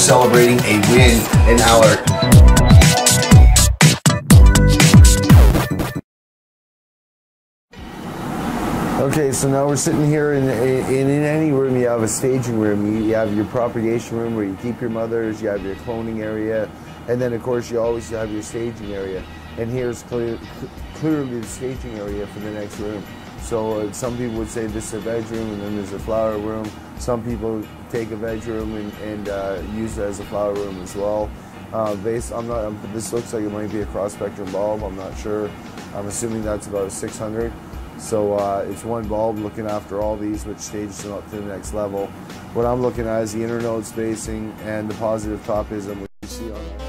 celebrating a win in our Okay, so now we're sitting here in any room. You have a staging room. You have your propagation room where you keep your mothers. You have your cloning area, and then of course you always have your staging area. And here's clearly the staging area for the next room. So some people would say this is a veg room, and then there's a flower room. Some people take a veg room and use it as a flower room as well. This looks like it might be a cross-spectrum bulb. I'm not sure. I'm assuming that's about a 600. So it's one bulb looking after all these, which stages them up to the next level. What I'm looking at is the internode spacing and the positive topism, which you see on that.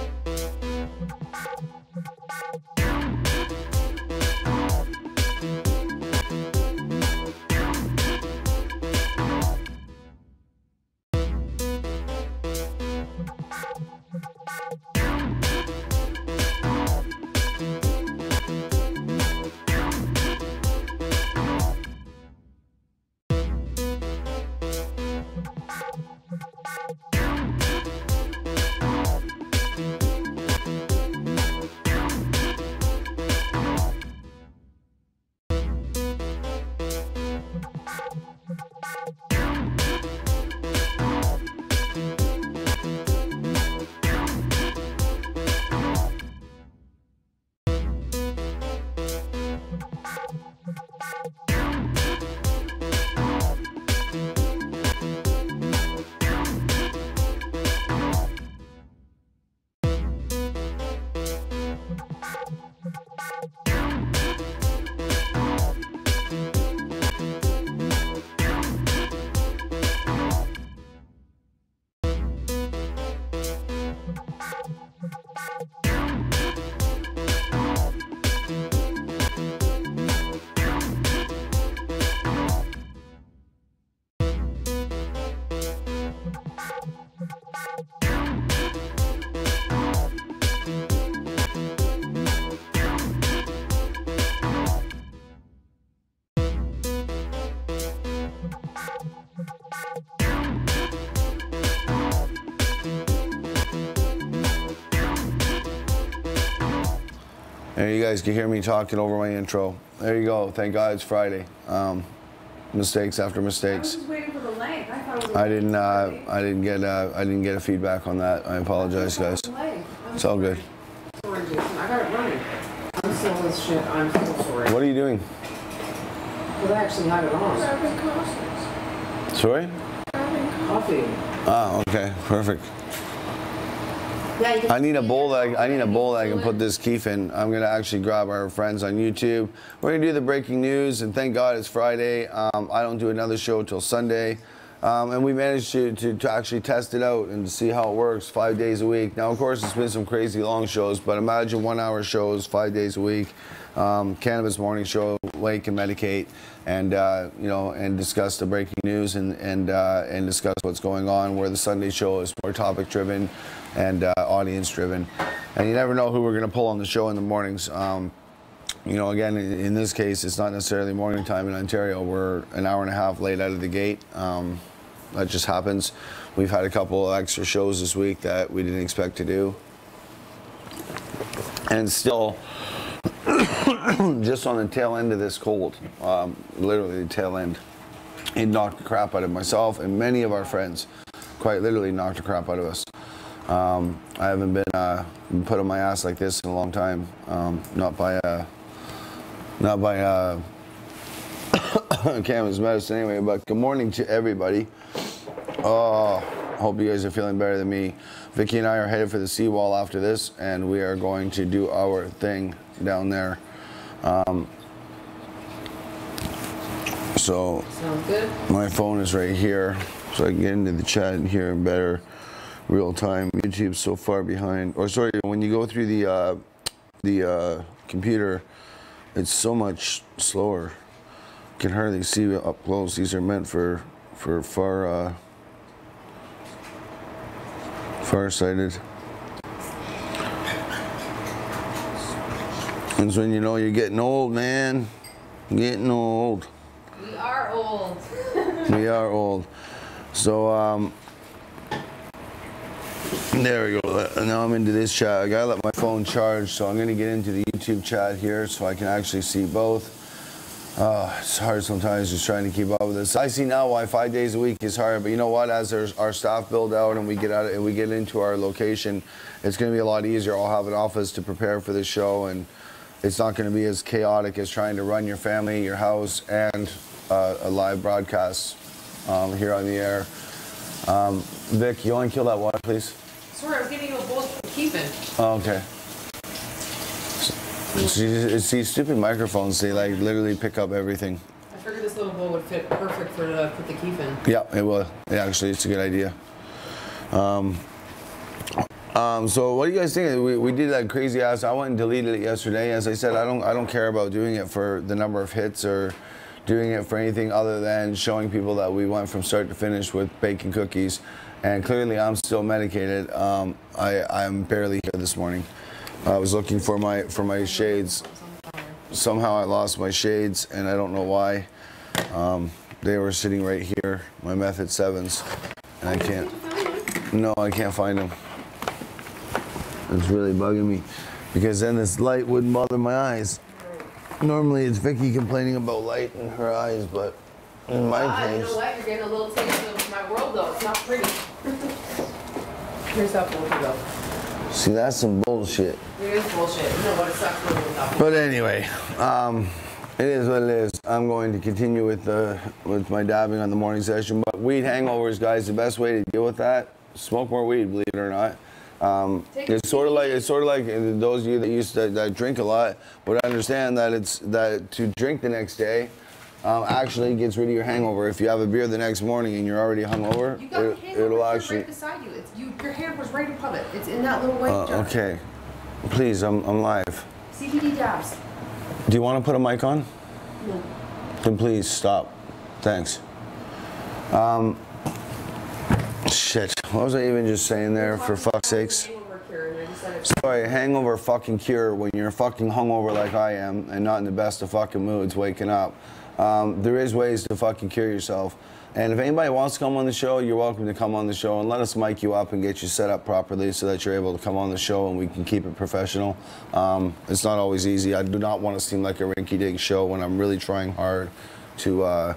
There you guys can hear me talking over my intro. There you go. Thank God it's Friday. Mistakes after mistakes. I was just waiting for the length. I thought it was. I didn't get a feedback on that. I apologize, guys. It's all good. Sorry, Jason. I got it running. I'm still as shit. I'm so sorry. What are you doing? Well, I actually had it on. Sorry? Coffee. Ah, okay, perfect. I need a bowl that I can put this keef in. I'm gonna actually grab our friends on YouTube. We're gonna do the breaking news, and thank God it's Friday. I don't do another show till Sunday, and we managed to actually test it out and to see how it works 5 days a week. Now, of course, it's been some crazy long shows, but imagine 1 hour shows 5 days a week. Cannabis morning show, wake and medicate, and you know, and discuss the breaking news and discuss what's going on. Where the Sunday show is more topic driven and audience driven, and you never know who we're going to pull on the show in the mornings. You know, again, in this case, it's not necessarily morning time in Ontario. We're an hour and a half late out of the gate. That just happens. We've had a couple of extra shows this week that we didn't expect to do, and still just on the tail end of this cold, literally the tail end, it knocked the crap out of myself and many of our friends. Quite literally knocked the crap out of us. I haven't been put on my ass like this in a long time. Not by cannabis medicine anyway. But good morning to everybody. Oh, hope you guys are feeling better than me. Vicky and I are headed for the seawall after this, and we are going to do our thing down there. So Sounds good. My phone is right here, so I can get into the chat and hear him better. Real time. YouTube's so far behind. Or sorry, when you go through the computer, it's so much slower. You can hardly see up close. These are meant for far-sighted. And so when you know you're getting old, man. Getting old. We are old. We are old. So There we go. Now I'm into this chat. I gotta let my phone charge, so I'm gonna get into the YouTube chat here so I can actually see both. It's hard sometimes just trying to keep up with this. I see now why 5 days a week is hard, but you know what? As our staff build out and we get out and we get into our location, it's gonna be a lot easier. I'll have an office to prepare for the show, and it's not gonna be as chaotic as trying to run your family, your house, and a live broadcast here on the air. Vic, you want to kill that water, please? Sorry, I was getting you a bowl for keeping. Oh, okay. It's these stupid microphones. They like literally pick up everything. I figured this little bowl would fit perfect for to put the keef in. Yeah, it will. Yeah, actually, it's a good idea. So what do you guys think? We did that crazy ass. I went and deleted it yesterday. As I said, I don't care about doing it for the number of hits or doing it for anything other than showing people that we went from start to finish with baking cookies. And clearly, I'm still medicated. I'm barely here this morning. I was looking for my shades. Somehow I lost my shades, and I don't know why. They were sitting right here, my Method 7s, and I can't. No, I can't find them. It's really bugging me, because then this light wouldn't bother my eyes. Normally, it's Vicky complaining about light in her eyes, but in my case. You know what? You're getting a little taste of my world, though. It's not pretty. Here's that bullshit, though. See, that's some bullshit. It is bullshit. You know what? It sucks for me. But anyway, it is what it is. I'm going to continue with my dabbing on the morning session. But weed hangovers, guys, the best way to deal with that, smoke more weed, believe it or not. It's sort of like those of you that drink a lot would understand that to drink the next day actually gets rid of your hangover. If you have a beer the next morning and you're already hungover, it'll actually. Right beside you. Your hand was right above it. It's in that little white jar. Okay, please, I'm live. CBD dabs. Do you want to put a mic on? No. Then please stop. Thanks. Shit. What was I even just saying there? For fuck's sakes. Sorry, hangover fucking cure when you're fucking hungover like I am and not in the best of fucking moods waking up. There is ways to fucking cure yourself. And if anybody wants to come on the show, you're welcome to come on the show and let us mic you up and get you set up properly so that you're able to come on the show and we can keep it professional. It's not always easy. I do not want to seem like a rinky-dink show when I'm really trying hard to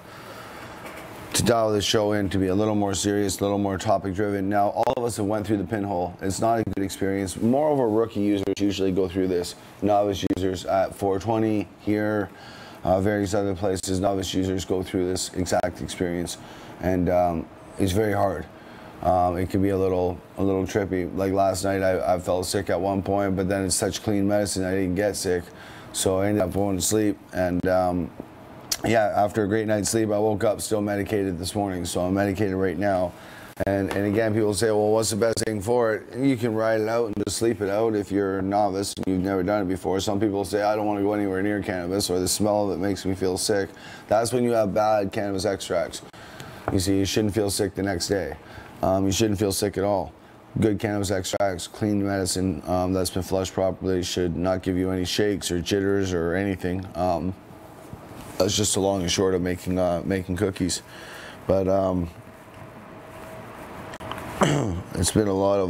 dial this show in to be a little more serious, a little more topic driven. Now, all of us have went through the pinhole. It's not a good experience. Moreover, rookie users usually go through this. Novice users at 420 here, various other places, novice users go through this exact experience. And it's very hard. It can be a little trippy. Like last night, I felt sick at one point, but then it's such clean medicine, I didn't get sick. So I ended up going to sleep, and yeah, after a great night's sleep, I woke up still medicated this morning, so I'm medicated right now. And again, people say, well, what's the best thing for it? You can ride it out and just sleep it out if you're a novice and you've never done it before. Some people say, I don't want to go anywhere near cannabis, or the smell of it makes me feel sick. That's when you have bad cannabis extracts. You see, you shouldn't feel sick the next day. You shouldn't feel sick at all. Good cannabis extracts, clean medicine that's been flushed properly should not give you any shakes or jitters or anything. That's just the long and short of making cookies. But it's been a lot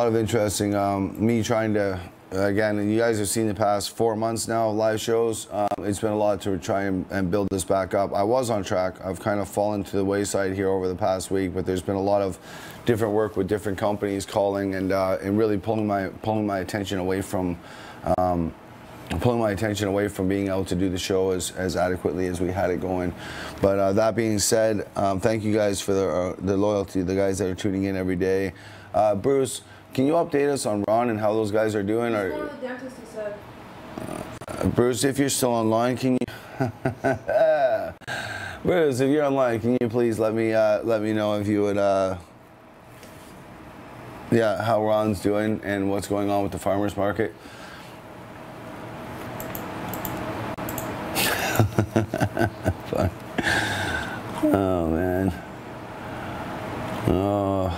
of interesting. Me trying to, again, you guys have seen the past 4 months now of live shows. It's been a lot to try and build this back up. I was on track. I've kind of fallen to the wayside here over the past week, but there's been a lot of different work with different companies calling and really pulling my attention away from being able to do the show as adequately as we had it going. But that being said, thank you guys for the loyalty, the guys that are tuning in every day. Bruce, can you update us on Ron and how those guys are doing? He's going to the dentist, he said. Bruce, if you're still online, can you? Bruce, if you're online, can you please let me know if you would. Yeah, how Ron's doing and what's going on with the farmers market. Fuck. Oh man. Oh.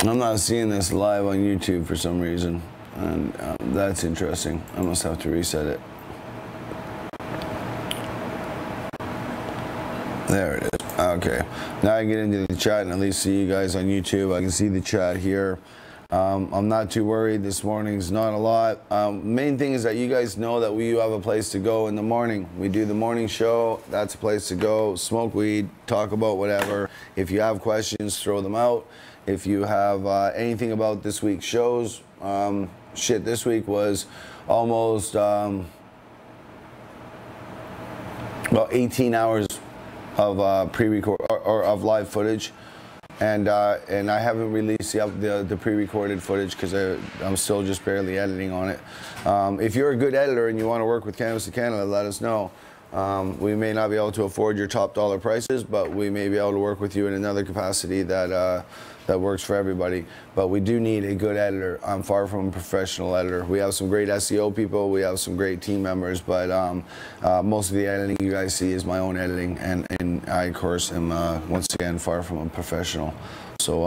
I'm not seeing this live on YouTube for some reason, and that's interesting. I must have to reset it. There it is. Okay. Now I get into the chat and at least see you guys on YouTube. I can see the chat here. I'm not too worried. This morning's not a lot. Main thing is that you guys know that we have a place to go in the morning. We do the morning show. That's a place to go. Smoke weed, talk about whatever. If you have questions, throw them out. If you have anything about this week's shows, shit, this week was almost about 18 hours of pre-record or of live footage. And I haven't released the pre-recorded footage because I'm still just barely editing on it. If you're a good editor and you want to work with Cannabis in Canada, let us know. We may not be able to afford your top dollar prices, but we may be able to work with you in another capacity that works for everybody. But we do need a good editor. I'm far from a professional editor. We have some great SEO people, we have some great team members, but most of the editing you guys see is my own editing, and I, of course, am once again far from a professional. So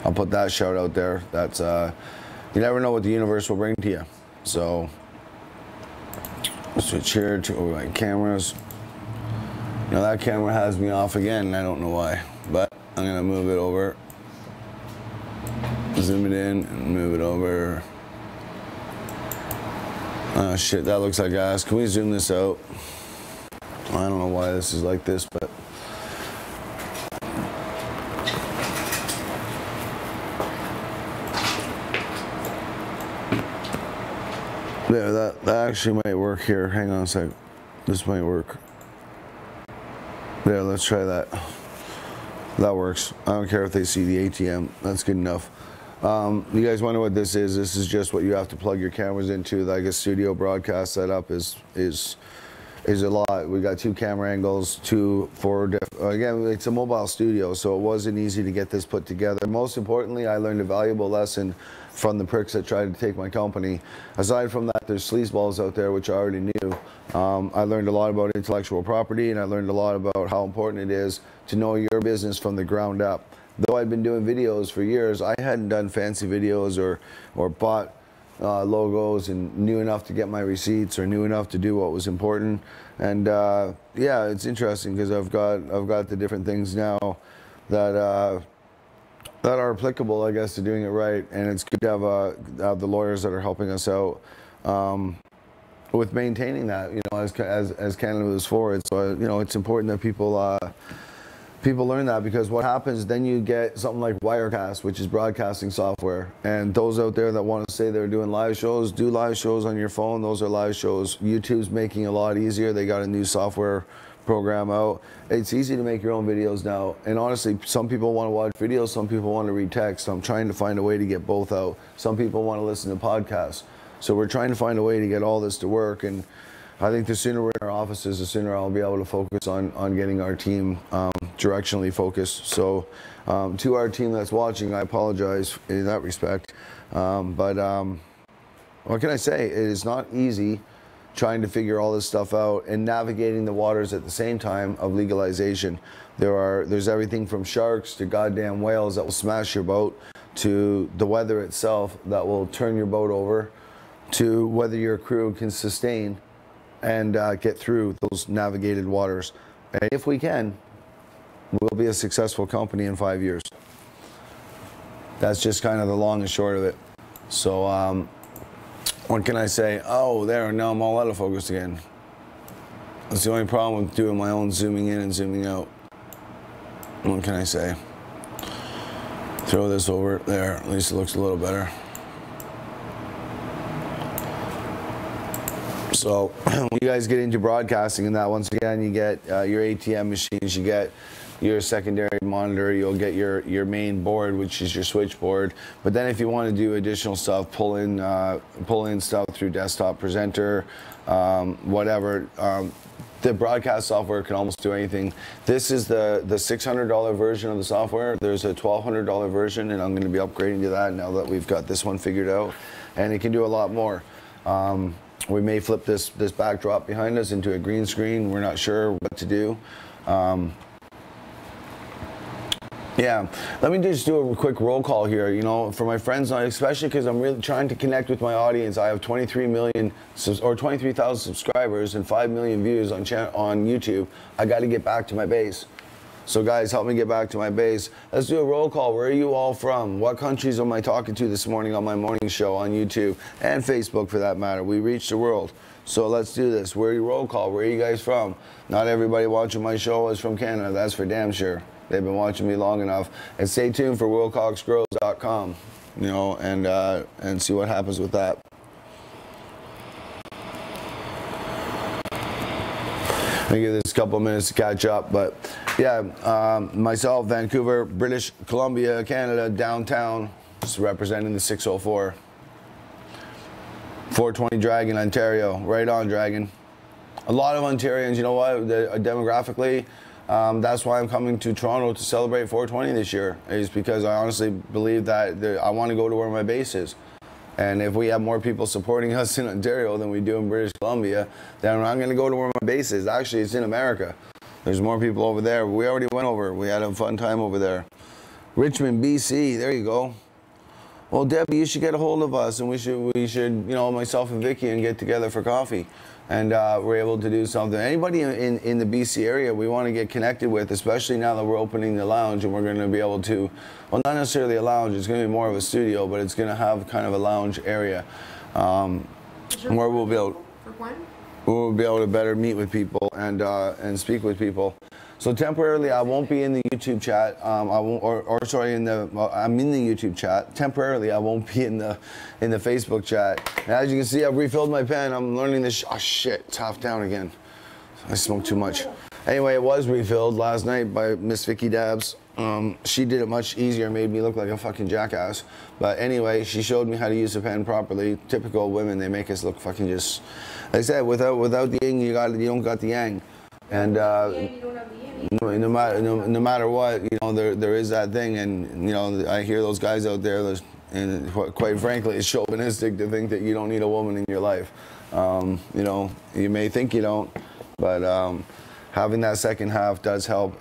I'll put that shout out there. That's you never know what the universe will bring to you. So switch here to my cameras. You know, that camera has me off again, and I don't know why, but I'm gonna move it over, zoom it in, and move it over. Oh shit, that looks like ass. Can we zoom this out? I don't know why this is like this, but there, that actually might work here. Hang on a sec. This might work. There, let's try that. That works. I don't care if they see the ATM. That's good enough. You guys wonder what this is? This is just what you have to plug your cameras into. Like a studio broadcast setup is a lot. We got 2 camera angles, again, it's a mobile studio, so it wasn't easy to get this put together. Most importantly, I learned a valuable lesson from the pricks that tried to take my company. Aside from that, there's sleazeballs out there, which I already knew. I learned a lot about intellectual property, and I learned a lot about how important it is to know your business from the ground up. Though I'd been doing videos for years, I hadn't done fancy videos or bought logos and knew enough to get my receipts or knew enough to do what was important. And yeah, it's interesting because I've got the different things now that are applicable, I guess, to doing it right. And it's good to have the lawyers that are helping us out with maintaining that, you know, as Canada moves forward. So you know, it's important that people learn that, because what happens then, you get something like Wirecast, which is broadcasting software, and those out there that want to say they're doing live shows, do live shows on your phone. Those are live shows. YouTube's making it a lot easier. They got a new software program out. It's easy to make your own videos now, and honestly, some people want to watch videos, some people want to read text. I'm trying to find a way to get both out. Some people want to listen to podcasts, so we're trying to find a way to get all this to work. And I think the sooner we're in our offices, the sooner I'll be able to focus on getting our team directionally focused. So to our team that's watching, I apologize in that respect. But what can I say? It is not easy trying to figure all this stuff out and navigating the waters at the same time of legalization. There's everything from sharks to goddamn whales that will smash your boat, to the weather itself that will turn your boat over, to whether your crew can sustain and get through those navigated waters. And if we can, we'll be a successful company in 5 years. That's just kind of the long and short of it. So what can I say? Oh, there, now I'm all out of focus again. That's the only problem with doing my own zooming in and zooming out. What can I say? Throw this over there, at least it looks a little better. So when you guys get into broadcasting and that, once again, you get your ATM machines, you get your secondary monitor, you'll get your main board, which is your switchboard. But then if you want to do additional stuff, pull in stuff through desktop presenter, whatever. The broadcast software can almost do anything. This is the $600 version of the software. There's a $1,200 version, and I'm going to be upgrading to that now that we've got this one figured out. And it can do a lot more. We may flip this backdrop behind us into a green screen. We're not sure what to do. Yeah, let me just do a quick roll call here, you know, for my friends, especially because I'm really trying to connect with my audience. I have 23 million or 23,000 subscribers and 5 million views on YouTube. I got to get back to my base. So guys, help me get back to my base. Let's do a roll call. Where are you all from? What countries am I talking to this morning on my morning show on YouTube and Facebook for that matter? We reach the world. So let's do this. Where are you roll call? Where are you guys from? Not everybody watching my show is from Canada. That's for damn sure. They've been watching me long enough. And stay tuned for WilcoxGrows.com, you know, and see what happens with that. Let me give this a couple of minutes to catch up, but yeah, myself, Vancouver, British Columbia, Canada, downtown, just representing the 604. 420 Dragon, Ontario. Right on, Dragon. A lot of Ontarians, you know what, demographically, that's why I'm coming to Toronto to celebrate 420 this year, is because I honestly believe that I want to go to where my base is. And if we have more people supporting us in Ontario than we do in British Columbia, then I'm going to go to where my base is. Actually, it's in America. There's more people over there. We already went over. We had a fun time over there. Richmond, BC. There you go. Well, Debbie, you should get a hold of us, and we should, you know, myself and Vicky, and get together for coffee. And we're able to do something. Anybody in the BC area we want to get connected with, especially now that we're opening the lounge, and we're going to be able to, well, not necessarily a lounge, it's going to be more of a studio, but it's going to have kind of a lounge area where we'll be able to better meet with people and speak with people. So temporarily, I won't be in the YouTube chat. I'm in the YouTube chat. Temporarily, I won't be in the Facebook chat. And as you can see, I've refilled my pen. I'm learning this. Oh shit, it's half down again. I smoked too much. Anyway, it was refilled last night by Miss Vicky Dabbs. She did it much easier, made me look like a fucking jackass. But anyway, she showed me how to use a pen properly. Typical women, they make us look fucking just, like I said, without the yin, you don't got the yang. And no matter what, you know, there is that thing, and you know, I hear those guys out there, and quite frankly, it's chauvinistic to think that you don't need a woman in your life. You know, you may think you don't, but having that second half does help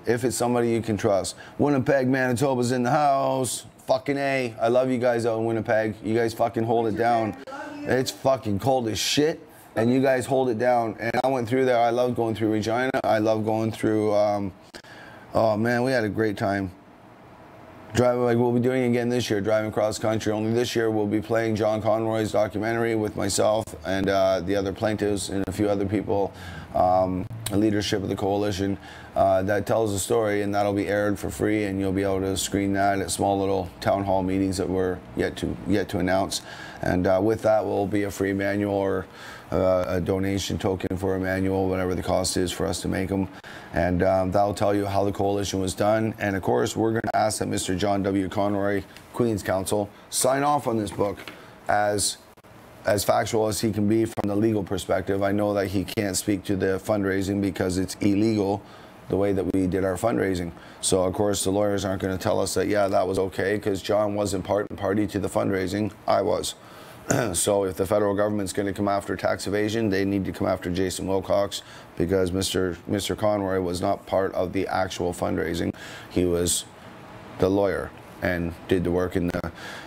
if it's somebody you can trust. Winnipeg, Manitoba's in the house. Fucking A. I love you guys out in Winnipeg. You guys fucking hold it down. It's fucking cold as shit. And you guys hold it down. And I went through there. I love going through Regina. I love going through, oh man, we had a great time. Driving, like we'll be doing again this year, driving cross country. Only this year we'll be playing John Conroy's documentary with myself and the other plaintiffs and a few other people, leadership of the coalition, that tells the story, and that'll be aired for free, and you'll be able to screen that at small little town hall meetings that we're yet to announce. And with that will be a free manual or a donation token for a manual, whatever the cost is for us to make them. And that'll tell you how the coalition was done. And of course, we're going to ask that Mr. John W. Conroy, Queen's Counsel, sign off on this book as factual as he can be from the legal perspective. I know that he can't speak to the fundraising because it's illegal the way that we did our fundraising. So of course the lawyers aren't going to tell us that, yeah, that was okay, because John wasn't part and party to the fundraising. I was. So if the federal government's going to come after tax evasion, they need to come after Jason Wilcox, because Mr. Conroy was not part of the actual fundraising. He was the lawyer and did the work,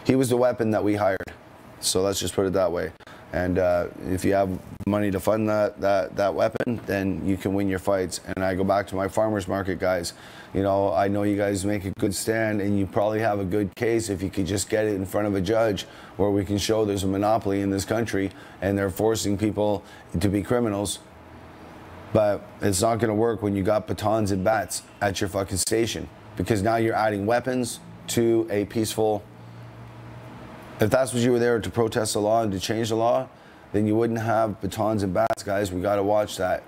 he was the weapon that we hired. So let's just put it that way. And if you have money to fund that weapon, then you can win your fights. And I go back to my farmers market guys. You know, I know you guys make a good stand, and you probably have a good case if you could just get it in front of a judge where we can show there's a monopoly in this country and they're forcing people to be criminals. But it's not going to work when you got batons and bats at your fucking station, because now you're adding weapons to a peaceful. If that's what you were there to protest the law and to change the law, then you wouldn't have batons and bats, guys. We got to watch that.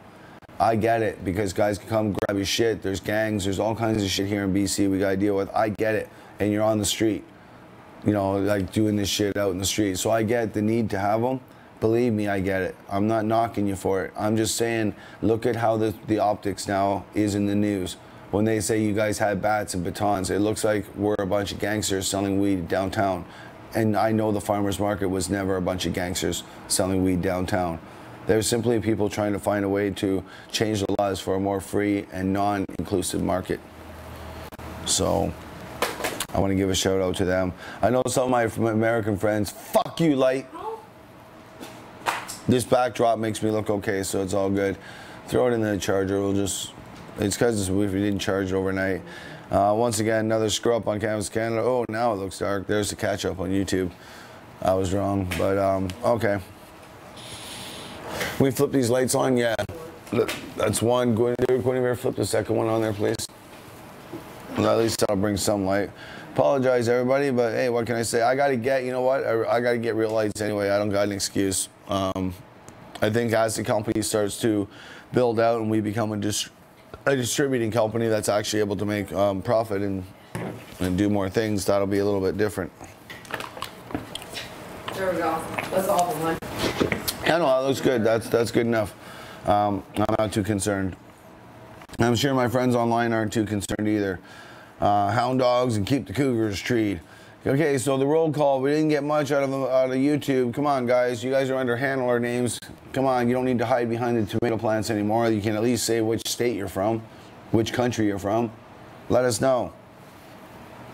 I get it, because guys can come grab your shit. There's gangs. There's all kinds of shit here in BC we got to deal with. I get it. And you're on the street, you know, like doing this shit out in the street. So I get the need to have them. Believe me, I get it. I'm not knocking you for it. I'm just saying, look at how the optics now is in the news. When they say you guys had bats and batons, it looks like we're a bunch of gangsters selling weed downtown. And I know the farmers market was never a bunch of gangsters selling weed downtown. There's simply people trying to find a way to change the laws for a more free and non-inclusive market. So I want to give a shout out to them. I know some of my American friends, fuck you, Light. This backdrop makes me look okay, so it's all good. Throw it in the charger. It's because we didn't charge it overnight. Once again, another screw up on Cannabis Canada. Oh, now it looks dark. There's the catch up on YouTube. I was wrong, but okay. We flip these lights on, yeah. That's one. Go in there, flip the second one on there, please. Well, at least that'll bring some light. Apologize, everybody, but hey, what can I say? I gotta get, you know what? I gotta get real lights anyway. I don't got an excuse. I think as the company starts to build out and we become a distributing company that's actually able to make profit and do more things, that'll be a little bit different. There we go. That's all the one. Yeah, no, that looks good. That's good enough. I'm not too concerned. I'm sure my friends online aren't too concerned either. Hound dogs and keep the cougars treed. Okay, so the roll call, we didn't get much out of YouTube. Come on, guys. You guys are under handler names. Come on, you don't need to hide behind the tomato plants anymore. You can at least say which state you're from, which country you're from. Let us know.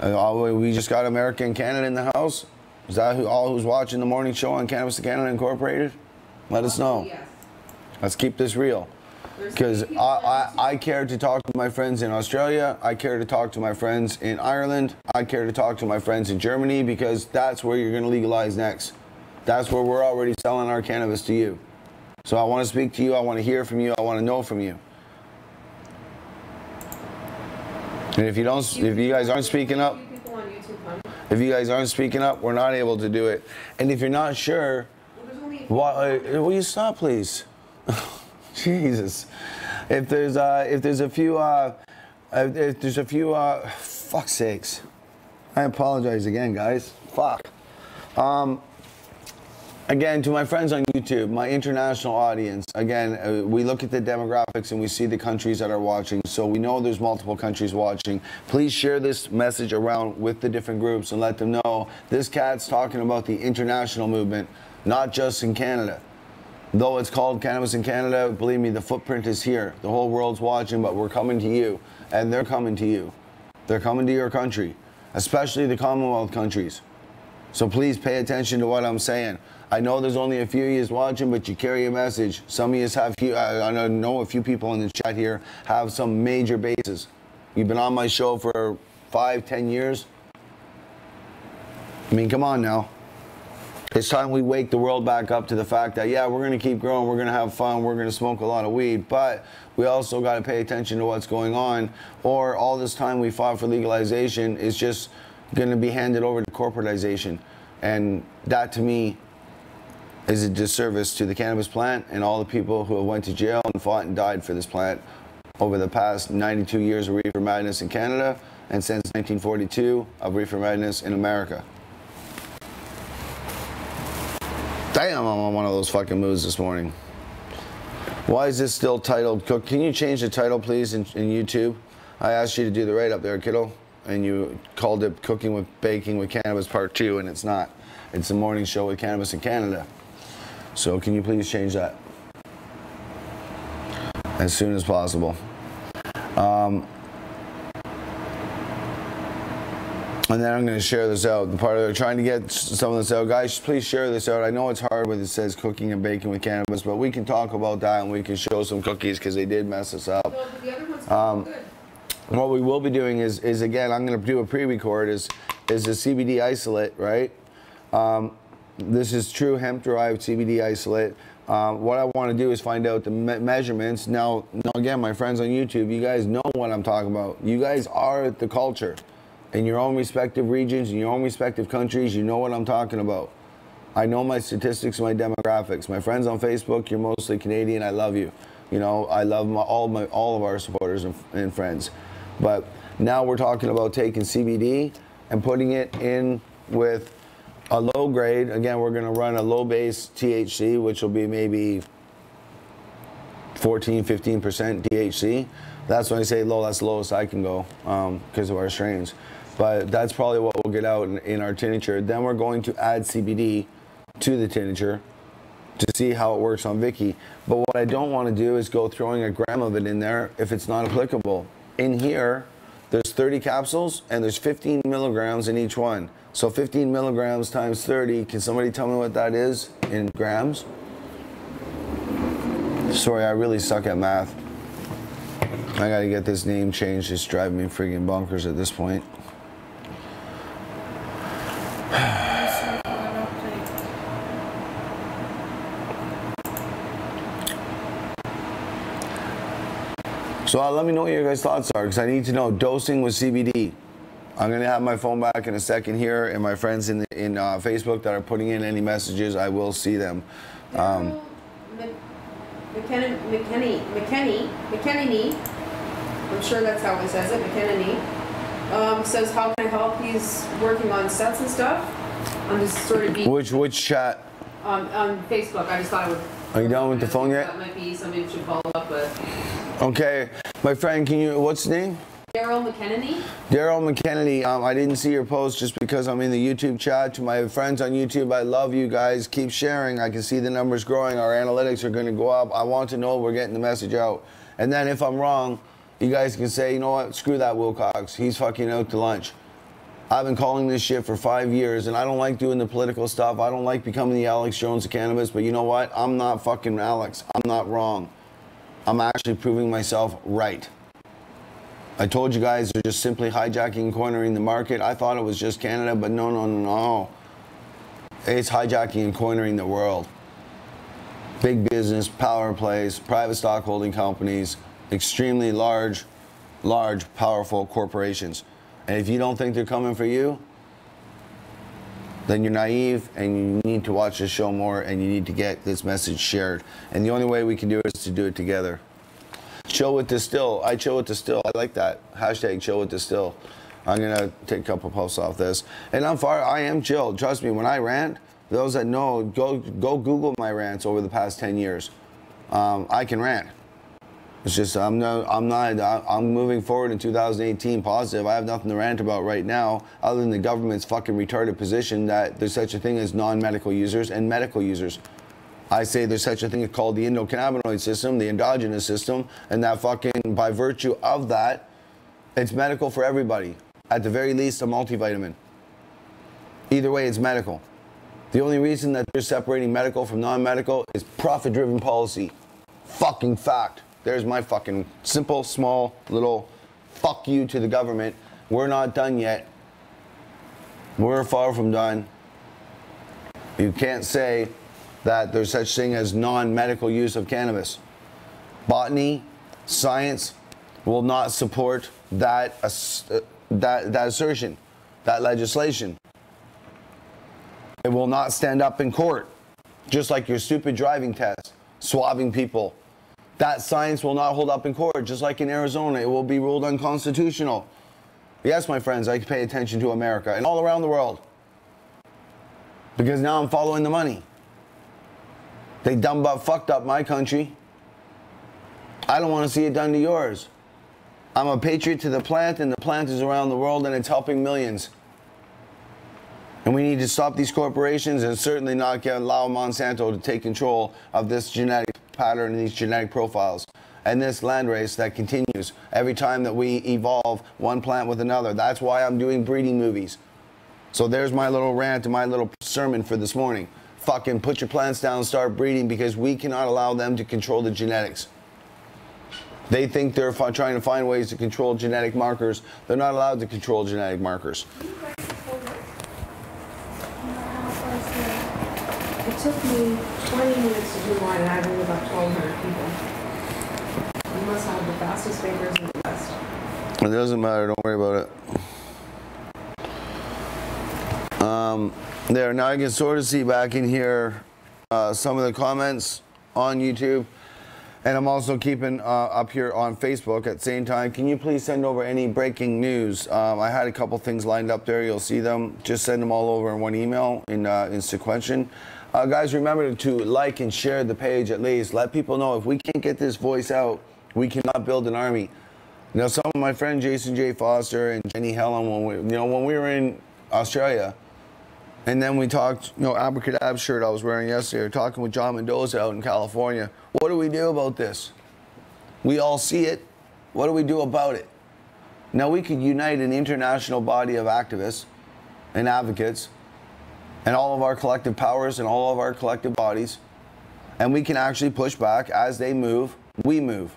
We just got America and Canada in the house. Is that who's watching the morning show on Cannabis in Canada Incorporated? Let us know. Yes. Let's keep this real. Because I care to talk to my friends in Australia. I care to talk to my friends in Ireland. I care to talk to my friends in Germany, because that's where you're going to legalize next. That's where we're already selling our cannabis to you. So I want to speak to you. I want to hear from you. I want to know from you. And if you guys aren't speaking up, we're not able to do it. And if you're not sure, will you stop, please? Jesus. If there's a few fuck's sakes. I apologize again, guys. Fuck. Again, to my friends on YouTube, my international audience, again, we look at the demographics and we see the countries that are watching, so we know there's multiple countries watching. Please share this message around with the different groups and let them know this cat's talking about the international movement, not just in Canada. Though it's called Cannabis in Canada, believe me, the footprint is here. The whole world's watching, but we're coming to you, and they're coming to you. They're coming to your country, especially the Commonwealth countries. So please pay attention to what I'm saying. I know there's only a few of you watching, but you carry a message. Some of you have I know a few people in the chat here have some major bases. You've been on my show for 5, 10 years. I mean, come on now. It's time we wake the world back up to the fact that, yeah, we're going to keep growing, we're going to have fun, we're going to smoke a lot of weed, but we also got to pay attention to what's going on, or all this time we fought for legalization is just going to be handed over to corporatization. And that, to me, is a disservice to the cannabis plant and all the people who have went to jail and fought and died for this plant over the past 92 years of reefer madness in Canada, and since 1942 of reefer madness in America. Damn, I'm on one of those fucking moods this morning. Why is this still titled Cook? Can you change the title, please, in YouTube? I asked you to do the write-up there, kiddo, and you called it Cooking with Baking with Cannabis Part 2, and it's not. It's the morning show with Cannabis in Canada. So can you please change that as soon as possible? And then I'm going to share this out. The part of trying to get some of this out. Guys, please share this out. I know it's hard when it says cooking and baking with cannabis, but we can talk about that and we can show some cookies because they did mess us up. No, but the other one's good. What we will be doing is again, I'm going to do a pre-record, is a CBD isolate, right? This is true hemp-derived CBD isolate. What I want to do is find out the measurements. Now, again, my friends on YouTube, you guys know what I'm talking about. You guys are the culture. In your own respective regions, in your own respective countries, you know what I'm talking about. I know my statistics, my demographics. My friends on Facebook, you're mostly Canadian. I love you. You know, I love all of our supporters and friends. But now we're talking about taking CBD and putting it in with a low grade. Again, we're going to run a low base THC, which will be maybe 14, 15% THC. That's when I say low, that's the lowest I can go because of our strains. But that's probably what we'll get out in our tincture. Then we're going to add CBD to the tincture to see how it works on Vicky. But what I don't want to do is go throwing a gram of it in there if it's not applicable. In here, There's 30 capsules, and there's 15 milligrams in each one. So 15 milligrams times 30, can somebody tell me what that is in grams? Sorry, I really suck at math. I gotta get this name changed. It's driving me freaking bonkers at this point. So let me know what your guys' thoughts are, because I need to know dosing with CBD. I'm gonna have my phone back in a second here, and my friends in Facebook that are putting in any messages, I will see them. McKenney, I'm sure that's how he says it, McKenney, says how can I help? He's working on sets and stuff. I'm just sort of Which chat? On Facebook. I just thought it would. Are you done with the phone yet? That might be something we should follow up with. Okay, my friend, what's his name? Daryl McKenney. Daryl McKenney, I didn't see your post just because I'm in the YouTube chat. To my friends on YouTube, I love you guys. Keep sharing. I can see the numbers growing. Our analytics are going to go up. I want to know we're getting the message out. And then if I'm wrong, you guys can say, you know what, screw that Wilcox. He's fucking out to lunch. I've been calling this shit for 5 years, and I don't like doing the political stuff. I don't like becoming the Alex Jones of cannabis, but you know what? I'm not fucking Alex. I'm not wrong. I'm actually proving myself right. I told you guys they're just simply hijacking and cornering the market. I thought it was just Canada, but no. It's hijacking and cornering the world. Big business, power plays, private stock holding companies, extremely large, powerful corporations. And if you don't think they're coming for you, then you're naive, and you need to watch this show more, and you need to get this message shared. And the only way we can do it is to do it together. Chill with Distill. I chill with Distill. I like that. Hashtag chill with Distill. I'm going to take a couple puffs off this. And I am chill. Trust me, when I rant, those that know, go Google my rants over the past 10 years. I can rant. It's just, I'm moving forward in 2018 positive. I have nothing to rant about right now, other than the government's fucking retarded position that there's such a thing as non-medical users and medical users. I say there's such a thing called the endocannabinoid system, the endogenous system, and that fucking, by virtue of that, it's medical for everybody. At the very least, a multivitamin. Either way, it's medical. The only reason that they're separating medical from non-medical is profit-driven policy. Fucking fact. There's my fucking simple, small, little fuck you to the government. We're not done yet. We're far from done. You can't say that there's such thing as non-medical use of cannabis. Botany, science will not support that assertion, that legislation. It will not stand up in court, just like your stupid driving test, swabbing people. That science will not hold up in court, just like in Arizona. It will be ruled unconstitutional. Yes, my friends, I pay attention to America and all around the world, because now I'm following the money. They fucked up my country. I don't want to see it done to yours. I'm a patriot to the plant, and the plant is around the world, and it's helping millions. And we need to stop these corporations, and certainly not allow Monsanto to take control of this genetic pattern and these genetic profiles and this land race that continues every time that we evolve one plant with another. That's why I'm doing breeding movies. So there's my little rant and my little sermon for this morning. Fucking put your plants down and start breeding, because we cannot allow them to control the genetics. They think they're trying to find ways to control genetic markers. They're not allowed to control genetic markers. It took me 20 minutes to do mine, and I've only about 1,200 people. You must have the fastest fingers in the West. It doesn't matter. Don't worry about it. There, now I can sort of see back in here some of the comments on YouTube, and I'm also keeping up here on Facebook at the same time. Can you please send over any breaking news? I had a couple things lined up there. You'll see them. Just send them all over in one email in sequential. Guys, remember to like and share the page at least. Let people know if we can't get this voice out, we cannot build an army. You know, some of my friend Jason J. Foster and Jenny Helen, when we were in Australia, and then we talked, Abracadabra shirt I was wearing yesterday, talking with John Mendoza out in California. What do we do about this? We all see it. What do we do about it? Now we could unite an international body of activists and advocates and all of our collective powers and all of our collective bodies, and we can actually push back. As they move, we move.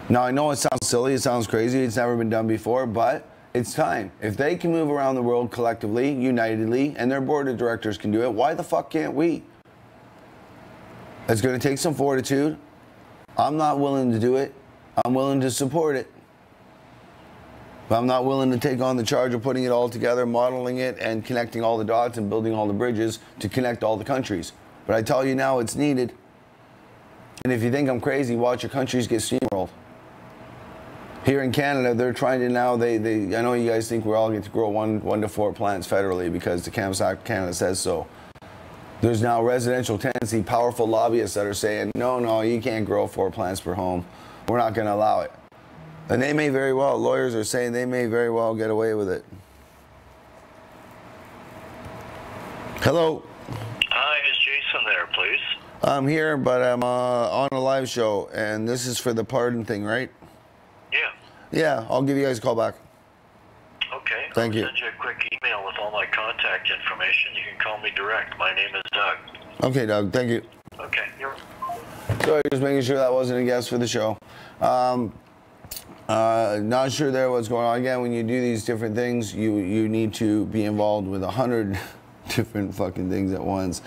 Now I know it sounds silly, it sounds crazy, it's never been done before, but it's time. If they can move around the world collectively, unitedly, and their board of directors can do it, why the fuck can't we? It's going to take some fortitude. I'm not willing to do it. I'm willing to support it. But I'm not willing to take on the charge of putting it all together, modeling it, and connecting all the dots and building all the bridges to connect all the countries. But I tell you now, it's needed. And if you think I'm crazy, watch your countries get steamrolled. Here in Canada, they're trying to now, I know you guys think we all get to grow one to 4 plants federally because the Cannabis Act of Canada says so. There's now residential tendency, powerful lobbyists that are saying, no, you can't grow 4 plants per home. We're not going to allow it. And they may very well, lawyers are saying they may very well get away with it. Hello. Hi, is Jason there, please? I'm here, but I'm on a live show, and this is for the pardon thing, right? Yeah. Yeah, I'll give you guys a call back. Okay. Thank you. I'll send you a quick email with all my contact information. You can call me direct. My name is Doug. Okay, Doug, thank you. Okay. Sorry, just making sure that wasn't a guest for the show. Not sure there what's going on. Again, when you do these different things, you need to be involved with 100 different fucking things at once.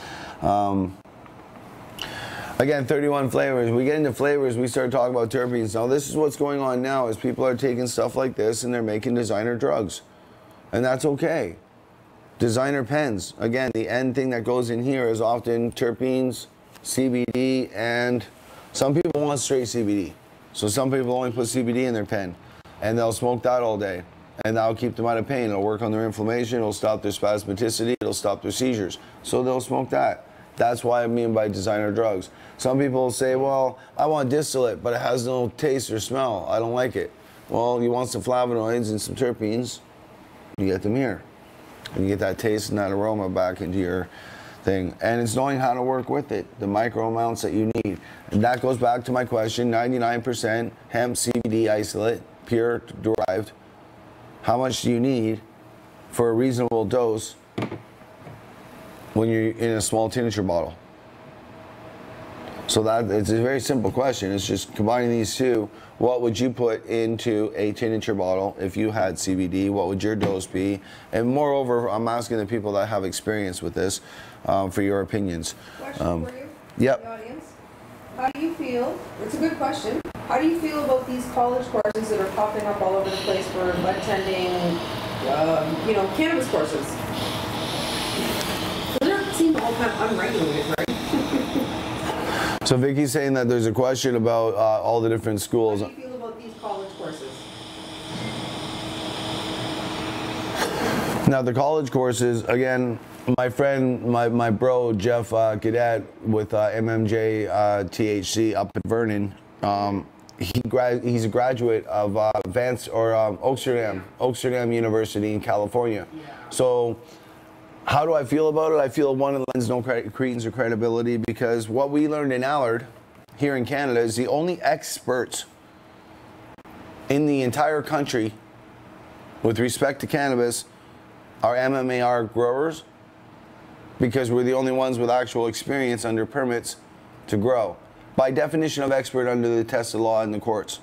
Again, 31 flavors. We get into flavors, we start talking about terpenes. Now, this is what's going on now is people are taking stuff like this and they're making designer drugs. And that's okay. Designer pens. Again, the end thing that goes in here is often terpenes, CBD, and some people want straight CBD. So some people only put CBD in their pen, and they'll smoke that all day. And that'll keep them out of pain. It'll work on their inflammation, it'll stop their spasmodicity, it'll stop their seizures. So they'll smoke that. That's why I mean by designer drugs. Some people say, well, I want distillate, but it has no taste or smell. I don't like it. Well, you want some flavonoids and some terpenes, you get them here. And you get that taste and that aroma back into your thing. And it's knowing how to work with it, the micro amounts that you need. And that goes back to my question, 99% hemp CBD isolate, pure derived. How much do you need for a reasonable dose when you're in a small tincture bottle? So that it's a very simple question. It's just combining these two. What would you put into a tincture bottle if you had CBD? What would your dose be? And moreover, I'm asking the people that have experience with this for your opinions. Question for you, yep. the audience. How do you feel? It's a good question. How do you feel about these college courses that are popping up all over the place for attending, cannabis courses? Doesn't seem all kind of unregulated, right? So Vicky's saying that there's a question about all the different schools. How do you feel about these college courses? Now the college courses, again, my friend, my bro Jeff Cadet with MMJ THC up in Vernon, he's a graduate of Oaksterdam University in California. So how do I feel about it? I feel one, it lends no credence or credibility because what we learned in Allard here in Canada is the only experts in the entire country with respect to cannabis are MMAR growers because we're the only ones with actual experience under permits to grow. By definition of expert under the tested law in the courts.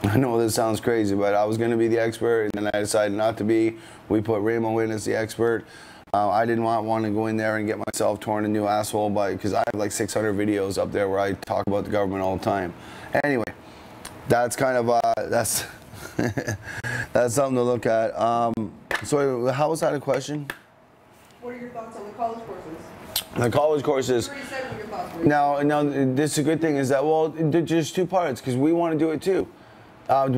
I know this sounds crazy, but I was going to be the expert, and then I decided not to be. We put Ramo in as the expert. I didn't want to go in there and get myself torn a new asshole because I have like 600 videos up there where I talk about the government all the time. Anyway, that's kind of that's that's something to look at. So how was that a question? What are your thoughts on the college courses? The college courses. You already said what your thoughts were. Now, this is a good thing is that, well, there's just two parts because we want to do it too.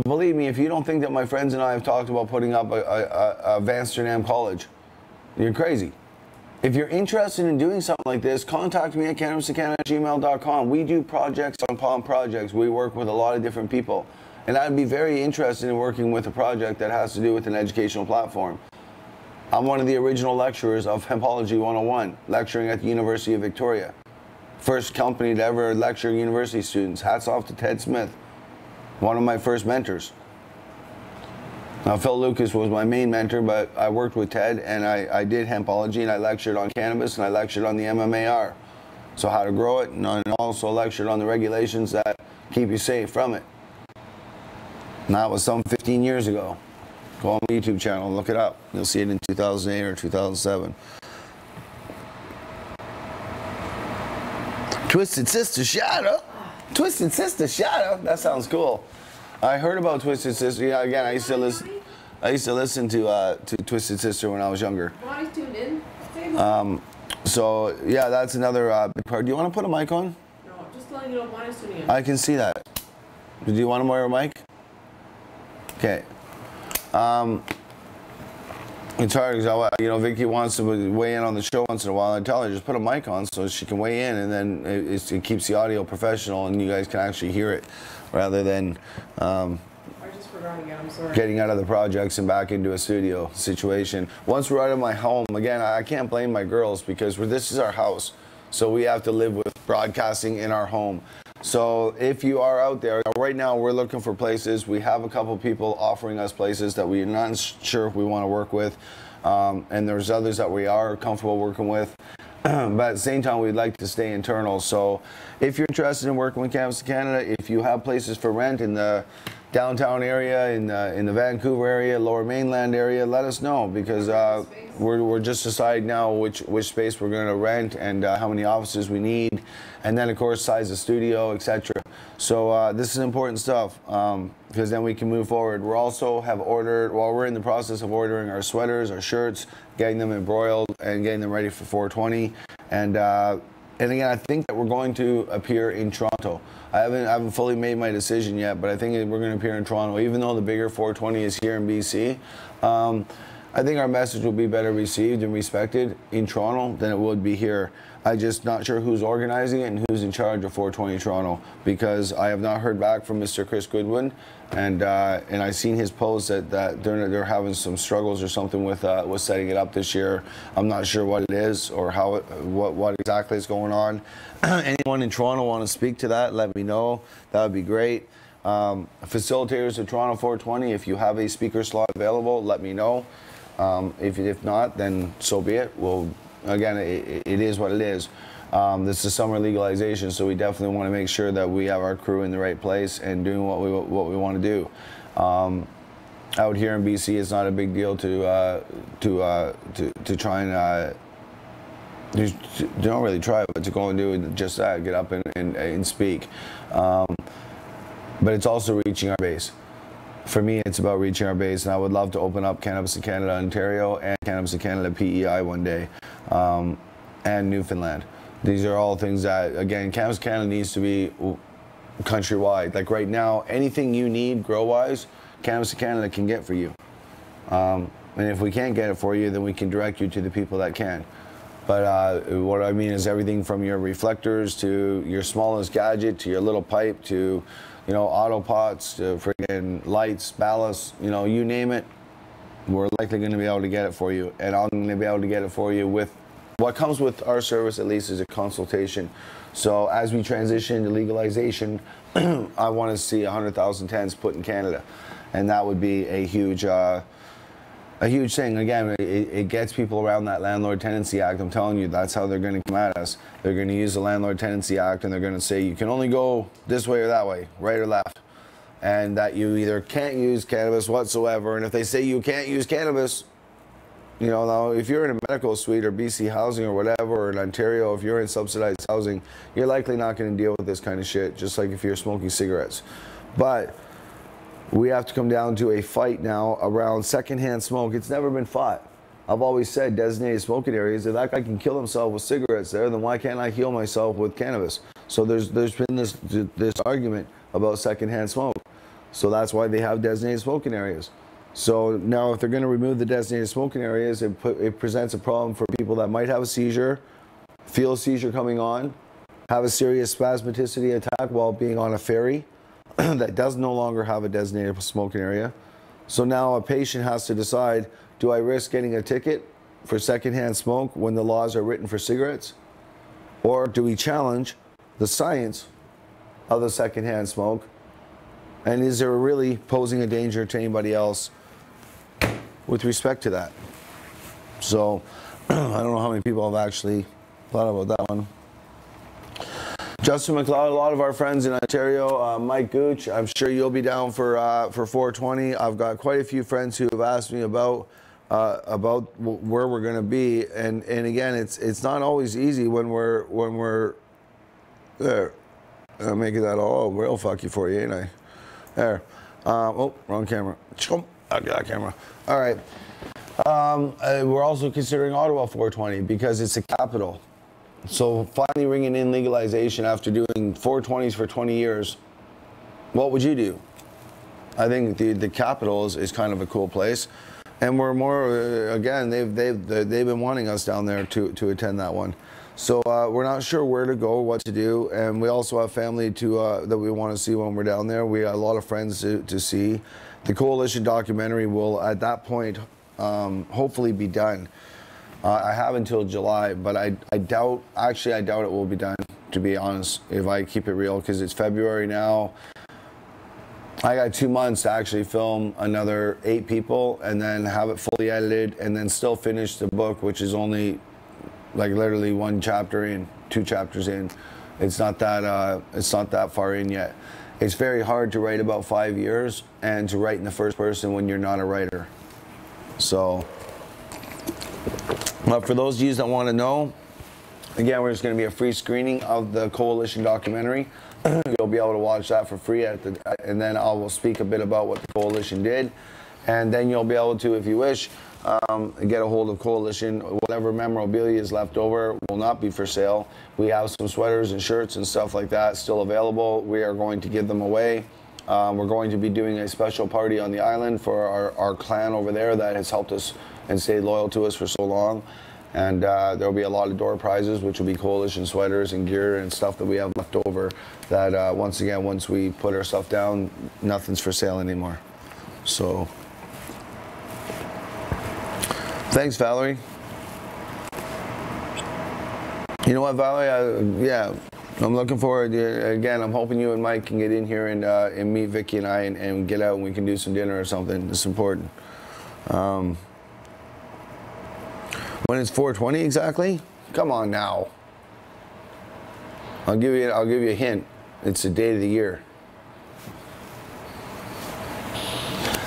Believe me, if you don't think that my friends and I have talked about putting up a Amsterdam college, you're crazy. If you're interested in doing something like this, contact me at cannabisincanada@gmail.com. We do projects upon projects. We work with a lot of different people. And I'd be very interested in working with a project that has to do with an educational platform. I'm one of the original lecturers of Hempology 101, lecturing at the University of Victoria. First company to ever lecture university students. Hats off to Ted Smith. One of my first mentors. Now, Phil Lucas was my main mentor, but I worked with Ted, and I did hempology, and I lectured on cannabis, and I lectured on the MMAR. So how to grow it, and I also lectured on the regulations that keep you safe from it. And that was some 15 years ago. Go on my YouTube channel and look it up. You'll see it in 2008 or 2007. Twisted Sister Shadow. Twisted Sister Shadow. That sounds cool. I heard about Twisted Sister. Yeah, again, I used to listen. I used to listen to Twisted Sister when I was younger. Bonnie's tuned in. So yeah, that's another big part. Do you want to put a mic on? No, just letting you know Bonnie's tuning in. I can see that. Do you want to wear a mic? Okay. It's hard because, you know, Vicky wants to weigh in on the show once in a while. I tell her just put a mic on so she can weigh in, and then it keeps the audio professional and you guys can actually hear it, rather than I just forgot again. I'm sorry. getting out of the projects and back into a studio situation. Once we're out of my home, again, I can't blame my girls because this is our house, so we have to live with broadcasting in our home. So if you are out there, right now we're looking for places. We have a couple people offering us places that we're not sure if we want to work with. And there's others that we are comfortable working with. But at the same time, we'd like to stay internal. So if you're interested in working with Cannabis in Canada, if you have places for rent in the downtown area, in the Vancouver area, Lower Mainland area, let us know, because we're just deciding now which space we're going to rent and how many offices we need, and then of course size of studio, etc. So this is important stuff, because then we can move forward. We also have ordered, well, we're in the process of ordering our sweaters, our shirts, getting them embroiled and getting them ready for 420. And again, I think that we're going to appear in Toronto. I haven't fully made my decision yet, but I think we're going to appear in Toronto, even though the bigger 420 is here in BC. I think our message will be better received and respected in Toronto than it would be here. I'm just not sure who's organizing it and who's in charge of 420 Toronto, because I have not heard back from Mr. Chris Goodwin, and I've seen his post that they're having some struggles or something with setting it up this year. I'm not sure what it is or what exactly is going on. Anyone in Toronto want to speak to that, let me know. That would be great. Facilitators of Toronto 420, if you have a speaker slot available, let me know. If not, then so be it. Again, it is what it is. This is summer legalization, so we definitely want to make sure that we have our crew in the right place and doing what we want to do. Out here in BC, it's not a big deal to try and don't really try, but to go and do just that, get up and speak. But it's also reaching our base. For me, it's about reaching our base, and I would love to open up Cannabis in Canada Ontario and Cannabis in Canada PEI one day, and Newfoundland. These are all things that, again, Cannabis in Canada needs to be countrywide. Like right now, anything you need grow-wise, Cannabis in Canada can get for you. And if we can't get it for you, then we can direct you to the people that can. But what I mean is everything from your reflectors to your smallest gadget to your little pipe to, you know, auto pots to friggin' lights, ballasts, you know, you name it, we're likely going to be able to get it for you. And I'm going to be able to get it for you with what comes with our service, at least, is a consultation. So as we transition to legalization, I want to see 100,000 tents put in Canada, and that would be a huge thing. Again, it gets people around that Landlord Tenancy Act. I'm telling you, that's how they're going to come at us. They're going to use the Landlord Tenancy Act, and they're going to say you can only go this way or that way, right or left, and that you either can't use cannabis whatsoever. And if they say you can't use cannabis, you know, now if you're in a medical suite or BC housing or whatever, or in Ontario, if you're in subsidized housing, you're likely not going to deal with this kind of shit, just like if you're smoking cigarettes. But we have to come down to a fight now around secondhand smoke. It's never been fought. I've always said designated smoking areas. If that guy can kill himself with cigarettes there, then why can't I heal myself with cannabis? So there's been this argument about secondhand smoke. So that's why they have designated smoking areas. So now if they're going to remove the designated smoking areas, it presents a problem for people that might have a seizure, feel a seizure coming on, have a serious spasmicity attack while being on a ferry that does no longer have a designated smoking area. So now a patient has to decide, do I risk getting a ticket for secondhand smoke when the laws are written for cigarettes? Or do we challenge the science of the secondhand smoke And is there really posing a danger to anybody else with respect to that? So I don't know how many people have actually thought about that one. Justin McLeod, a lot of our friends in Ontario, Mike Gooch, I'm sure you'll be down for 420. I've got quite a few friends who have asked me about where we're going to be, and again, it's not always easy when we're there. I'm making that all real fucky for you, ain't I? There. Oh, wrong camera. I got a camera. All right. We're also considering Ottawa 420 because it's the capital. So finally ringing in legalization after doing 420s for 20 years, what would you do? I think the capital is kind of a cool place, and we're more again they've been wanting us down there to attend that one. So we're not sure where to go, what to do, and we also have family that we want to see when we're down there. We got a lot of friends to see. The Coalition documentary will at that point hopefully be done. I have until July, but I doubt it will be done, to be honest, if I keep it real, because it's February now. I got 2 months to actually film another 8 people and then have it fully edited and then still finish the book, which is only like literally 1 chapter in, 2 chapters in. It's not that far in yet. It's very hard to write about 5 years and to write in the first person when you're not a writer. So, but for those of you that want to know, again, there's going to be a free screening of the Coalition documentary. You'll be able to watch that for free and then I will speak a bit about what the Coalition did, and then you'll be able to, if you wish, get a hold of Coalition. Whatever memorabilia is left over will not be for sale. We have some sweaters and shirts and stuff like that still available. We are going to give them away. We're going to be doing a special party on the island for our clan over there that has helped us and stayed loyal to us for so long. And there will be a lot of door prizes, which will be Coalition sweaters and gear and stuff that we have left over that once again, once we put our stuff down, nothing's for sale anymore. So thanks, Valerie. You know what, Valerie? Yeah, I'm looking forward. Again, I'm hoping you and Mike can get in here and meet Vicky and I and get out and we can do some dinner or something. It's important. When it's 420 exactly? Come on now. I'll give you a hint. It's the date of the year.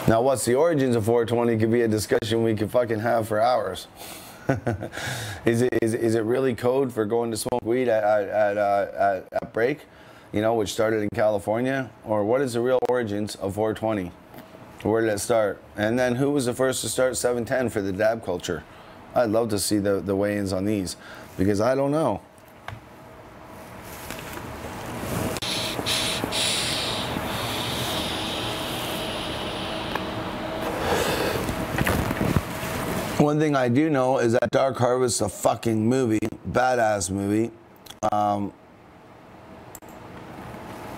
Now, what's the origins of 420 could be a discussion we could fucking have for hours. Is it really code for going to smoke weed at break, you know, which started in California? Or what is the real origins of 420? Where did it start? And then who was the first to start 710 for the dab culture? I'd love to see the weigh-ins on these, because I don't know. One thing I do know is that Dark Harvest is a fucking movie, badass movie. I'm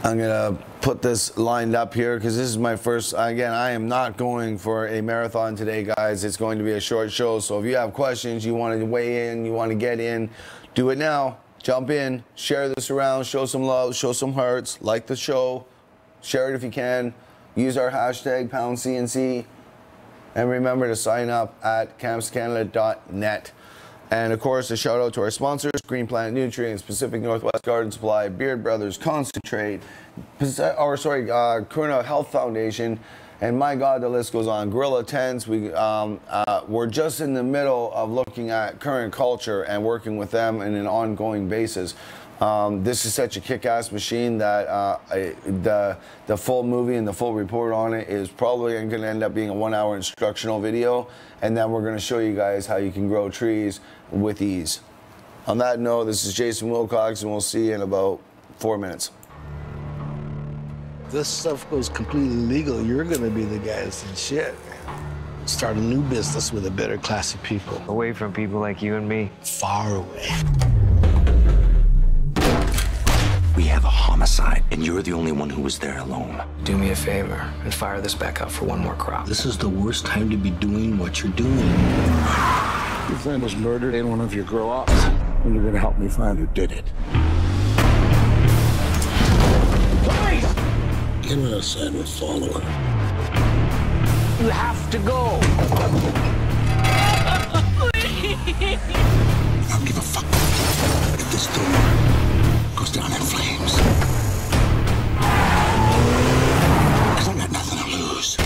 gonna put this lined up here because this is my first. Again, I am not going for a marathon today, guys. It's going to be a short show. So if you have questions, you want to weigh in, you want to get in, do it now. Jump in, share this around, show some love, show some hearts, like the show, share it if you can. Use our hashtag #CNC, and remember to sign up at cannabisincanada.net. And of course, a shout out to our sponsors: Green Planet Nutrients, Pacific Northwest Garden Supply, Beard Brothers Concentrate, Corona Health Foundation, and my God, the list goes on. Gorilla Tents. We're just in the middle of looking at current culture and working with them on an ongoing basis. This is such a kick-ass machine that the full movie and the full report on it is probably going to end up being a 1-hour instructional video, and then we're going to show you guys how you can grow trees with ease. On that note, this is Jason Wilcox, and we'll see you in about 4 minutes. This stuff goes completely legal, you're going to be the guys in shit. Start a new business with a better class of people. Away from people like you and me. Far away. We have a homicide, and you're the only one who was there alone. Do me a favor and fire this back up for one more crop. This is the worst time to be doing what you're doing. Your friend was murdered in one of your grow-ups, and you're gonna help me find who did it. Get on the side with follower. You have to go. I don't give a fuck if this door goes down in flames. Because I got nothing to lose.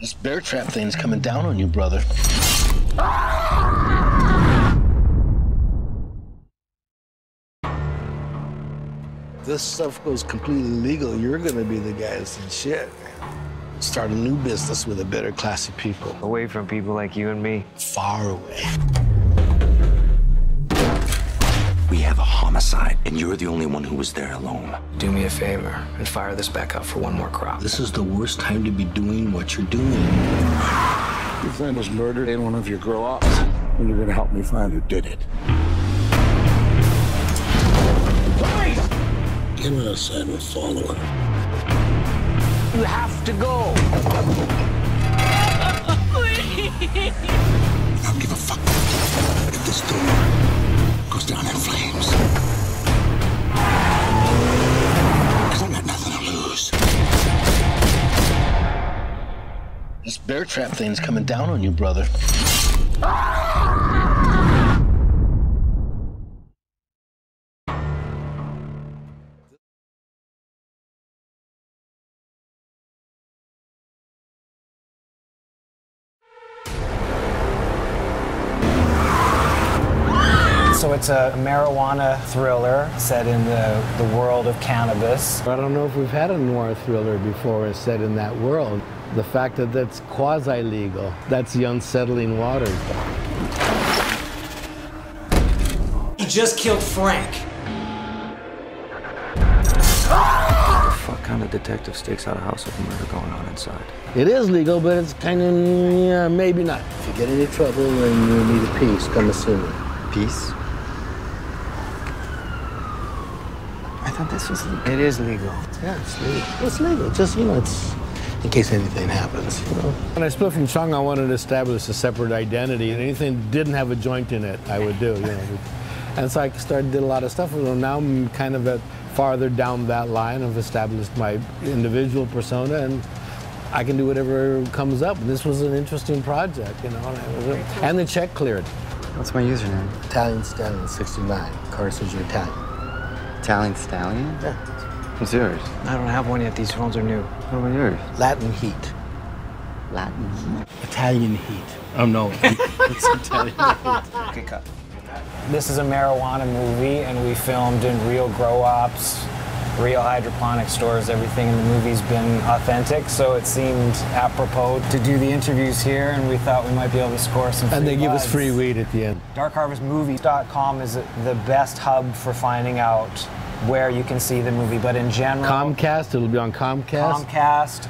This bear trap thing's coming down on you, brother. This stuff goes completely legal, you're gonna be the guy that's in shit. Start a new business with a better class of people. Away from people like you and me. Far away. We have a homicide, and you're the only one who was there alone. Do me a favor and fire this back up for one more crop. This is the worst time to be doing what you're doing. Your friend was murdered in one of your grow-ups, and you're gonna help me find who did it. Get on the side with follower. You have to go. I don't give a fuck if this door goes down in flames. Because I got nothing to lose. This bear trap thing's coming down on you, brother. So it's a marijuana thriller set in the world of cannabis. I don't know if we've had a noir thriller before set in that world. The fact that that's quasi-legal, that's the unsettling waters. He just killed Frank. What kind of detective stakes out a house with a murder going on inside? It is legal, but it's kind of, yeah, maybe not. If you get into trouble and you need a piece, come and see me. Peace? I thought this was legal. It is legal. Yeah, it's legal. It's legal. Just, you know, it's in case anything happens, you know. When I split from Chung, I wanted to establish a separate identity, and anything that didn't have a joint in it, I would do, you know. And so I did a lot of stuff with them. Now I'm kind of farther down that line. I've established my individual persona, and I can do whatever comes up. This was an interesting project, you know. And the check cleared. What's my username? Italian Stallion 69. Car says you're Italian. Italian Stallion? Yeah. What's yours? I don't have one yet. These phones are new. What about yours? Latin Heat. Latin heat? Italian Heat. Oh, no. It's Italian Heat. Okay, cut. This is a marijuana movie, and we filmed in real grow-ops, real hydroponic stores. Everything in the movie's been authentic, so it seemed apropos to do the interviews here, and we thought we might be able to score some free And they give us buzz. free weed at the end. DarkHarvestMovies.com is the best hub for finding out where you can see the movie, but in general... Comcast, it'll be on Comcast.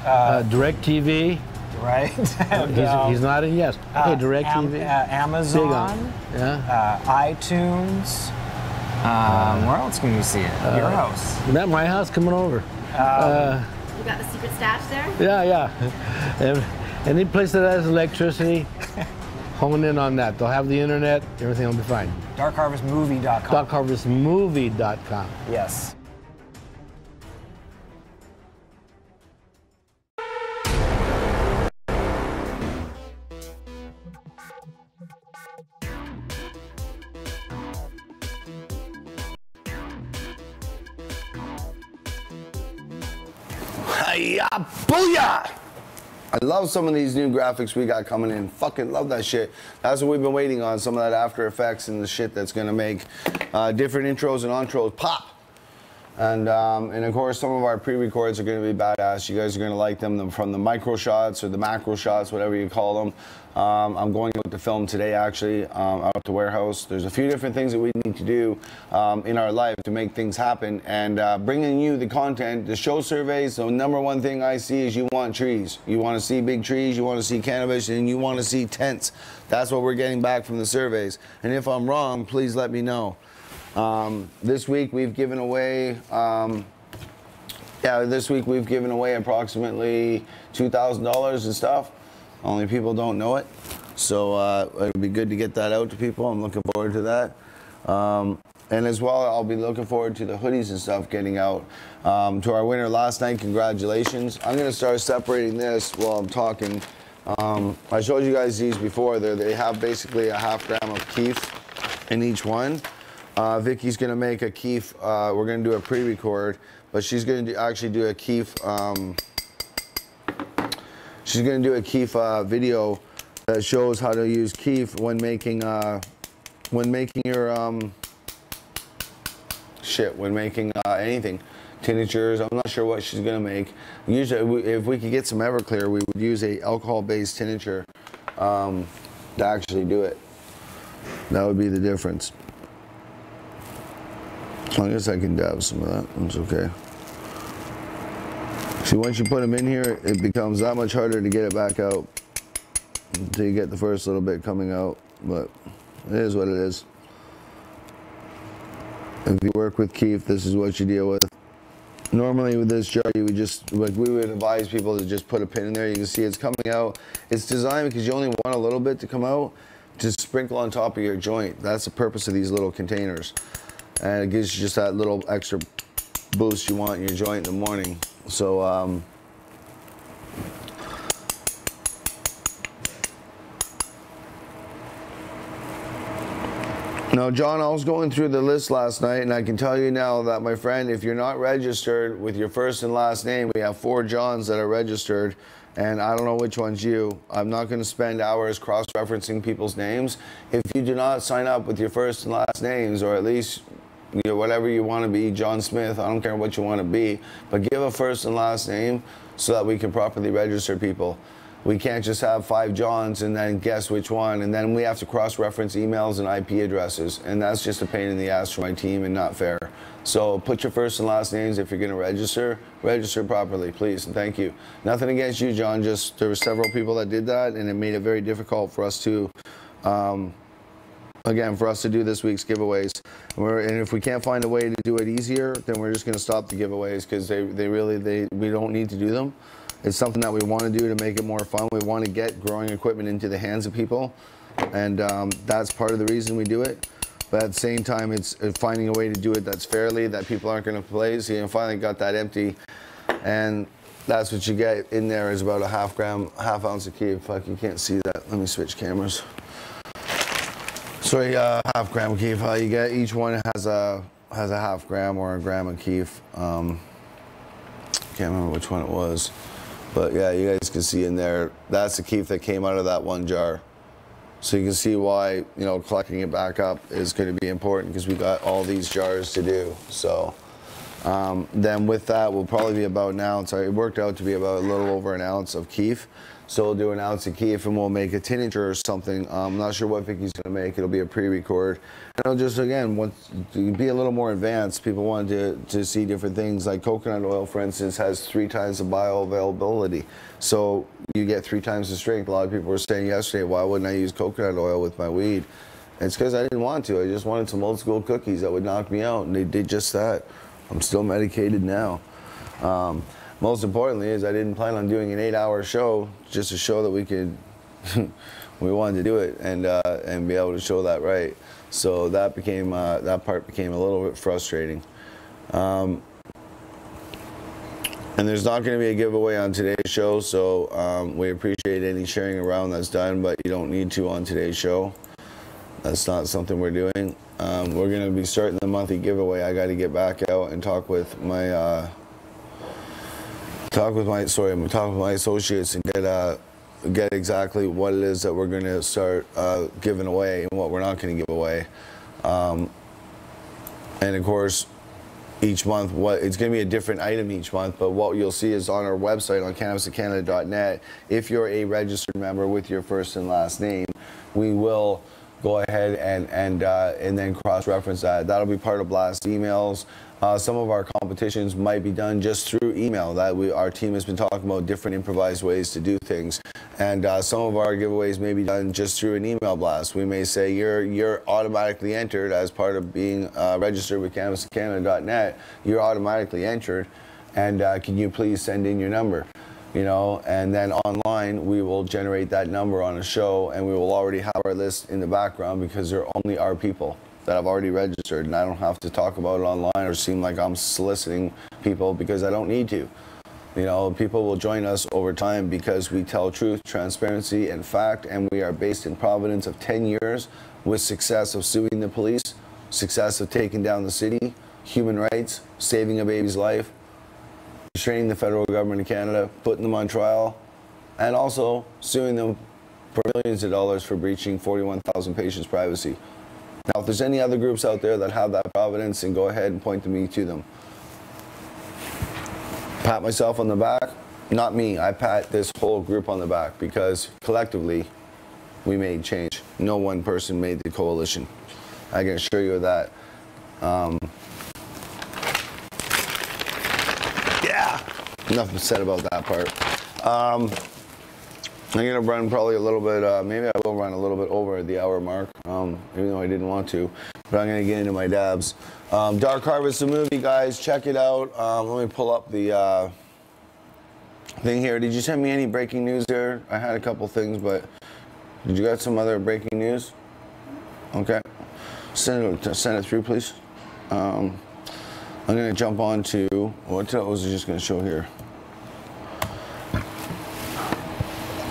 DirecTV. Right. And, He's not in, yes. Okay, DirecTV. Amazon. Yeah. iTunes. Where else can you see it? Your house. At my house, coming over. You got the secret stash there? Yeah. And any place that has electricity, hone in on that. They'll have the internet, everything will be fine. DarkHarvestMovie.com. DarkHarvestMovie.com. Yes. Booyah! I love some of these new graphics we got coming in. Fucking love that shit. That's what we've been waiting on, some of that After Effects and the shit that's gonna make different intros and outros pop. And of course, some of our pre-records are gonna be badass. You guys are gonna like them from the micro shots or the macro shots, whatever you call them. I'm going out to film today, actually, out at the warehouse. There's a few different things that we need to do in our life to make things happen. And bringing you the content, the show surveys, the number one thing I see is you want trees. You want to see big trees, you want to see cannabis, and you want to see tents. That's what we're getting back from the surveys. And if I'm wrong, please let me know. This week we've given away, this week we've given away approximately $2,000 and stuff. Only people don't know it. So it'd be good to get that out to people. I'm looking forward to that. And as well, I'll be looking forward to the hoodies and stuff getting out. To our winner last night, congratulations. I'm gonna start separating this while I'm talking. I showed you guys these before. They have basically a ½ gram of keef in each one. Vicky's gonna make a keef, we're gonna do a pre-record, but she's gonna actually do a keef, she's gonna do a keef video that shows how to use keef when making your, anything. Tinctures, I'm not sure what she's gonna make. Usually, if we could get some Everclear, we would use a alcohol-based tincture to actually do it. That would be the difference. I guess I can dab some of that. It's okay. See, once you put them in here, it becomes that much harder to get it back out until you get the first little bit coming out. But it is what it is. If you work with keef, this is what you deal with. Normally with this jar, you would just, like, we would advise people to just put a pin in there. You can see it's coming out. It's designed because you only want a little bit to come out to sprinkle on top of your joint. That's the purpose of these little containers. And it gives you just that little extra boost you want in your joint in the morning. So, now, John, I was going through the list last night, and I can tell you now that, my friend, if you're not registered with your first and last name, we have 4 Johns that are registered, and I don't know which one's you. I'm not going to spend hours cross-referencing people's names. If you do not sign up with your first and last names, or at least, you know, whatever you want to be, John Smith, I don't care what you want to be, but give a first and last name so that we can properly register people. We can't just have 5 Johns and then guess which one, and then we have to cross-reference emails and IP addresses, and that's just a pain in the ass for my team and not fair. So put your first and last names if you're going to register properly, please, and thank you. Nothing against you, John, just there were several people that did that, and it made it very difficult for us to, again, for us to do this week's giveaways. And if we can't find a way to do it easier, then we're just going to stop the giveaways, because we don't need to do them. It's something that we want to do to make it more fun. We want to get growing equipment into the hands of people, and that's part of the reason we do it. But at the same time, it's finding a way to do it that's fairly, that people aren't going to play. So you finally got that empty, and that's what you get in there is about a ½ ounce of keef. Fuck, you can't see that. Let me switch cameras. Sorry, ½ gram of keef. You get each one has a ½ gram or a gram of keef. Can't remember which one it was. But yeah, you guys can see in there, that's the keef that came out of that one jar. So you can see why, you know, collecting it back up is going to be important, because we got all these jars to do. So then with that, will probably be about an ounce. It worked out to be about a little over an ounce of keef. So we'll do an ounce of keef, and we'll make a tincture or something. I'm not sure what Vicky's going to make. It'll be a pre-record. And it'll just, again, be a little more advanced. People want to see different things. Like coconut oil, for instance, has 3 times the bioavailability. So you get 3 times the strength. A lot of people were saying yesterday, why wouldn't I use coconut oil with my weed? And it's because I didn't want to. I just wanted some old school cookies that would knock me out, and they did just that. I'm still medicated now. Most importantly is I didn't plan on doing an 8-hour show, just to show that we could, we wanted to do it and be able to show that right. So that became, that part became a little bit frustrating. And there's not going to be a giveaway on today's show, so we appreciate any sharing around that's done, but you don't need to on today's show. That's not something we're doing. We're going to be starting the monthly giveaway. I got to get back out and talk with my associates and get exactly what it is that we're going to start giving away and what we're not going to give away. And of course, each month, it's going to be a different item each month, but what you'll see is on our website on cannabisincanada.net, if you're a registered member with your first and last name, we will go ahead and then cross-reference that. That'll be part of blast emails. Some of our competitions might be done just through email. Our team has been talking about different improvised ways to do things, and some of our giveaways may be done just through an email blast. We may say you're automatically entered as part of being registered with cannabisincanada.net. You're automatically entered, and can you please send in your number? You know, and then online we will generate that number on a show, and we will already have our list in the background because they're only our people that I've already registered, and I don't have to talk about it online or seem like I'm soliciting people, because I don't need to. You know, people will join us over time because we tell truth, transparency, and fact, and we are based in Providence of 10 years with success of suing the police, success of taking down the city, human rights, saving a baby's life, restraining the federal government of Canada, putting them on trial, and also suing them for millions of dollars for breaching 41,000 patients' privacy. Now, if there's any other groups out there that have that providence, then go ahead and point me to them. Pat myself on the back? Not me. I pat this whole group on the back, because collectively we made change. No one person made the coalition. I can assure you of that. Yeah, enough said about that part. I'm gonna run probably a little bit, maybe I will run a little bit over the hour mark, even though I didn't want to, but I'm gonna get into my dabs. Dark Harvest, the movie, guys, check it out. Let me pull up the thing here. Did you send me any breaking news there? I had a couple things, but did you got some other breaking news? Okay, send it through, please. I'm gonna jump on to, what was I just gonna show here?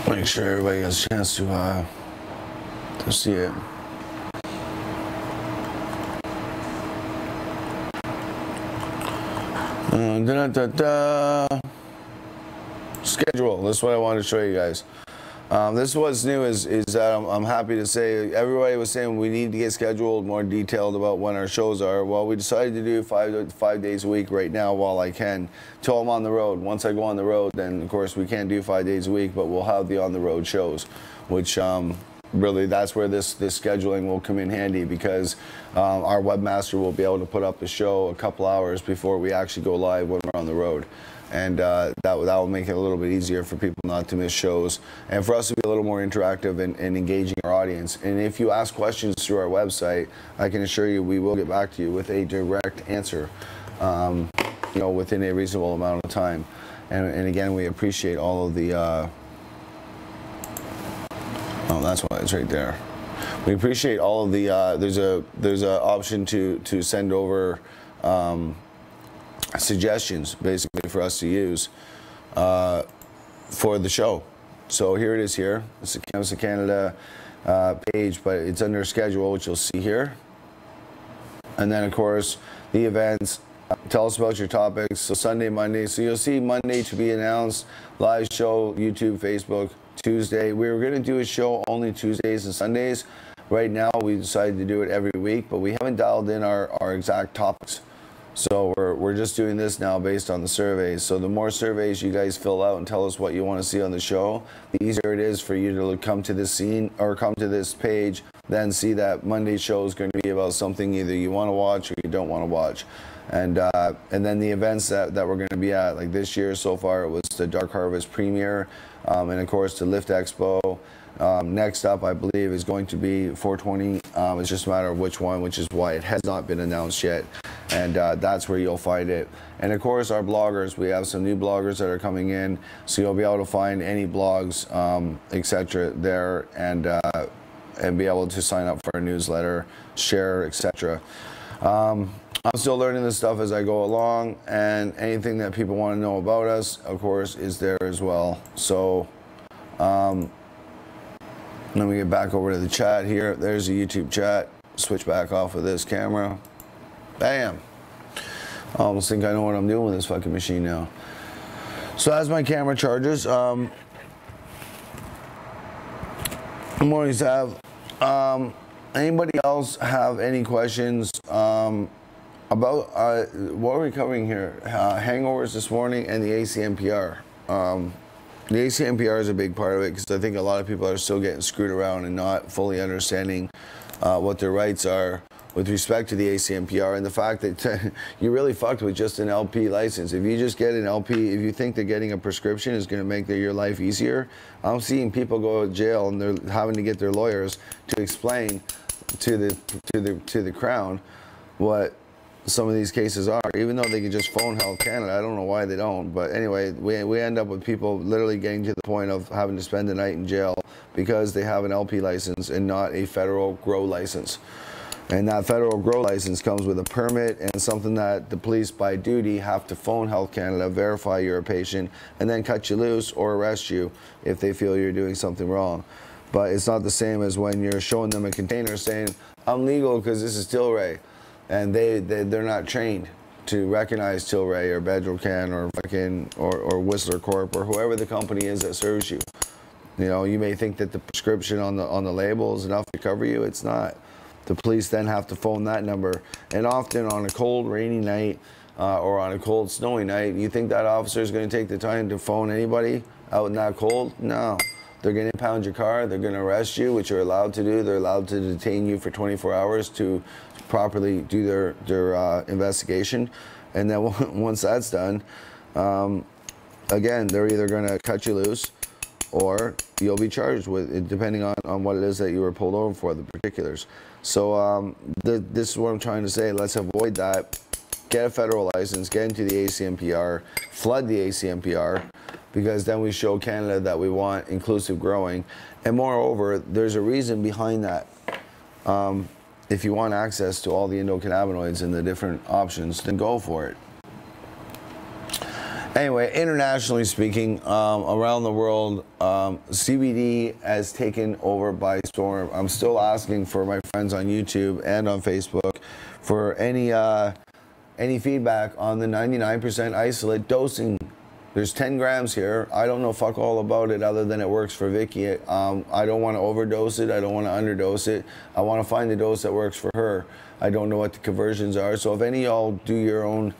Make sure everybody has a chance to see it. Schedule. This is what I wanted to show you guys. This is what's new is that I'm happy to say, everybody was saying we need to get scheduled more detailed about when our shows are. Well, we decided to do five days a week right now while I can, till I'm on the road. Once I go on the road, then of course we can't do 5 days a week, but we'll have the on the road shows, which really that's where this scheduling will come in handy, because our webmaster will be able to put up the show a couple hours before we actually go live when we're on the road. And that will make it a little bit easier for people not to miss shows, and for us to be a little more interactive and engaging our audience. And if you ask questions through our website, I can assure you we will get back to you with a direct answer, you know, within a reasonable amount of time. And again, we appreciate all of the oh, that's why it's right there. We appreciate all of the there's a option to send over suggestions, basically, for us to use for the show. So here it is here. It's the Cannabis in Canada page, but it's under schedule, which you'll see here. And then, of course, the events. Tell us about your topics. So Sunday, Monday. So you'll see Monday to be announced. Live show, YouTube, Facebook. Tuesday. We were going to do a show only Tuesdays and Sundays. Right now, we decided to do it every week, but we haven't dialed in our exact topics. So we're just doing this now based on the surveys. So the more surveys you guys fill out and tell us what you want to see on the show, the easier it is for you to come to this scene or come to this page, then see that Monday's show is going to be about something either you want to watch or you don't want to watch. And then the events that we're going to be at, like this year so far, it was the Dark Harvest premiere, and of course the Lift Expo. Next up, I believe, is going to be 420. It's just a matter of which one, which is why it has not been announced yet. And that's where you'll find it. And of course, our bloggers, we have some new bloggers that are coming in, so you'll be able to find any blogs, etc. there, and be able to sign up for a newsletter, share, etc. I'm still learning this stuff as I go along, and anything that people want to know about us, of course, is there as well. So let me get back over to the chat here. There's the YouTube chat. Switch back off of this camera. Bam. I almost think I know what I'm doing with this fucking machine now. So as my camera charges, good morning, Sav. Anybody else have any questions about what are we covering here? Hangovers this morning and the ACMPR. The ACMPR is a big part of it, because I think a lot of people are still getting screwed around and not fully understanding what their rights are with respect to the ACMPR, and the fact that you really fucked with just an LP license. If you just get an LP, if you think that getting a prescription is going to make your life easier, I'm seeing people go to jail and they're having to get their lawyers to explain to the Crown what some of these cases are, even though they can just phone Health Canada. I don't know why they don't, but anyway, we end up with people literally getting to the point of having to spend the night in jail because they have an LP license and not a federal grow license. And that federal grow license comes with a permit and something that the police by duty have to phone Health Canada, verify you're a patient, and then cut you loose or arrest you if they feel you're doing something wrong. But it's not the same as when you're showing them a container saying, I'm legal because this is Tilray. And they're not trained to recognize Tilray or Bedrocan or fucking or Whistler Corp or whoever the company is that serves you. You know, you may think that the prescription on the label is enough to cover you. It's not. The police then have to phone that number. And often on a cold, rainy night or on a cold, snowy night, you think that officer is going to take the time to phone anybody out in that cold? No. They're going to impound your car. They're going to arrest you, which you're allowed to do. They're allowed to detain you for 24 hours to properly do their investigation. And then once that's done, again, they're either going to cut you loose or you'll be charged with, depending on what it is that you were pulled over for, the particulars. So this is what I'm trying to say. Let's avoid that. Get a federal license, get into the ACMPR, flood the ACMPR, because then we show Canada that we want inclusive growing. And moreover, there's a reason behind that. If you want access to all the endocannabinoids and the different options, then go for it. Anyway, internationally speaking, around the world, CBD has taken over by storm. I'm still asking for my friends on YouTube and on Facebook for any feedback on the 99% isolate dosing. There's 10 grams here. I don't know fuck all about it other than it works for Vicky. I don't want to overdose it. I don't want to underdose it. I want to find the dose that works for her. I don't know what the conversions are. So if any of y'all do your own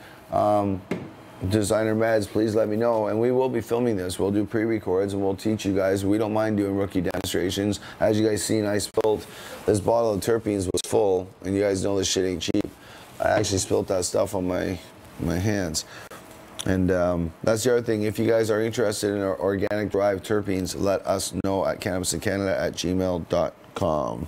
designer meds, please let me know. And we will be filming this. We'll do pre-records and we'll teach you guys. We don't mind doing rookie demonstrations. As you guys seen, I spilled this bottle of terpenes was full, and you guys know this shit ain't cheap. I actually spilled that stuff on my hands. And that's the other thing. If you guys are interested in our organic derived terpenes, let us know at cannabisincanada@gmail.com.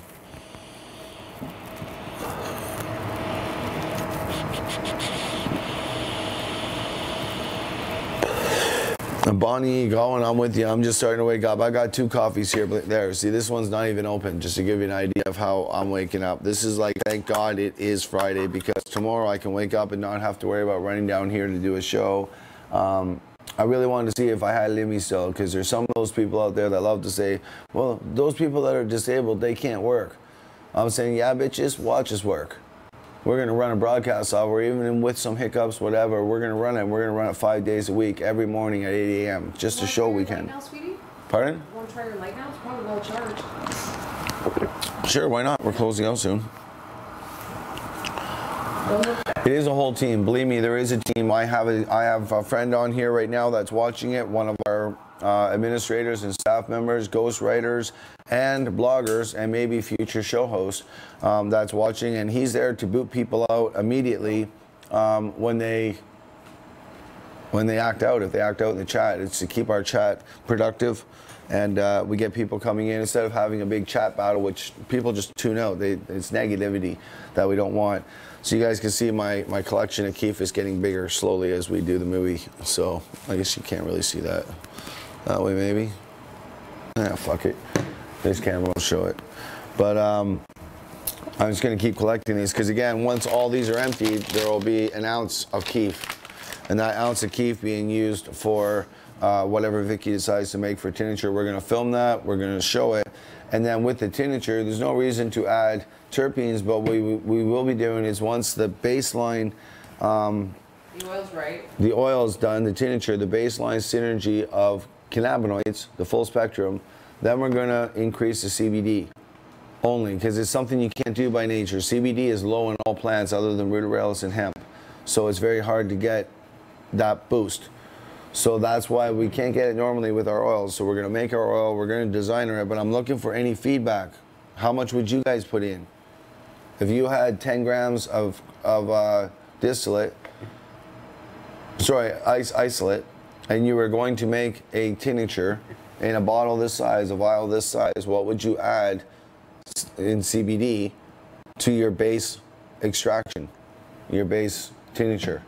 Bonnie, going on with you. I'm just starting to wake up. I got 2 coffees here, but there. See, this one's not even open, just to give you an idea of how I'm waking up. This is like, thank God it is Friday, because tomorrow I can wake up and not have to worry about running down here to do a show. I really wanted to see if I had Limmy still, because there's some of those people out there that love to say, well, those people that are disabled, they can't work. I'm saying, yeah, bitches, watch us work. We're going to run a broadcast software, even with some hiccups, whatever. We're going to run it. We're going to run it 5 days a week, every morning at 8 a.m., just to show we can. Now, sweetie? Pardon? You want to try your light now? It's probably low charge. Sure, why not? We're closing out soon. It is a whole team. Believe me, there is a team. I have a friend on here right now that's watching it, one of our administrators and staff members, ghostwriters, and bloggers, and maybe future show hosts that's watching, and he's there to boot people out immediately when they act out. If they act out in the chat, it's to keep our chat productive, and we get people coming in instead of having a big chat battle, which people just tune out. It's negativity that we don't want. So you guys can see my collection of keef is getting bigger slowly as we do the movie. So I guess you can't really see that way, maybe. Yeah, fuck it. This camera will show it. But I'm just gonna keep collecting these, because again, once all these are emptied, there will be an ounce of keef, and that ounce of keef being used for whatever Vicky decides to make for tincture. We're gonna film that. We're gonna show it, and then with the tincture, there's no reason to add terpenes, but we will be doing is once the baseline, the oil's right. The oil is done, the tincture, the baseline synergy of cannabinoids, the full spectrum, then we're gonna increase the CBD only, because it's something you can't do by nature. CBD is low in all plants other than ruderalis and hemp, so it's very hard to get that boost. So that's why we can't get it normally with our oils. So we're gonna make our oil, we're gonna designer it, but I'm looking for any feedback. How much would you guys put in? If you had 10 grams of distillate, sorry, isolate, and you were going to make a tincture in a bottle this size, a vial this size, what would you add in CBD to your base extraction, your base tincture?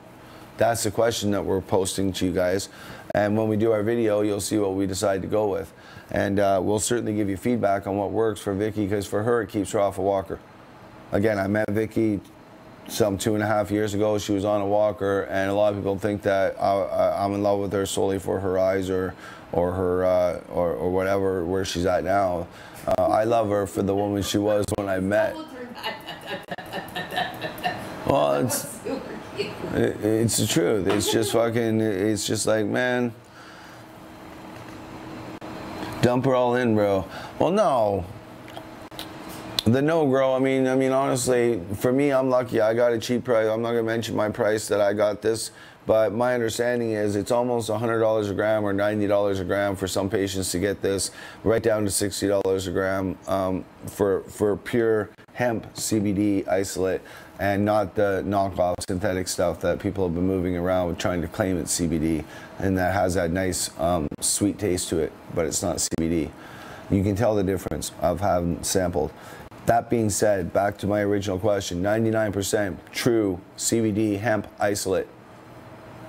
That's the question that we're posting to you guys. And when we do our video, you'll see what we decide to go with. And we'll certainly give you feedback on what works for Vicky, because for her, it keeps her off a walker. again, I met Vicky some 2.5 years ago. She was on a walker, and a lot of people think that I'm in love with her solely for her eyes or her or whatever where she's at now. I love her for the woman she was when I met. Well, it's the truth. It's just fucking. It's just like, man, dump her all in, bro. Well, no. The no, bro. I mean, honestly, for me, I'm lucky. I got a cheap price. I'm not gonna mention my price that I got this, but my understanding is it's almost $100 a gram or $90 a gram for some patients to get this, right down to $60 a gram for pure hemp CBD isolate, and not the knockoff synthetic stuff that people have been moving around with trying to claim it's CBD, and that has that nice sweet taste to it, but it's not CBD. You can tell the difference. I've had sampled. That being said, back to my original question, 99% true CBD hemp isolate.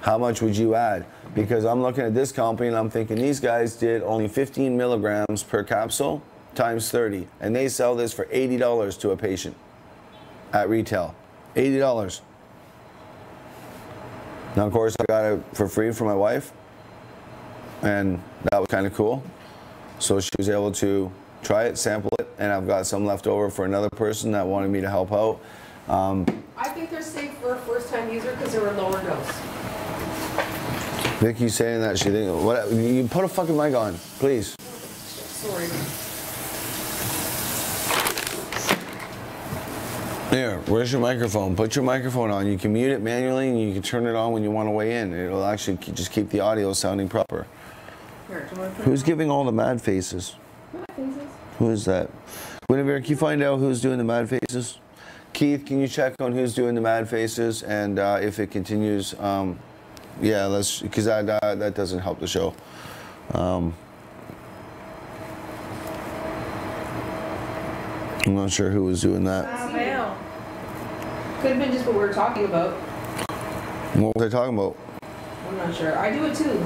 How much would you add? Because I'm looking at this company and I'm thinking these guys did only 15 milligrams per capsule times 30, and they sell this for $80 to a patient at retail. $80. Now, of course, I got it for free for my wife, and that was kind of cool. So she was able to try it, sample it, and I've got some left over for another person that wanted me to help out. I think they're safe for a first-time user because they're a lower dose. Vicky's saying that she thinks, what? You put a fucking mic on, please. Sorry. Here, where's your microphone? Put your microphone on. You can mute it manually, and you can turn it on when you want to weigh in. It'll actually just keep the audio sounding proper. Here, do you want to put Who's it on? giving all the mad faces? Mad faces? Who is that? Guinevere, can you find out who's doing the mad faces? Keith, can you check on who's doing the mad faces, and if it continues, yeah, let's, because that doesn't help the show. I'm not sure who was doing that. Could have been just what we were talking about. What was I talking about? I'm not sure. I do it too.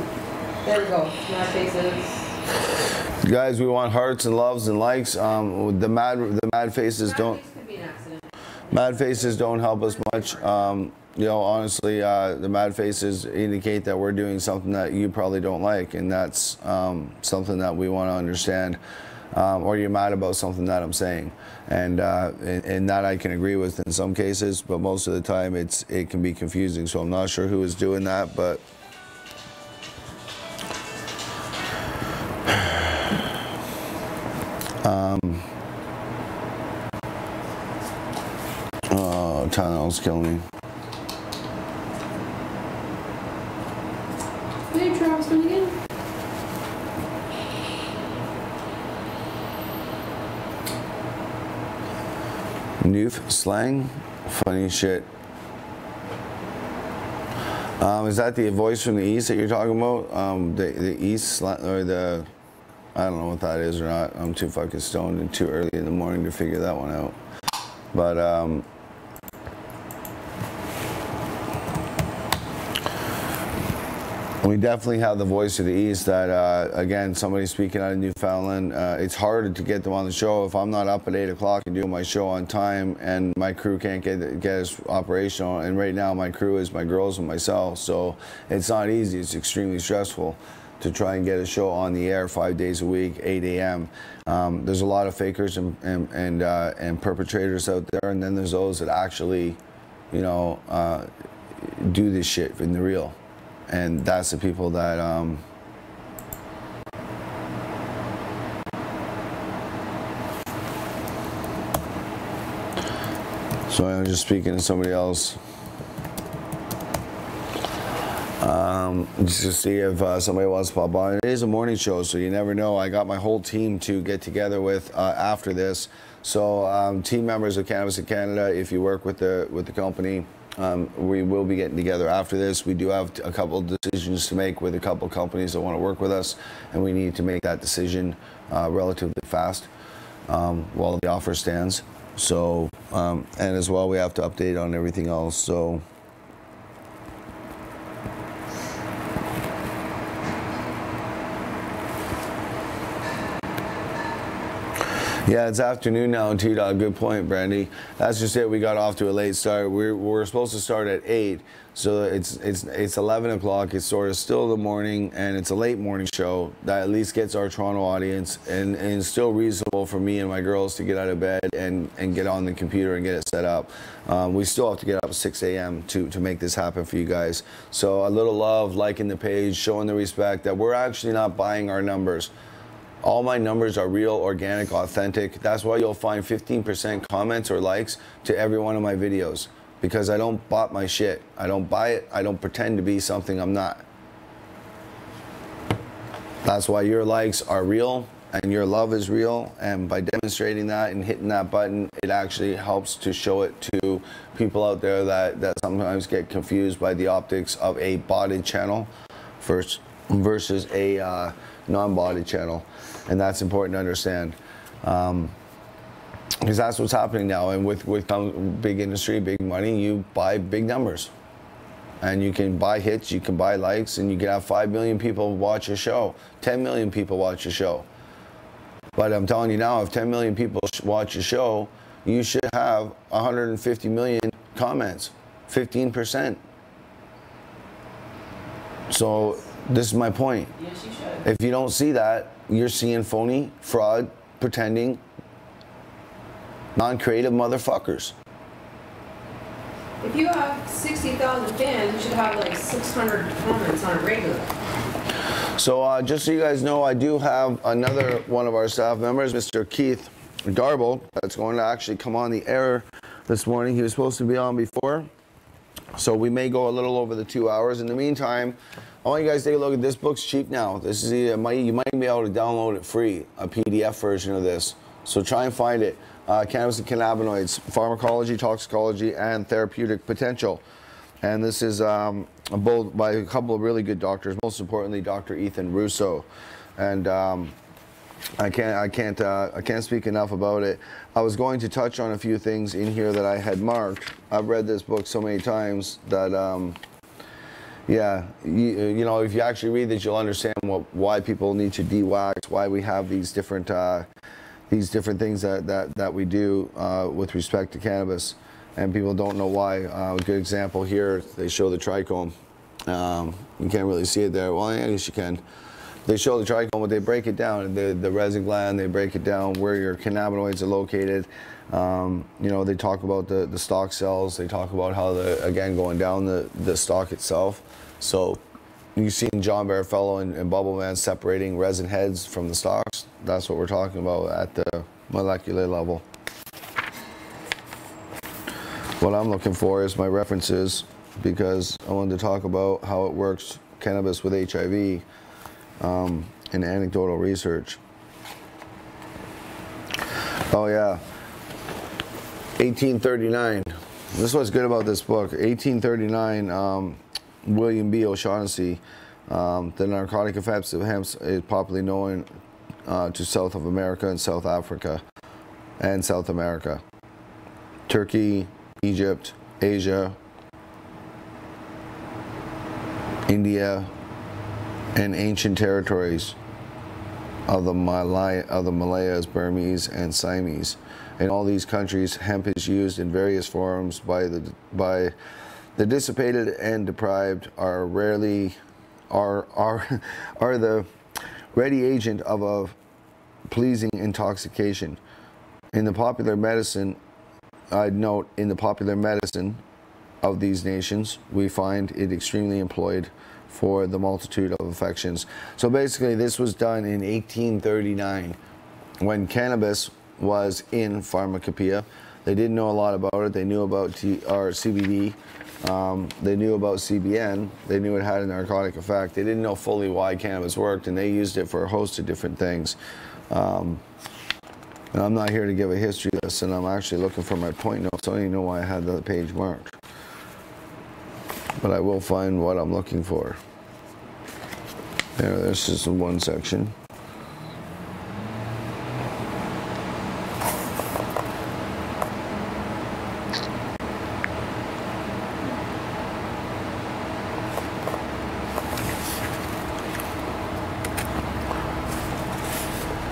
There we go. Mad faces. Guys, we want hearts and loves and likes. The mad faces don't. Could be an accident. Mad faces don't help us much. You know, honestly, the mad faces indicate that we're doing something that you probably don't like, and that's something that we want to understand. Or you're mad about something that I'm saying, and that I can agree with in some cases, but most of the time it can be confusing. So I'm not sure who is doing that, but. Oh, Tylenol's killing me. Hey, Travis, coming again? Noof slang, funny shit. Is that the voice from the east that you're talking about? The east slang, or the, I don't know what that is or not. I'm too fucking stoned and too early in the morning to figure that one out. But we definitely have the voice of the east that, again, somebody speaking out of Newfoundland, it's harder to get them on the show if I'm not up at 8 o'clock and doing my show on time, and my crew can't get us operational. And right now my crew is my girls and myself, so it's not easy. It's extremely stressful to try and get a show on the air 5 days a week, 8 a.m. There's a lot of fakers and perpetrators out there, and then there's those that actually, you know, do this shit in the real. And that's the people that so I'm just speaking to somebody else just to see if somebody wants to pop on. It is a morning show, so you never know. I got my whole team to get together with after this. So team members of Cannabis in Canada, if you work with the company, we will be getting together after this. We do have a couple of decisions to make with a couple of companies that want to work with us, and we need to make that decision relatively fast while the offer stands. So, and as well, we have to update on everything else. So, Yeah, it's afternoon now, T-Dog. Good point, Brandy. That's just it. We got off to a late start. We're supposed to start at 8, so it's 11 o'clock. It's sort of still the morning, and it's a late morning show that at least gets our Toronto audience, and it's still reasonable for me and my girls to get out of bed and get on the computer and get it set up. We still have to get up at 6 a.m. to make this happen for you guys. So a little love, liking the page, showing the respect that we're actually not buying our numbers. All my numbers are real, organic, authentic. That's why you'll find 15% comments or likes to every one of my videos, because I don't bot my shit. I don't buy it. I don't pretend to be something I'm not. That's why your likes are real and your love is real. And by demonstrating that and hitting that button, it actually helps to show it to people out there that sometimes get confused by the optics of a botted channel versus a non-botted channel. And that's important to understand, because that's what's happening now. And with big industry, big money, you buy big numbers, and you can buy hits, you can buy likes, and you can have 5 million people watch your show, 10 million people watch your show. But I'm telling you now, if 10 million people watch your show, you should have 150 million comments, 15%. So this is my point. Yes, you should. If you don't see that, you're seeing phony, fraud, pretending, non-creative motherfuckers. If you have 60,000 fans, you should have like 600 comments on a regular. So just so you guys know, I do have another one of our staff members, Mr. Keith Darble, that's going to actually come on the air this morning. He was supposed to be on before, so we may go a little over the 2 hours. In the meantime, I want you guys to take a look at this. Book's cheap now. This is you might be able to download it free, a PDF version of this. So try and find it. Cannabis and Cannabinoids, Pharmacology, Toxicology, and Therapeutic Potential. And this is both by a couple of really good doctors. Most importantly, Dr. Ethan Russo. And I can't speak enough about it. I was going to touch on a few things in here that I had marked. I've read this book so many times that. Yeah, you know, if you actually read this, you'll understand why people need to de-wax, why we have these different things that we do with respect to cannabis, and people don't know why. A good example here, they show the trichome. You can't really see it there. Well, I guess you can. They show the trichome, but they break it down. The resin gland, they break it down where your cannabinoids are located. You know, they talk about the stalk cells. They talk about how again going down the stalk itself. So you've seen John Barfellow and Bubble Man separating resin heads from the stalks. That's what we're talking about at the molecular level. What I'm looking for is my references, because I wanted to talk about how it works, cannabis with HIV, and anecdotal research. Oh yeah. 1839. This is what's good about this book. 1839, William B. O'Shaughnessy. The narcotic effects of hemp is popularly known to South of America and South Africa and South America. Turkey, Egypt, Asia, India, and ancient territories of the Malayas, Burmese, and Siamese. In all these countries, hemp is used in various forms by the dissipated and deprived are the ready agent of a pleasing intoxication. In the popular medicine, I'd note, in the popular medicine of these nations, we find it extremely employed for the multitude of affections. So basically, this was done in 1839, when cannabis was in pharmacopoeia. They didn't know a lot about it. They knew about CBD. They knew about CBN. They knew it had a narcotic effect. They didn't know fully why cannabis worked, and they used it for a host of different things. And I'm not here to give a history lesson. I'm actually looking for my point notes. I don't even know why I had the page marked. But I will find what I'm looking for. There, this is one section.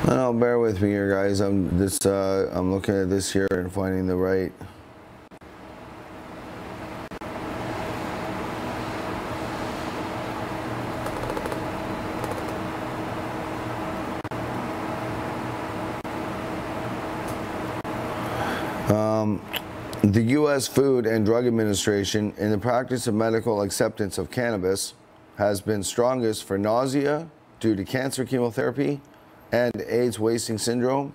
No, bear with me here, guys. I'm looking at this here and finding the right. The U.S. Food and Drug Administration, in the practice of medical acceptance of cannabis, has been strongest for nausea due to cancer chemotherapy and AIDS wasting syndrome,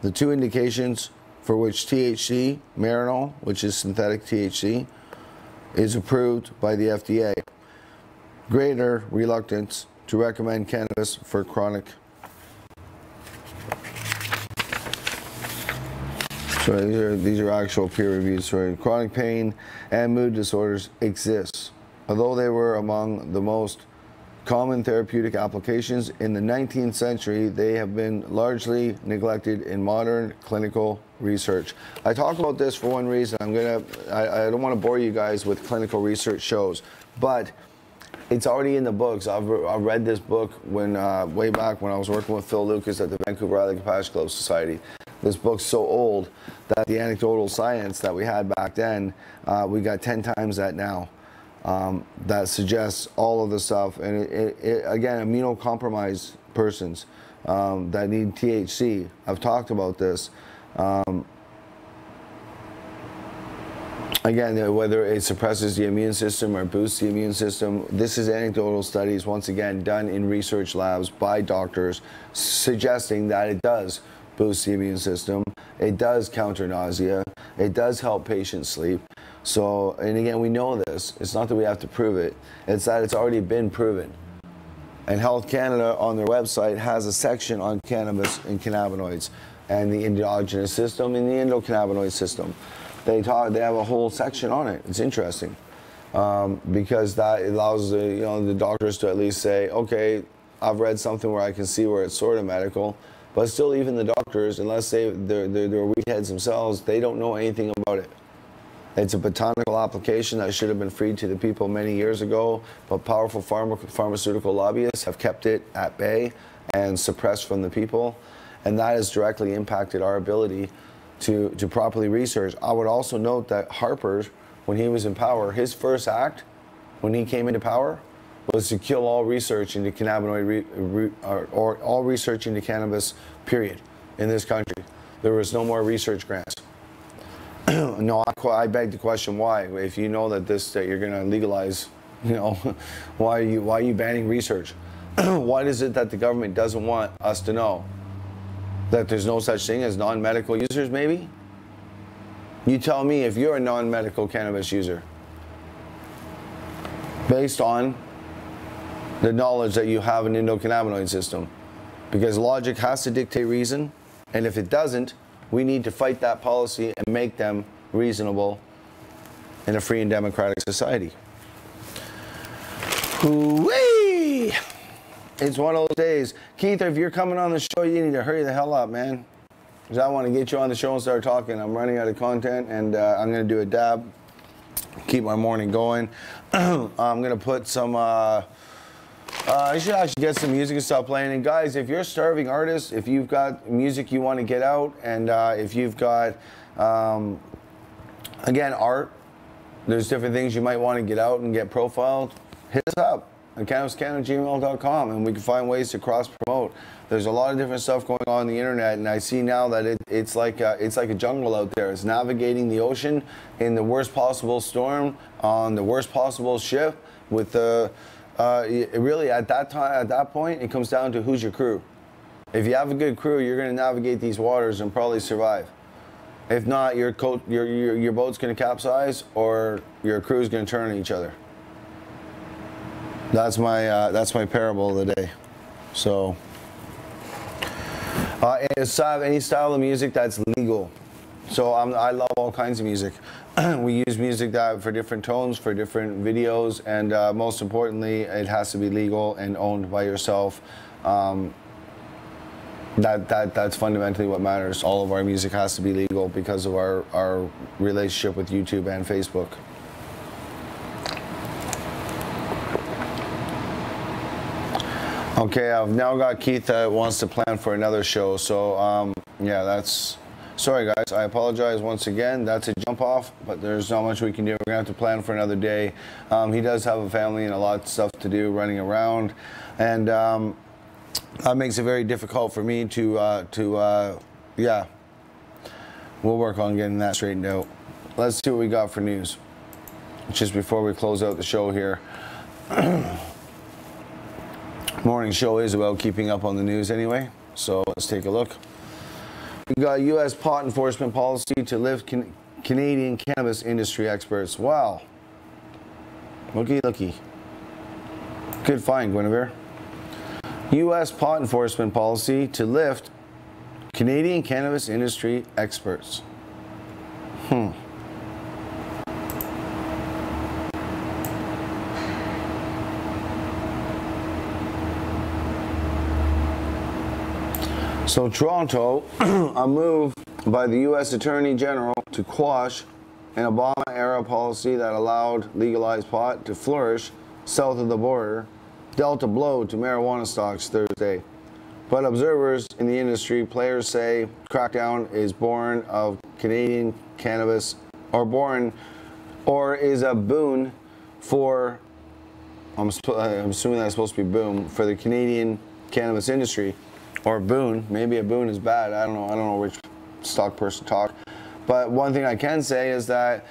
the two indications for which THC, Marinol, which is synthetic THC, is approved by the FDA. Greater reluctance to recommend cannabis for chronic. So these are actual peer reviews. So chronic pain and mood disorders exist. Although they were among the most common therapeutic applications in the 19th century, they have been largely neglected in modern clinical research. I talk about this for one reason. I don't want to bore you guys with clinical research shows, but it's already in the books. I've read this book when way back when I was working with Phil Lucas at the Vancouver Island Compassion Club Society. This book's so old that the anecdotal science that we had back then, we got 10 times that now. That suggests all of the stuff. And again, immunocompromised persons that need THC. I've talked about this. Again, whether it suppresses the immune system or boosts the immune system, this is anecdotal studies, once again, done in research labs by doctors, suggesting that it does boost the immune system, it does counter nausea, it does help patients sleep. So, and again, we know this. It's not that we have to prove it, it's that it's already been proven. And Health Canada on their website has a section on cannabis and cannabinoids and the endogenous system and the endocannabinoid system. They have a whole section on it. It's interesting because that allows the doctors to at least say, okay, I've read something where I can see where it's sort of medical, but still, even the doctors, unless they're weed heads themselves, they don't know anything about it. It's a botanical application that should have been freed to the people many years ago, but powerful pharmaceutical lobbyists have kept it at bay and suppressed from the people, and that has directly impacted our ability to properly research. I would also note that Harper, when he was in power, his first act, when he came into power, was to kill all research into cannabinoid or all research into cannabis, period, in this country. There was no more research grants. No, I beg the question, why? If you know that you're going to legalize, why are you banning research? Why is it that the government doesn't want us to know that there's no such thing as non-medical users, maybe? You tell me if you're a non-medical cannabis user, based on the knowledge that you have an endocannabinoid system, because logic has to dictate reason, and if it doesn't, we need to fight that policy and make them reasonable in a free and democratic society. Hoo-wee! It's one of those days. Keith, if you're coming on the show, you need to hurry the hell up, man. Because I want to get you on the show and start talking. I'm running out of content, and I'm going to do a dab, keep my morning going. I'm going to put some... I should actually get some music and stuff playing. And guys, if you're a starving artist, if you've got music you want to get out, and if you've got, again, art, there's different things you might want to get out and get profiled, hit us up at cannabisincanada@gmail.com, and we can find ways to cross-promote. There's a lot of different stuff going on the internet, and I see now that it's like a jungle out there. It's navigating the ocean in the worst possible storm, on the worst possible ship, with the... really, at that point, it comes down to who's your crew. If you have a good crew, you're going to navigate these waters and probably survive. If not, your boat's going to capsize, or your crew's going to turn on each other. That's my parable of the day. So, any style of music that's legal. So I love all kinds of music. We use music for different tones, for different videos, and most importantly, it has to be legal and owned by yourself. That's fundamentally what matters. All of our music has to be legal because of our relationship with YouTube and Facebook. Okay, I've now got Keith that wants to plan for another show. So, yeah, that's... Sorry, guys. I apologize once again. That's a jump off, but there's not much we can do. We're going to have to plan for another day. He does have a family and a lot of stuff to do running around. And that makes it very difficult for me to yeah. We'll work on getting that straightened out. Let's see what we got for news. Just before we close out the show here. Morning show is about keeping up on the news anyway. So let's take a look. We got U.S. pot enforcement policy to lift Canadian cannabis industry experts. Wow. Looky, looky. Good find, Guinevere. U.S. pot enforcement policy to lift Canadian cannabis industry experts. So Toronto, a move by the U.S. Attorney General to quash an Obama-era policy that allowed legalized pot to flourish south of the border, dealt a blow to marijuana stocks Thursday. But observers in the industry, players say, crackdown is born of Canadian cannabis, or is a boon for, I'm assuming that's supposed to be boom, for the Canadian cannabis industry. Or boon, maybe a boon is bad. I don't know which stock person talk. But one thing I can say is that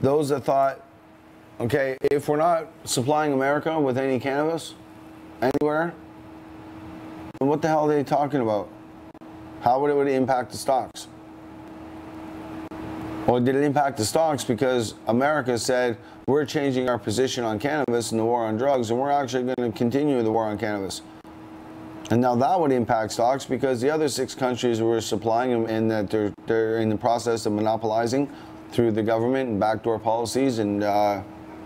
those that thought, okay, if we're not supplying America with any cannabis anywhere, then what the hell are they talking about? How would it impact the stocks? Well, did it impact the stocks because America said we're changing our position on cannabis and the war on drugs, and we're actually going to continue the war on cannabis. And now that would impact stocks because the other 6 countries were supplying them and that they're in the process of monopolizing through the government and backdoor policies and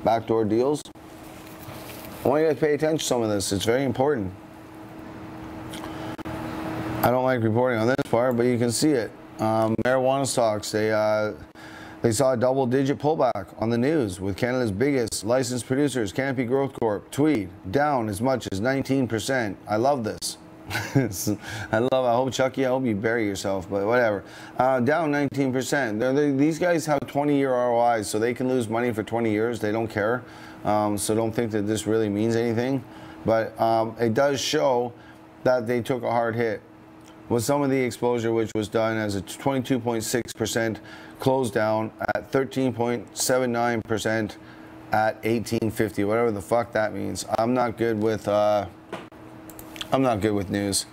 backdoor deals. I want you guys to pay attention to some of this. It's very important. I don't like reporting on this part, but you can see it. Marijuana stocks, they saw a double-digit pullback on the news with Canada's biggest licensed producers, Canopy Growth Corp, Tweed, down as much as 19%. I love this. I hope, Chucky, I hope you bury yourself, but whatever. Down 19%. These guys have 20-year ROIs, so they can lose money for 20 years. They don't care. So don't think that this really means anything. But it does show that they took a hard hit with some of the exposure, which was done as a 22.6% closed down at 13.79% at 1850, whatever the fuck that means. I'm not good with news.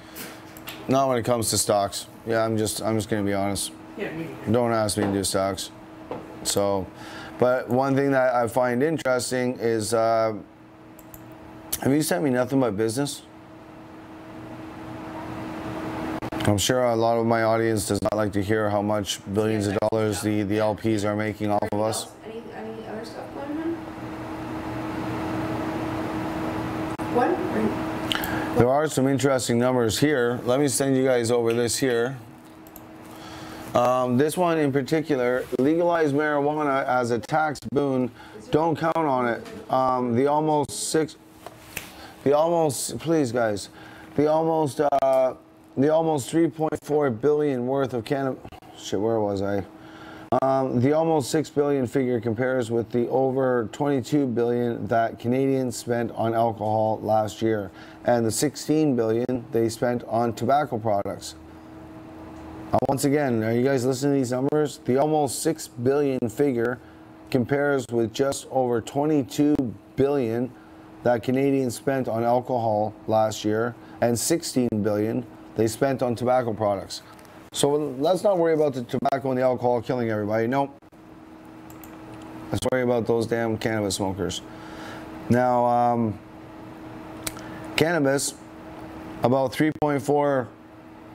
Not when it comes to stocks. Yeah, I'm just gonna be honest. Yeah, don't ask me to do stocks. So, but one thing that I find interesting is, have you sent me nothing but business? I'm sure a lot of my audience does not like to hear how much billions of dollars the LPs are making off of us. Any other stuff going on? What? There are some interesting numbers here. Let me send you guys over this here. This one in particular, legalized marijuana as a tax boon. Don't count on it. The almost 3.4 billion worth of cannabis. Shit, where was I? The almost 6 billion figure compares with the over 22 billion that Canadians spent on alcohol last year, and the 16 billion they spent on tobacco products. Once again, are you guys listening to these numbers? The almost 6 billion figure compares with just over 22 billion that Canadians spent on alcohol last year, and 16 billion they spent on tobacco products. So let's not worry about the tobacco and the alcohol killing everybody. Nope. Let's worry about those damn cannabis smokers. Now, cannabis, about 3.4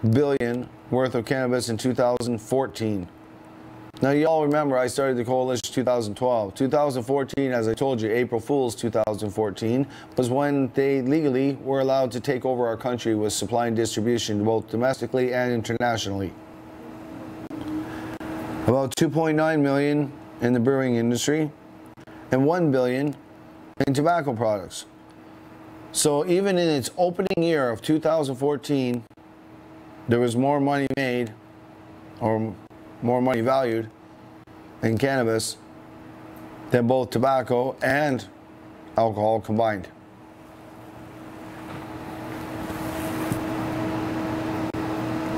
billion worth of cannabis in 2014. Now, you all remember I started the coalition 2012. 2014, as I told you, April Fool's 2014, was when they legally were allowed to take over our country with supply and distribution, both domestically and internationally. About 2.9 million in the brewing industry and 1 billion in tobacco products. So even in its opening year of 2014, there was more money made, or more money valued, in cannabis than both tobacco and alcohol combined.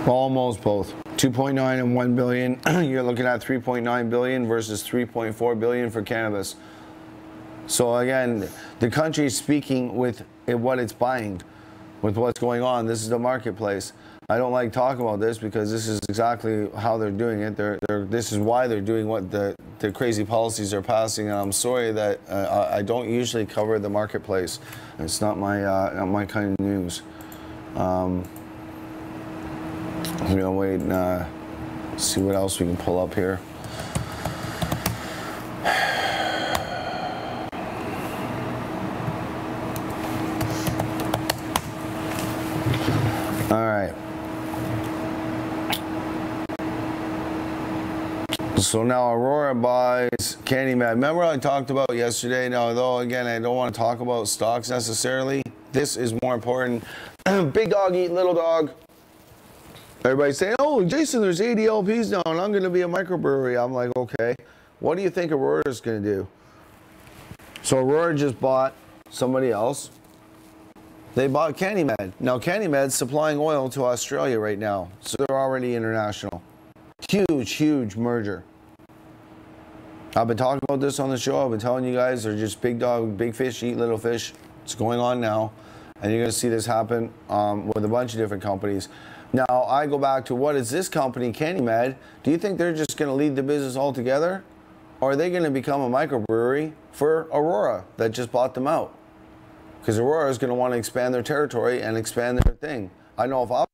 Almost both. 2.9 and 1 billion. You're looking at 3.9 billion versus 3.4 billion for cannabis. So again, the country is speaking with what it's buying, with what's going on. This is the marketplace. I don't like talking about this because this is exactly how they're doing it. This is why they're doing what the crazy policies are passing. And I'm sorry that I don't usually cover the marketplace. It's not my kind of news. I'm gonna wait and see what else we can pull up here. All right. So now Aurora buys Candyman. Remember I talked about yesterday? Now, though, again, I don't want to talk about stocks necessarily. This is more important. Big dog eat little dog. Everybody's saying, oh, Jason, there's 80 LPs now, and I'm going to be a microbrewery. I'm like, okay. What do you think Aurora is going to do? So Aurora just bought somebody else. They bought Candymed. Now, Candymed's supplying oil to Australia right now, so they're already international. Huge, huge merger. I've been talking about this on the show. I've been telling you guys, they're just big dog, big fish eat little fish. It's going on now, and you're going to see this happen with a bunch of different companies. Now, I go back to what is this company, Candymed? Do you think they're just going to lead the business altogether? Or are they going to become a microbrewery for Aurora that just bought them out? Because Aurora is going to want to expand their territory and expand their thing. I know if I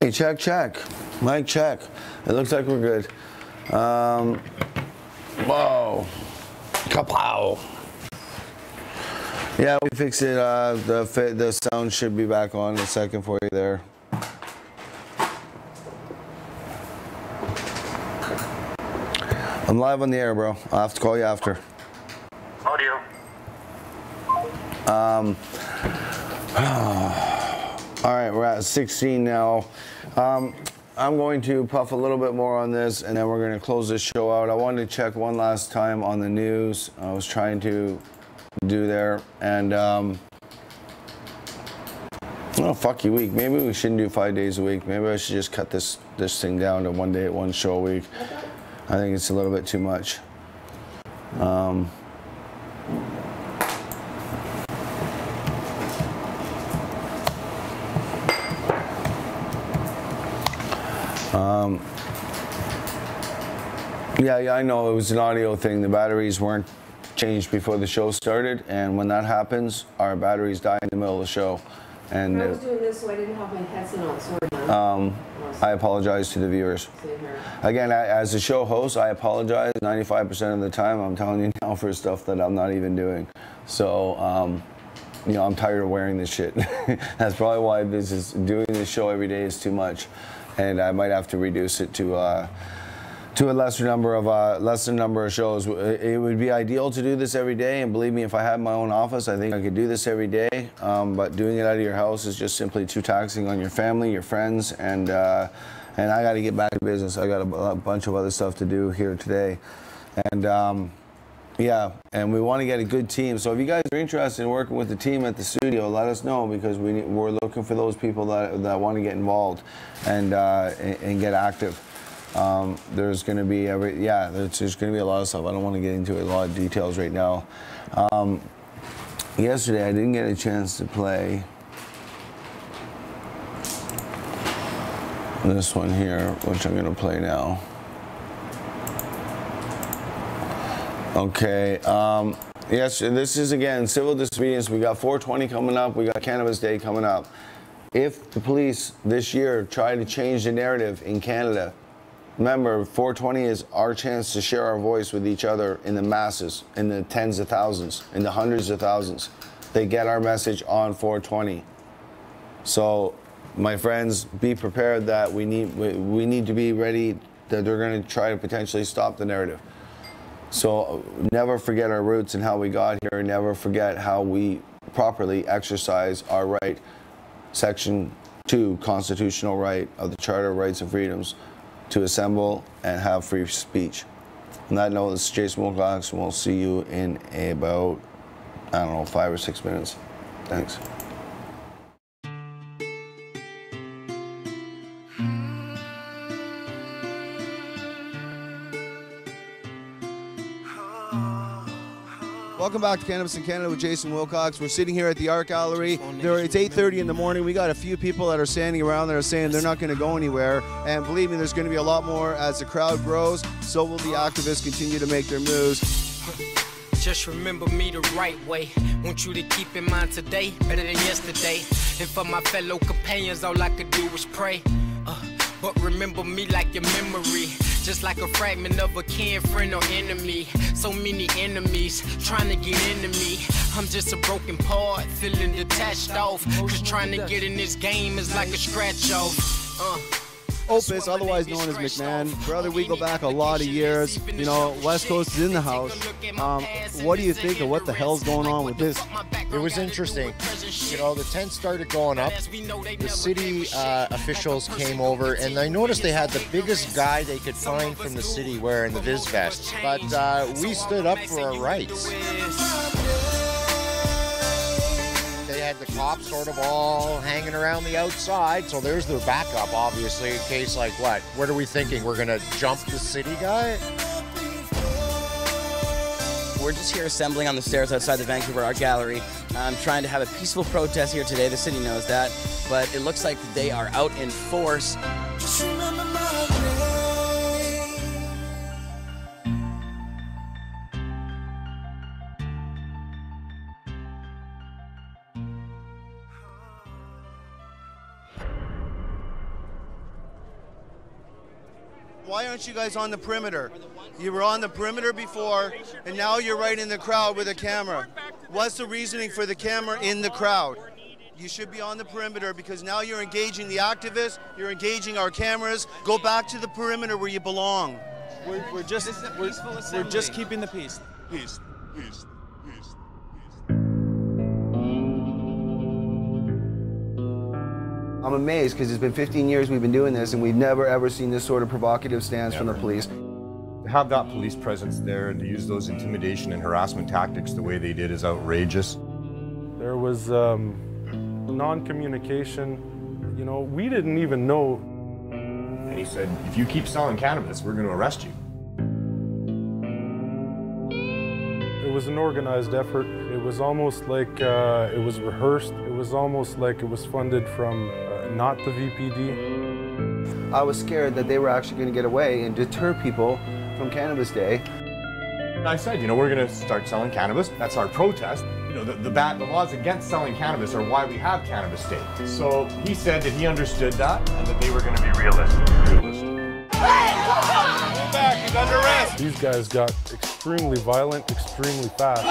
Hey, check, check. Mic check. It looks like we're good. Whoa. Kapow. Yeah, we fixed it. The sound should be back on in a second for you there. I'm live on the air, bro. I'll have to call you after. Audio. All right, we're at 16 now. I'm going to puff a little bit more on this, and then we're going to close this show out. I wanted to check one last time on the news. I was trying to do there, and oh, fuck you week. Maybe we shouldn't do 5 days a week. Maybe I should just cut this thing down to 1 day, 1 show a week. I think it's a little bit too much. Yeah, I know it was an audio thing. The batteries weren't changed before the show started, and when that happens, our batteries die in the middle of the show. And I was doing this so I didn't have my headset on. Sorry, I apologize to the viewers. Again, as a show host, I apologize 95% of the time. I'm telling you now for stuff that I'm not even doing. So, you know, I'm tired of wearing this shit. That's probably why doing this show every day is too much, and I might have to reduce it to a lesser number of shows. It would be ideal to do this every day, and believe me, if I had my own office, I think I could do this every day. But doing it out of your house is just simply too taxing on your family, your friends, and I got to get back to business. I got a bunch of other stuff to do here today, and yeah, and we want to get a good team. So if you guys are interested in working with the team at the studio, let us know, because we're looking for those people that want to get involved and get active. There's going to be there's going to be a lot of stuff. I don't want to get into a lot of details right now. Yesterday I didn't get a chance to play this one here, which I'm going to play now. Okay. Yes, this is again civil disobedience. We got 420 coming up. We got Cannabis Day coming up. If the police this year try to change the narrative in Canada, remember, 420 is our chance to share our voice with each other in the masses, in the tens of thousands, in the hundreds of thousands. They get our message on 420. So, my friends, be prepared that we need to be ready that they're going to try to potentially stop the narrative. So, never forget our roots and how we got here. Never forget how we properly exercise our right, Section 2 constitutional right of the Charter of Rights and Freedoms, to assemble and have free speech. On that note, this is Jason Wilcox, and we'll see you in about, I don't know, 5 or 6 minutes. Thanks. Welcome back to Cannabis in Canada with Jason Wilcox. We're sitting here at the Art Gallery. It's 8:30 in the morning. We got a few people that are standing around that are saying they're not going to go anywhere. And believe me, there's going to be a lot more as the crowd grows. So will the activists continue to make their moves. Just remember me the right way. Want you to keep in mind today better than yesterday. And for my fellow companions, all I could do was pray. But remember me like your memory, just like a fragment of a kin, friend, or enemy. So many enemies trying to get into me. I'm just a broken part, feeling detached off. Cause trying to get in this game is like a scratch off. Opus, otherwise known as McMahon. Brother, we go back a lot of years. You know, West Coast is in the house. What do you think of what the hell's going on with this? It was interesting. You know, the tent started going up. The city officials came over, and I noticed they had the biggest guy they could find from the city wearing the Viz vest. But we stood up for our rights. They had the cops sort of all hanging around the outside, so there's their backup, obviously, in case, like, what? What are we thinking? We're going to jump the city guy? We're just here assembling on the stairs outside the Vancouver Art Gallery. I'm trying to have a peaceful protest here today. The city knows that, but it looks like they are out in force. Just remember my name. Why aren't you guys on the perimeter? You were on the perimeter before, and now you're right in the crowd with a camera. What's the reasoning for the camera in the crowd? You should be on the perimeter because now you're engaging the activists, you're engaging our cameras. Go back to the perimeter where you belong. We're just keeping the peace. Peace. I'm amazed because it's been 15 years we've been doing this and we've never ever seen this sort of provocative stance from the police. To have that police presence there and to use those intimidation and harassment tactics the way they did is outrageous. There was non-communication. You know, we didn't even know. And he said, if you keep selling cannabis, we're going to arrest you. It was an organized effort. It was almost like it was rehearsed. It was almost like it was funded from not the VPD. I was scared that they were actually going to get away and deter people from Cannabis Day. I said, you know, we're going to start selling cannabis. That's our protest. You know, the laws against selling cannabis are why we have Cannabis Day. So he said that he understood that and that they were going to be realistic. Back, he's under arrest. These guys got extremely violent, extremely fast.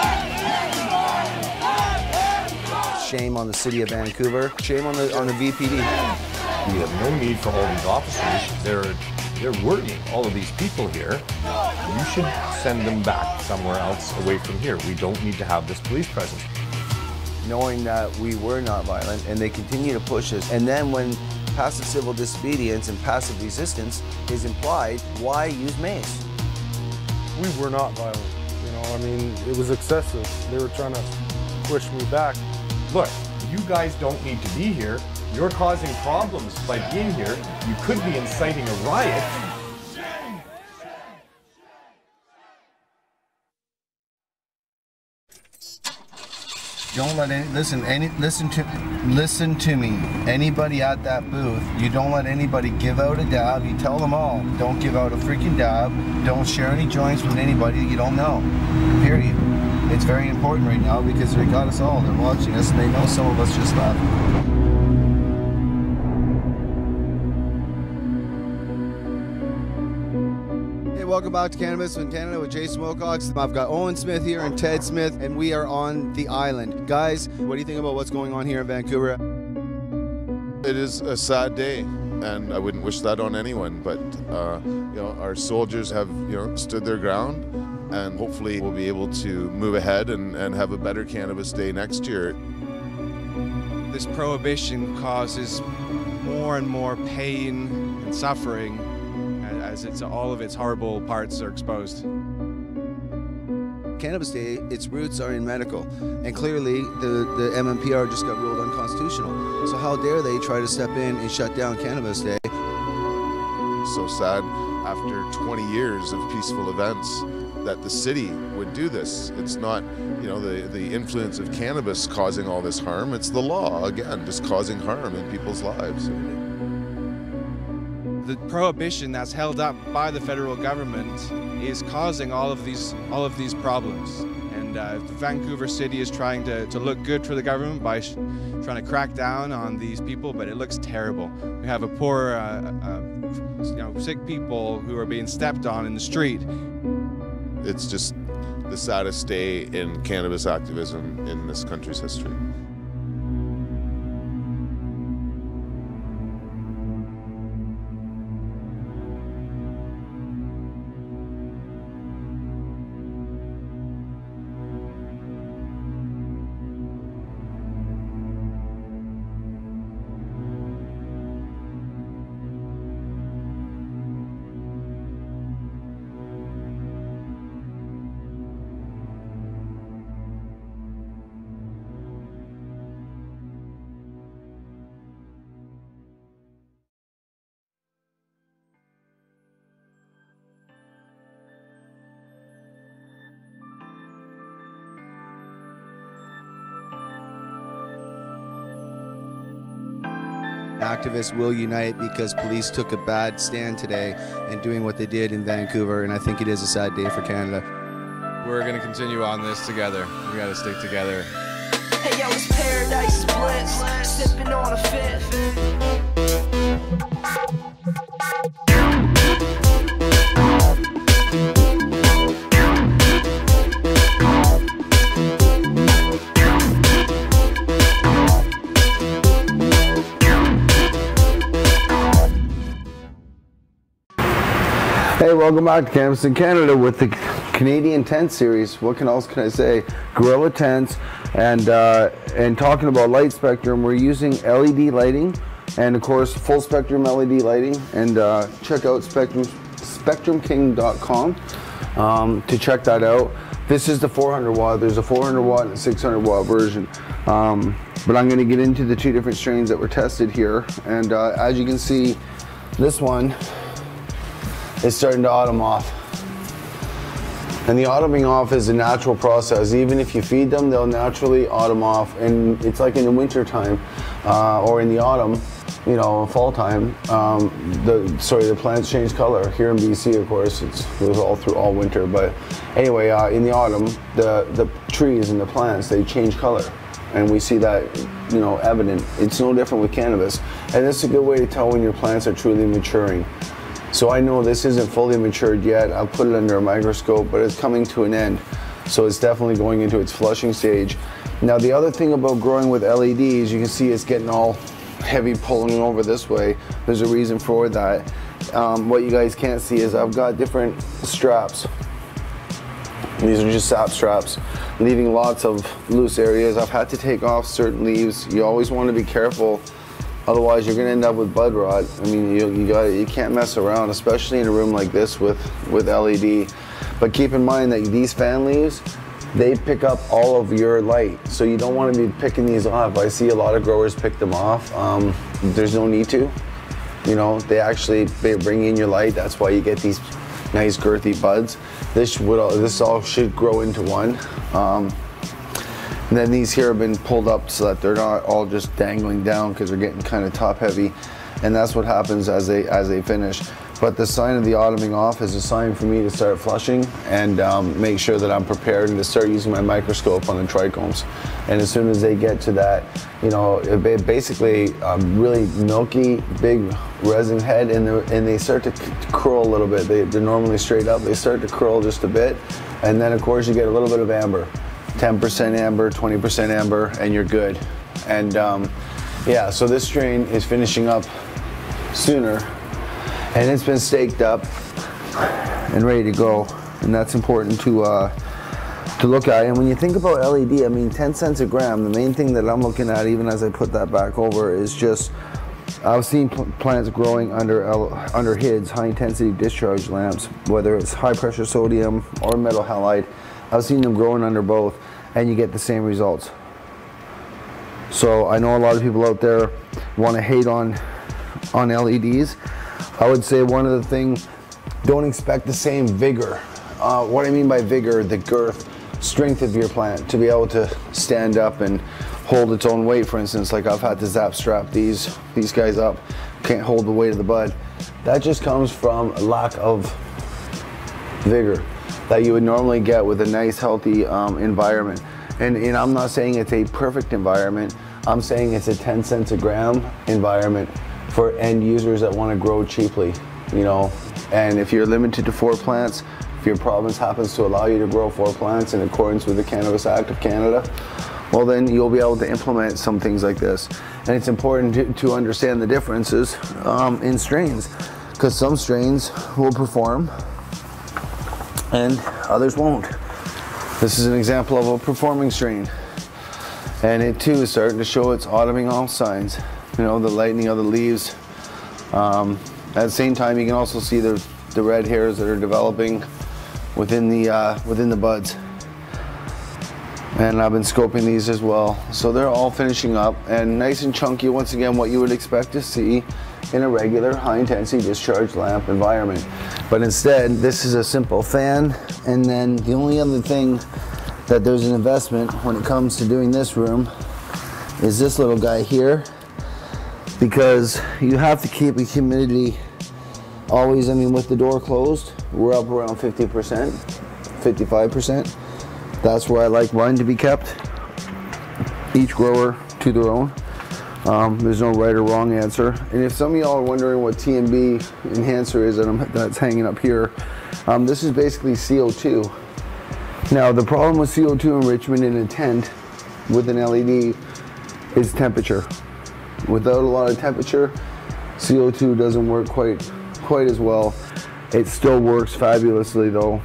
Shame on the city of Vancouver. Shame on the VPD. We have no need for all these officers. They're worrying all of these people here. You should send them back somewhere else away from here. We don't need to have this police presence. Knowing that we were not violent and they continue to push us. And then when passive civil disobedience and passive resistance is implied, why use mace? We were not violent. You know, I mean, it was excessive. They were trying to push me back. Look, you guys don't need to be here. You're causing problems by being here. You could be inciting a riot. Don't let any, listen to me. Anybody at that booth, you don't let anybody give out a dab. You tell them all, don't give out a freaking dab. Don't share any joints with anybody that you don't know. Period. It's very important right now because they got us all. They're watching us and they know some of us just left. Welcome back to Cannabis in Canada with Jason Wilcox. I've got Owen Smith here and Ted Smith, and we are on the island. Guys, what do you think about what's going on here in Vancouver? It is a sad day, and I wouldn't wish that on anyone, but you know, our soldiers have, you know, stood their ground, and hopefully we'll be able to move ahead and have a better Cannabis Day next year. This prohibition causes more and more pain and suffering as all of its horrible parts are exposed. Cannabis Day, its roots are in medical, and clearly the MMPR just got ruled unconstitutional. So how dare they try to step in and shut down Cannabis Day? So sad after 20 years of peaceful events that the city would do this. It's not, you know, the influence of cannabis causing all this harm. It's the law, again, just causing harm in people's lives. The prohibition that's held up by the federal government is causing all of these problems. And Vancouver City is trying to look good for the government by trying to crack down on these people, but it looks terrible. We have a poor, you know, sick people who are being stepped on in the street. It's just the saddest day in cannabis activism in this country's history. Activists will unite because police took a bad stand today in doing what they did in Vancouver, and I think it is a sad day for Canada. We're going to continue on this together. We got to stick together. Hey yo, it's Paradise Splits, sipping on a fifth. Hey, welcome back to Cannabis in Canada with the Canadian tent series. What else can I say? Gorilla tents, and talking about light spectrum, we're using LED lighting, and of course full spectrum LED lighting. And check out spectrumking.com to check that out. This is the 400 watt. There's a 400 watt and a 600 watt version. But I'm going to get into the two different strains that were tested here. And as you can see, this one is starting to autumn off. And the autumning off is a natural process. Even if you feed them, they'll naturally autumn off. And it's like in the winter time or in the autumn, you know, fall time, the plants change color. Here in BC, of course, it was all winter. But anyway, in the autumn, the trees and the plants, they change color. And we see that, you know, evident. It's no different with cannabis. And this is a good way to tell when your plants are truly maturing. So I know this isn't fully matured yet. I'll put it under a microscope, but it's coming to an end. So it's definitely going into its flushing stage. Now the other thing about growing with LEDs, you can see it's getting all heavy pulling over this way. There's a reason for that. What you guys can't see is I've got different straps. These are just sap straps, leaving lots of loose areas. I've had to take off certain leaves. You always want to be careful. Otherwise, you're going to end up with bud rot. I mean, you can't mess around, especially in a room like this with LED. But keep in mind that these fan leaves, they pick up all of your light. So you don't want to be picking these off. I see a lot of growers pick them off. There's no need to. You know, they bring in your light. That's why you get these nice girthy buds. This all should grow into one. And then these here have been pulled up so that they're not all just dangling down because they're getting kind of top heavy. And that's what happens as they finish. But the sign of the autumning off is a sign for me to start flushing and make sure that I'm prepared and to start using my microscope on the trichomes. And as soon as they get to that, you know, basically a really milky, big resin head, and they start to curl a little bit. They're normally straight up. They start to curl just a bit. And then of course you get a little bit of amber. 10% amber, 20% amber, and you're good. And yeah, so this strain is finishing up sooner, and it's been staked up and ready to go. And that's important to look at. And when you think about LED, I mean, 10 cents a gram. The main thing that I'm looking at, even as I put that back over, is just I've seen plants growing under HIDs, high intensity discharge lamps, whether it's high pressure sodium or metal halide. I've seen them growing under both, and you get the same results. So I know a lot of people out there want to hate on LEDs. I would say one of the things, don't expect the same vigor. What I mean by vigor, the girth, strength of your plant to be able to stand up and hold its own weight. For instance, like I've had to zap strap these guys up, can't hold the weight of the bud. That just comes from a lack of vigor that you would normally get with a nice healthy environment. And I'm not saying it's a perfect environment. I'm saying it's a 10 cents a gram environment for end users that want to grow cheaply, you know. And if you're limited to 4 plants, if your province happens to allow you to grow 4 plants in accordance with the Cannabis Act of Canada, well then you'll be able to implement some things like this. And it's important to understand the differences in strains, because some strains will perform and others won't. This is an example of a performing strain, and it too is starting to show its autumning off signs. You know, the lightening of the leaves. At the same time, you can also see the red hairs that are developing within the buds. And I've been scoping these as well, so they're all finishing up and nice and chunky. Once again, what you would expect to see in a regular high-intensity discharge lamp environment. But instead, this is a simple fan, and then the only other thing that there's an investment when it comes to doing this room is this little guy here, because you have to keep the humidity always, I mean, with the door closed, we're up around 50%, 55%. That's where I like mine to be kept. Each grower to their own. There's no right or wrong answer. And if some of y'all are wondering what TMB enhancer is that's hanging up here, this is basically CO2. Now the problem with CO2 enrichment in a tent with an LED is temperature. Without a lot of temperature, CO2 doesn't work quite as well. It still works fabulously though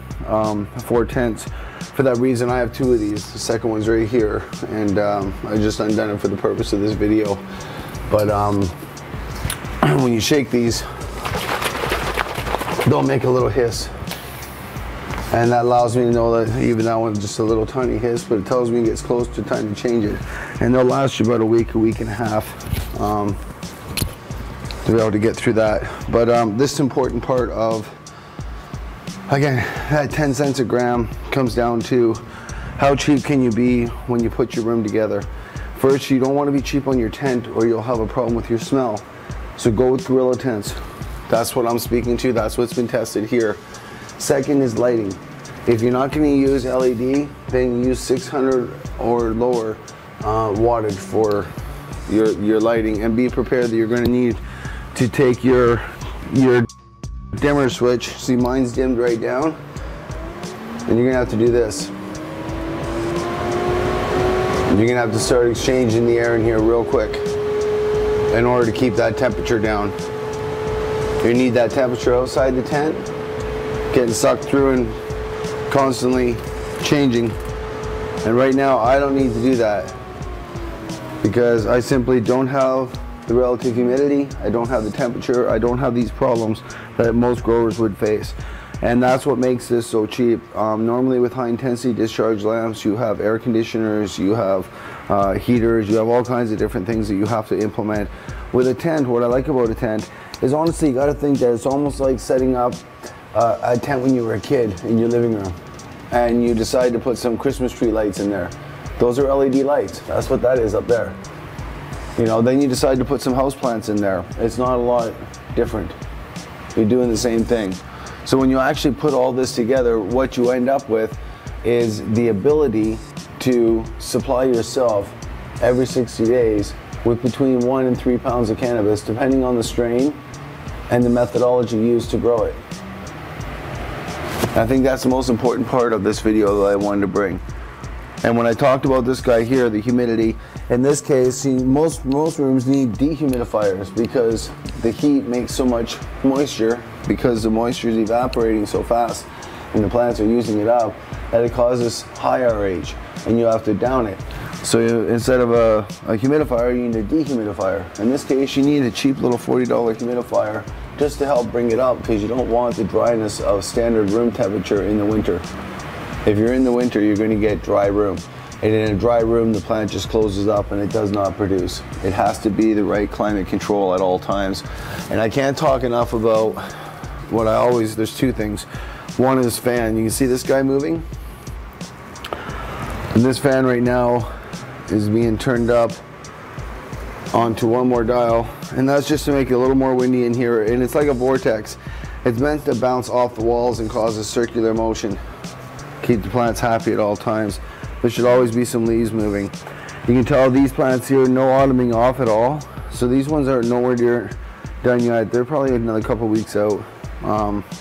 for tents. For that reason, I have 2 of these. The second one's right here, and I just undone it for the purpose of this video. But when you shake these, they'll make a little hiss. And that allows me to know that even that one's just a little tiny hiss, but it tells me it gets close to time to change it. And they'll last you about a week and a half to be able to get through that. But this important part of, again, that 10 cents a gram comes down to how cheap can you be when you put your room together. First, you don't want to be cheap on your tent or you'll have a problem with your smell. So go with Gorilla tents. That's what I'm speaking to. That's what's been tested here. Second is lighting. If you're not going to use LED, then use 600 or lower wattage for your lighting, and be prepared that you're going to need to take your dimmer switch. See, mine's dimmed right down, and you're going to have to do this. You're going to have to start exchanging the air in here real quick in order to keep that temperature down. You need that temperature outside the tent, getting sucked through and constantly changing. And right now I don't need to do that because I simply don't have the relative humidity, I don't have the temperature, I don't have these problems that most growers would face. And that's what makes this so cheap. Normally with high intensity discharge lamps, you have air conditioners, you have heaters, you have all kinds of different things that you have to implement. With a tent, what I like about a tent is honestly, you gotta think that it's almost like setting up a tent when you were a kid in your living room and you decide to put some Christmas tree lights in there. Those are LED lights. That's what that is up there. You know, then you decide to put some houseplants in there. It's not a lot different. You're doing the same thing. So when you actually put all this together, what you end up with is the ability to supply yourself every 60 days with between 1 and 3 pounds of cannabis, depending on the strain and the methodology used to grow it. I think that's the most important part of this video that I wanted to bring. And when I talked about this guy here, the humidity, in this case, see, most rooms need dehumidifiers because the heat makes so much moisture, because the moisture is evaporating so fast and the plants are using it up, that it causes high RH and you have to down it. So instead of a humidifier, you need a dehumidifier. In this case, you need a cheap little $40 humidifier just to help bring it up, because you don't want the dryness of standard room temperature in the winter. If you're in the winter, you're going to get dry room. And in a dry room, the plant just closes up and it does not produce. It has to be the right climate control at all times. And I can't talk enough about what I always, there's 2 things. One is fan. You can see this guy moving. And this fan right now is being turned up onto one more dial. And that's just to make it a little more windy in here. And it's like a vortex. It's meant to bounce off the walls and cause a circular motion. Keep the plants happy at all times. There should always be some leaves moving. You can tell these plants here, no autumning off at all. So these ones are nowhere near done yet. They're probably another couple weeks out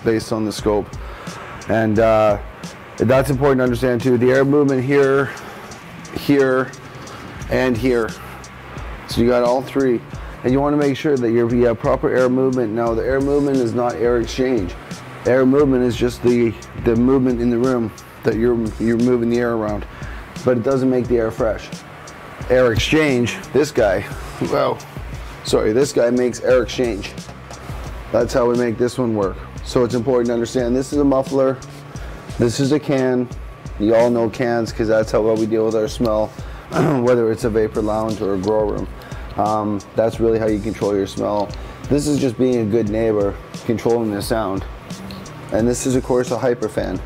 based on the scope. And that's important to understand too. The air movement here, here, and here. So you got all 3. And you want to make sure that you have proper air movement. Now the air movement is not air exchange. Air movement is just the movement in the room that you're moving the air around, but it doesn't make the air fresh. Air exchange, this guy, this guy makes air exchange. That's how we make this one work. So it's important to understand this is a muffler, this is a can. You all know cans because that's how well we deal with our smell, whether it's a vapor lounge or a grow room. That's really how you control your smell. This is just being a good neighbor, controlling the sound. And this is of course a hyper fan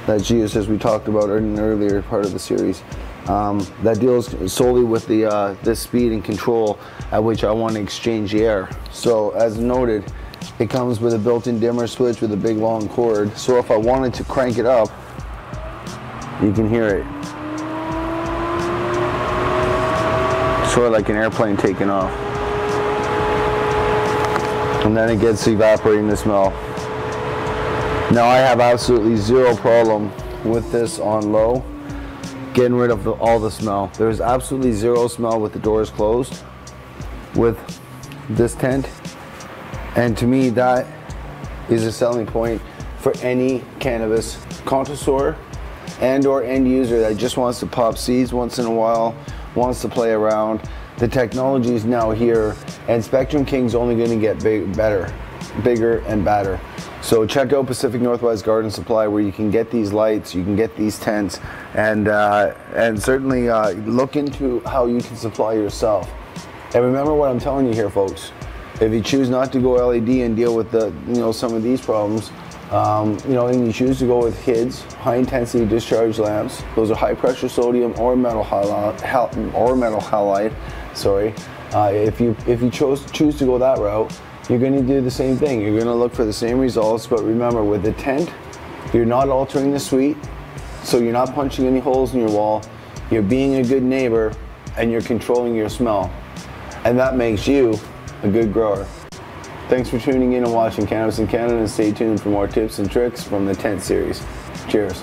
that's used, as we talked about in an earlier part of the series. That deals solely with the speed and control at which I want to exchange the air. So as noted, it comes with a built-in dimmer switch with a big long cord. So if I wanted to crank it up, you can hear it. Sort of like an airplane taking off. And then it gets evaporating the smell. Now I have absolutely 0 problem with this on low, getting rid of all the smell. There's absolutely 0 smell with the doors closed with this tent. And to me, that is a selling point for any cannabis connoisseur and or end user that just wants to pop seeds once in a while, wants to play around. The technology is now here, and Spectrum King's only going to get bigger and better. So check out Pacific Northwest Garden Supply, where you can get these lights, you can get these tents, and certainly look into how you can supply yourself. And remember what I'm telling you here, folks. If you choose not to go LED and deal with the, some of these problems, and you choose to go with HIDs, high intensity discharge lamps. Those are high pressure sodium or metal halide. Sorry. If you choose to go that route, you're going to do the same thing. You're going to look for the same results, but remember, with the tent, you're not altering the suite, so you're not punching any holes in your wall. You're being a good neighbor, and you're controlling your smell, and that makes you a good grower. Thanks for tuning in and watching Cannabis in Canada, and stay tuned for more tips and tricks from the tent series. Cheers.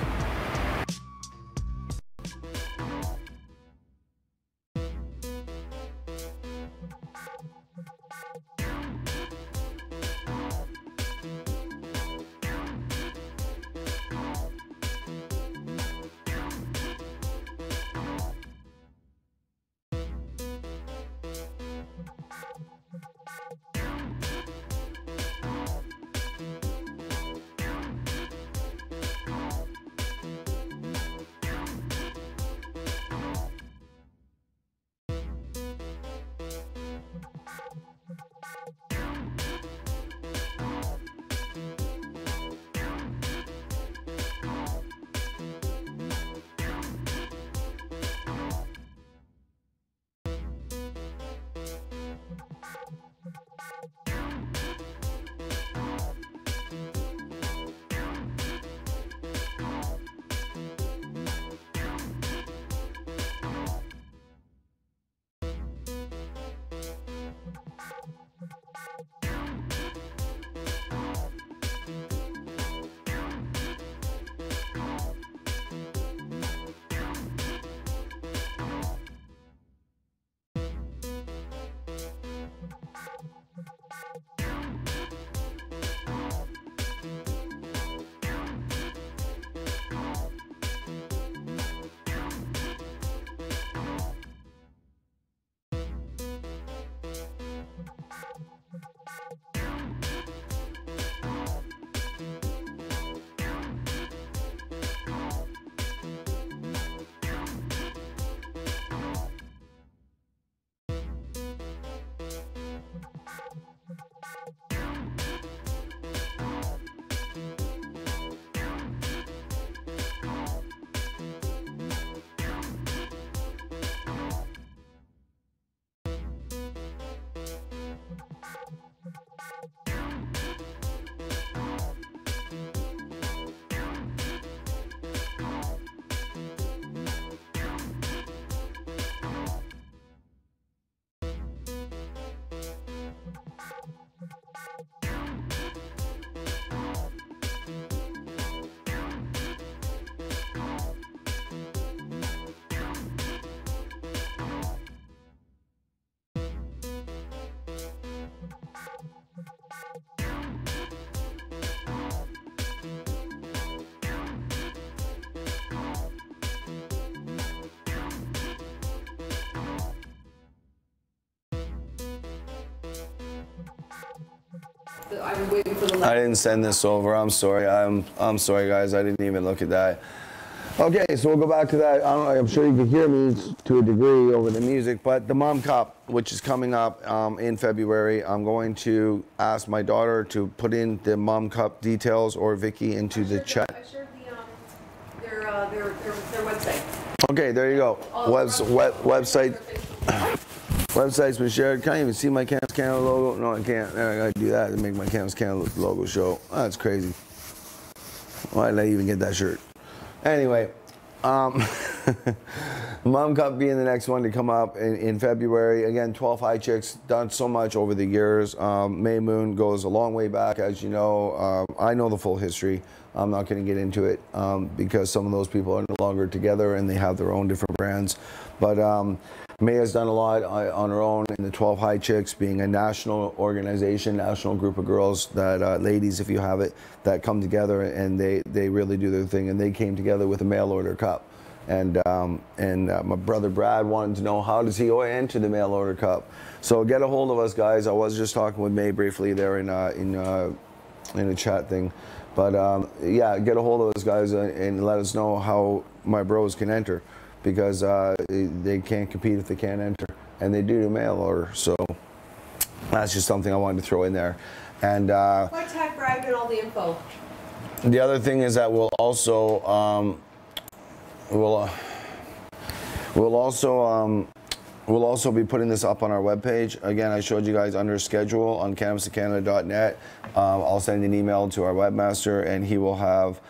I'm waiting for the I didn't send this over. I'm sorry. I'm sorry, guys. I didn't even look at that. Okay, so we'll go back to that. I'm sure you can hear me to a degree over the music, but the Mom Cup, which is coming up in February, I'm going to ask my daughter to put in the Mom Cup details, or Vicky into the chat. I shared their website. Okay, there you go. Website's been shared. Can't even see my Cannabis Canada logo. No, I can't. I gotta do that to make my Cannabis Canada logo show. Oh, that's crazy. Why did I even get that shirt? Anyway, Mom Cup being the next one to come up in February. Again, 12 High Chicks, done so much over the years. May Moon goes a long way back, as you know. I know the full history. I'm not going to get into it because some of those people are no longer together and they have their own different brands. But May has done a lot on her own, and the 12 High Chicks being a national organization, national group of girls that, ladies if you have it, that come together and they really do their thing, and they came together with a mail order cup. And my brother Brad wanted to know, how does he enter the mail order cup? So get a hold of us, guys. I was just talking with May briefly there in a chat thing. But yeah, get a hold of us, guys, and let us know how my bros can enter, because they can't compete if they can't enter, and they do the mail order. So that's just something I wanted to throw in there. And why tag Brad and all the info? the other thing is that we'll also we'll also be putting this up on our webpage. Again, I showed you guys under schedule on cannabisincanada.net. I'll send an email to our webmaster, and he will have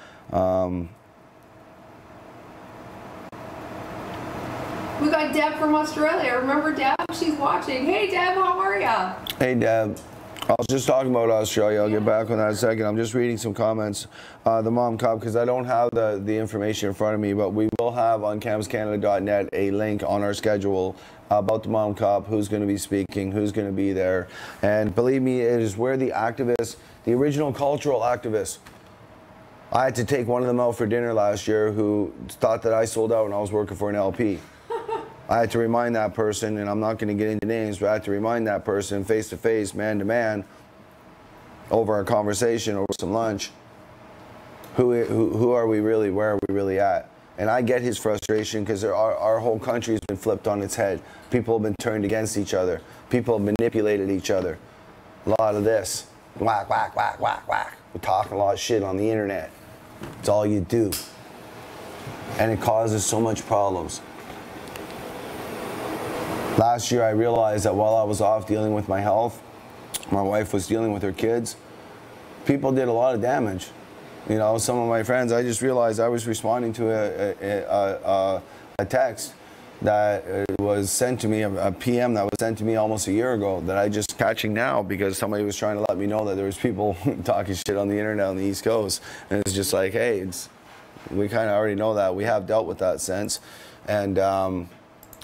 we got Deb from Australia. Remember Deb? She's watching. Hey Deb, how are ya? Hey Deb. I was just talking about Australia. I'll get back on that in a second. I'm just reading some comments. The Mom Cup, because I don't have the information in front of me, but we will have on cannabisincanada.net a link on our schedule about the Mom Cup, who's going to be speaking, who's going to be there. And believe me, it is where the activists, the original cultural activists, I had to take one of them out for dinner last year who thought that I sold out when I was working for an LP. I had to remind that person, and I'm not going to get into names, but I had to remind that person face to face, man to man, over a conversation, over some lunch, who are we really, where are we really at? And I get his frustration, because our whole country has been flipped on its head. People have been turned against each other. People have manipulated each other. A lot of this. Whack, whack, whack, whack, whack. We talk a lot of shit on the internet. It's all you do. And it causes so much problems. Last year I realized that while I was off dealing with my health, my wife was dealing with her kids, people did a lot of damage. You know, some of my friends, I just realized I was responding to a text that was sent to me, a PM that was sent to me almost a year ago, that I just catching now because somebody was trying to let me know that there was people talking shit on the internet on the East Coast. And it's just like, hey, we kind of already know that. We have dealt with that since. And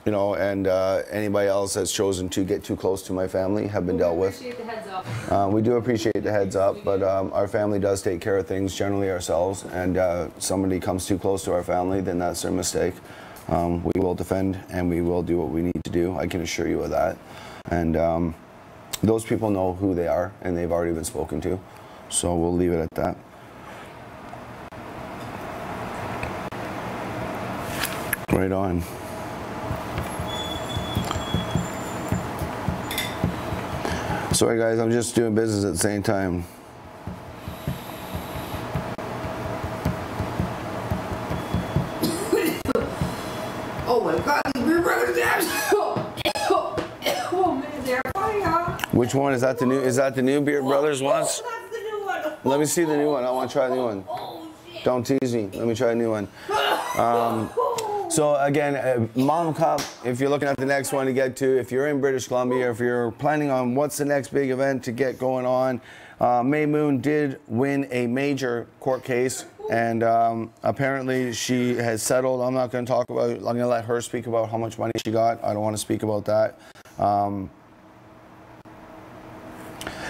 you know, and anybody else that's chosen to get too close to my family have been dealt with. We appreciate the heads up. We do appreciate the heads up, but our family does take care of things generally ourselves, and somebody comes too close to our family, then that's their mistake. We will defend and we will do what we need to do. I can assure you of that. And those people know who they are, and they've already been spoken to. So we'll leave it at that. Right on. Sorry guys, I'm just doing business at the same time. Oh my God, these beer brothers there. Oh man, they're funny, huh? Which one is that? The new? Is that the new Beard Brothers ones? That's the new one. Let me see the new one. I want to try the new one. Don't tease me. Let me try a new one. So again, Mom Cup, if you're looking at the next one to get to, if you're in British Columbia, if you're planning on what's the next big event to get going on, May Moon did win a major court case, and apparently she has settled. I'm not going to talk about it. I'm going to let her speak about how much money she got. I don't want to speak about that.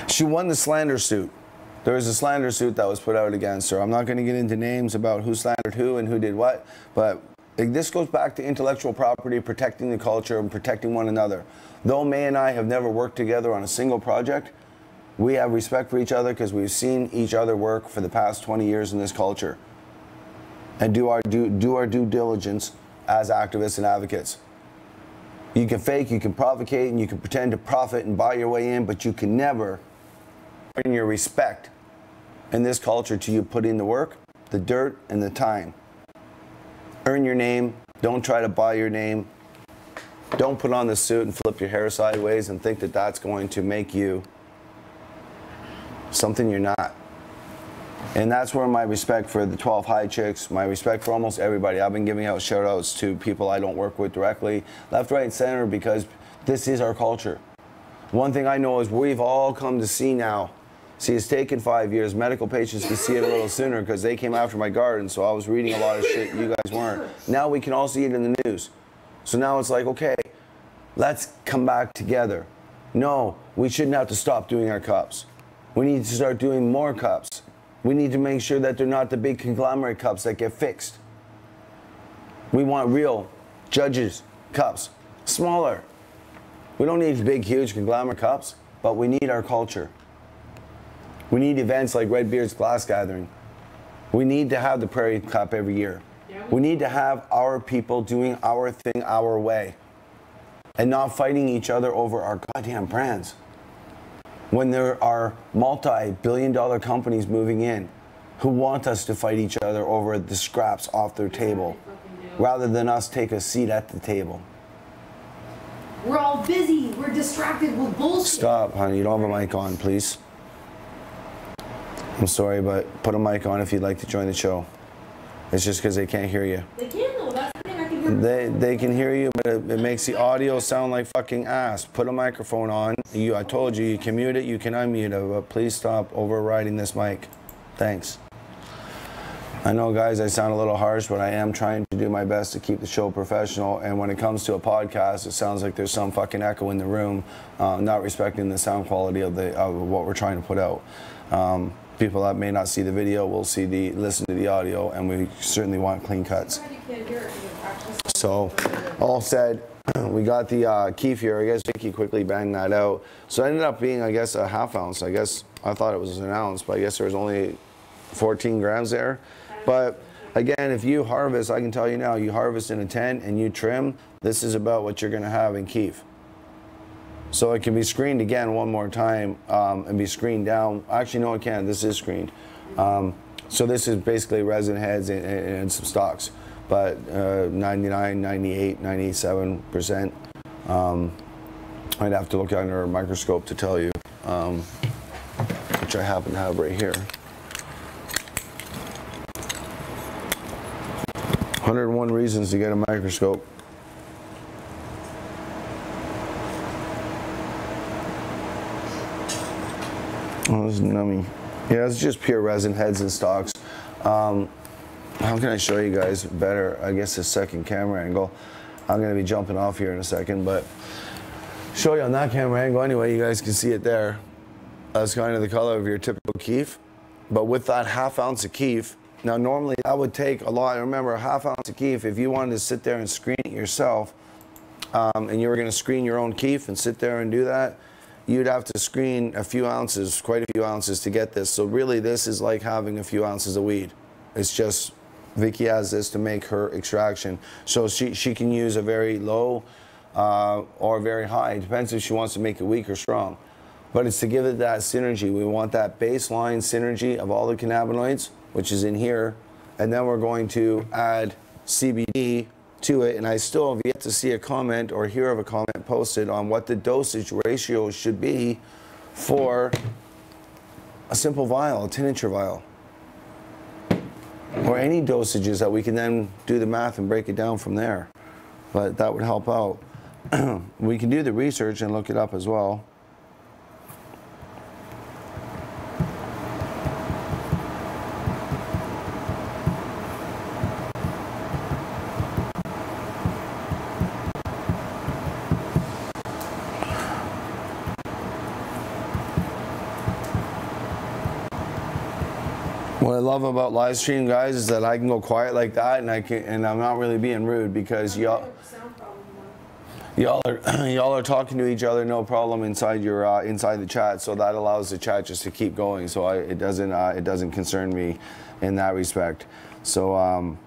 She won the slander suit. There was a slander suit that was put out against her. I'm not going to get into names about who slandered who and who did what, but this goes back to intellectual property, protecting the culture, and protecting one another. Though May and I have never worked together on a single project, we have respect for each other because we've seen each other work for the past 20 years in this culture and do our due diligence as activists and advocates. You can fake, you can provocate, and you can pretend to profit and buy your way in, but you can never earn your respect in this culture till you put in the work, the dirt, and the time. Earn your name. Don't try to buy your name. Don't put on the suit and flip your hair sideways and think that that's going to make you something you're not. And that's where my respect for the 12 High Chicks, my respect for almost everybody. I've been giving out shout outs to people I don't work with directly, left, right, and center, because this is our culture. One thing I know is we've all come to see now. See, it's taken 5 years. Medical patients can see it a little sooner because they came after my garden, so I was reading a lot of shit you guys weren't. Now we can all see it in the news. So now it's like, okay, Let's come back together. No, we shouldn't have to stop doing our cups. We need to start doing more cups. We need to make sure that they're not the big conglomerate cups that get fixed. We want real Judges cups, smaller. We don't need big, huge conglomerate cups, but we need our culture. We need events like Redbeard's Glass Gathering. We need to have the Prairie Cup every year. We need to have our people doing our thing our way and not fighting each other over our goddamn brands. When there are multi-billion-dollar companies moving in who want us to fight each other over the scraps off their table rather than us take a seat at the table. We're all busy. We're distracted with bullshit. Stop, honey. You don't have a mic on, please. I'm sorry, but put a mic on if you'd like to join the show. It's just because they can't hear you. They can though. That's the thing. I can hear. They can hear you, but it makes the audio sound like fucking ass. Put a microphone on. I told you, you can mute it, you can unmute it, but please stop overriding this mic. Thanks. I know, guys, I sound a little harsh, but I am trying to do my best to keep the show professional. And when it comes to a podcast, it sounds like there's some fucking echo in the room, not respecting the sound quality of what we're trying to put out. People that may not see the video will listen to the audio, and we certainly want clean cuts. So, all said, we got the keef here. I guess Vicky quickly banged that out. So it ended up being, I guess, a ½ ounce. I guess I thought it was an ounce, but I guess there was only 14 grams there. But again, if you harvest, I can tell you now, you harvest in a tent and you trim, this is about what you're going to have in keef. So it can be screened again one more time and be screened down. Actually, no, it can't. This is screened. So this is basically resin heads and some stalks, but 99, 98, 97%. I'd have to look under a microscope to tell you, which I happen to have right here. 101 reasons to get a microscope. Oh, this is nummy. Yeah, it's just pure resin heads and stalks. How can I show you guys better? I guess the second camera angle. I'm going to be jumping off here in a second, but show you on that camera angle anyway. You guys can see it there. That's kind of the color of your typical keef. But with that ½ ounce of keef, now normally that would take a lot. Remember, a ½ ounce of keef, if you wanted to sit there and screen it yourself, and you were going to screen your own keef and sit there and do that, you'd have to screen a few ounces, quite a few ounces to get this. So really this is like having a few ounces of weed. It's just, Vicky has this to make her extraction. So she can use a very low or very high. It depends if she wants to make it weak or strong. But it's to give it that synergy. We want that baseline synergy of all the cannabinoids, which is in here. And then we're going to add CBD to it, and I still have yet to see a comment or hear of a comment posted on what the dosage ratio should be for a simple vial, a 10-incher vial, or any dosages that we can then do the math and break it down from there. But that would help out. We can do the research and look it up as well. What I love about live stream, guys, is that I can go quiet like that, and I'm not really being rude because y'all are talking to each other, no problem inside your inside the chat. So that allows the chat just to keep going. So it doesn't concern me in that respect. So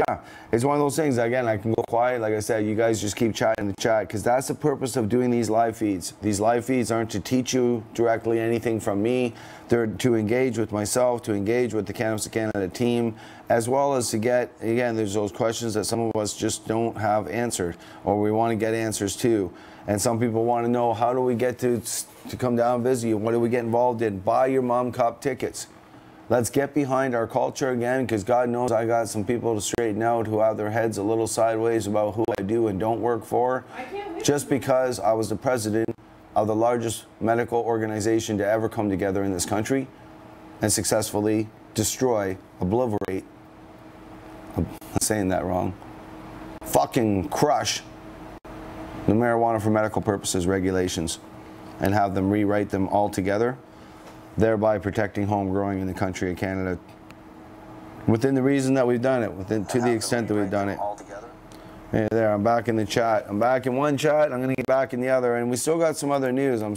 yeah, it's one of those things. Again, I can go quiet. Like I said, you guys just keep chatting in the chat because that's the purpose of doing these live feeds. These live feeds aren't to teach you directly anything from me. They're to engage with myself, to engage with the Cannabis in Canada team, as well as to get, again, there's those questions that some of us just don't have answered, or we want to get answers to. And some people want to know, how do we get to come down and visit you? What do we get involved in? Buy your mom cup tickets. Let's get behind our culture again, because God knows I got some people to straighten out who have their heads a little sideways about who I do and don't work for. Just because I was the president of the largest medical organization to ever come together in this country and successfully destroy, obliterate, I'm saying that wrong, fucking crush the marijuana for medical purposes regulations and have them rewrite them all together, thereby protecting home growing in the country of Canada within the reason that we've done it, to the extent that we've done it. Yeah, there, I'm back in the chat. I'm back in one chat, I'm gonna get back in the other, and we still got some other news. I'm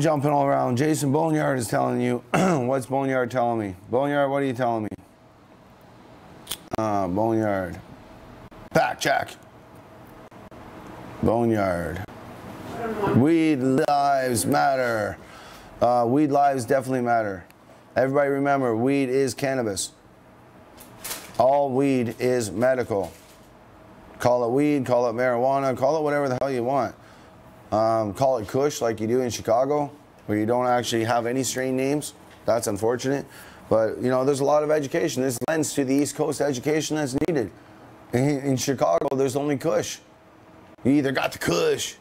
jumping all around. Jason Boneyard is telling you, what's Boneyard telling me? Boneyard, what are you telling me? Boneyard. Fact check. Boneyard. Weed lives matter. Weed lives definitely matter. Everybody remember, weed is cannabis. All weed is medical. Call it weed, call it marijuana, call it whatever the hell you want. Call it kush like you do in Chicago, where you don't actually have any strain names. That's unfortunate. But, you know, there's a lot of education. This lends to the East Coast education that's needed. In Chicago, there's only kush. You either got the kush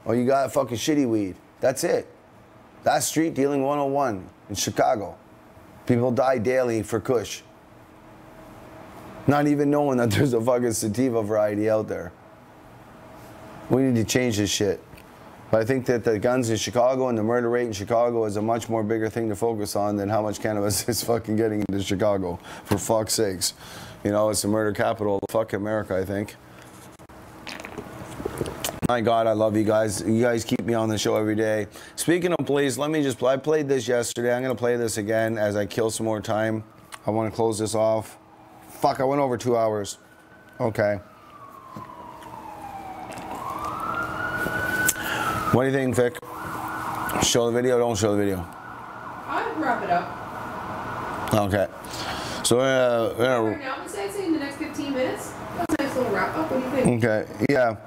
or you got fucking shitty weed. That's it. That's street dealing 101 in Chicago. People die daily for kush. Not even knowing that there's a fucking sativa variety out there. We need to change this shit. But I think that the guns in Chicago and the murder rate in Chicago is a much more bigger thing to focus on than how much cannabis is fucking getting into Chicago. For fuck's sakes. You know, it's the murder capital of fucking America, I think. My God, I love you guys. You guys keep me on the show every day. Speaking of police, I played this yesterday. I'm going to play this again as I kill some more time. I want to close this off. Fuck, I went over 2 hours. Okay. What do you think, Vic? Show the video, don't show the video? I'll wrap it up. Okay. So, right now, I'd say in the next 15 minutes. That's a nice little wrap up. What do you think? Okay, yeah.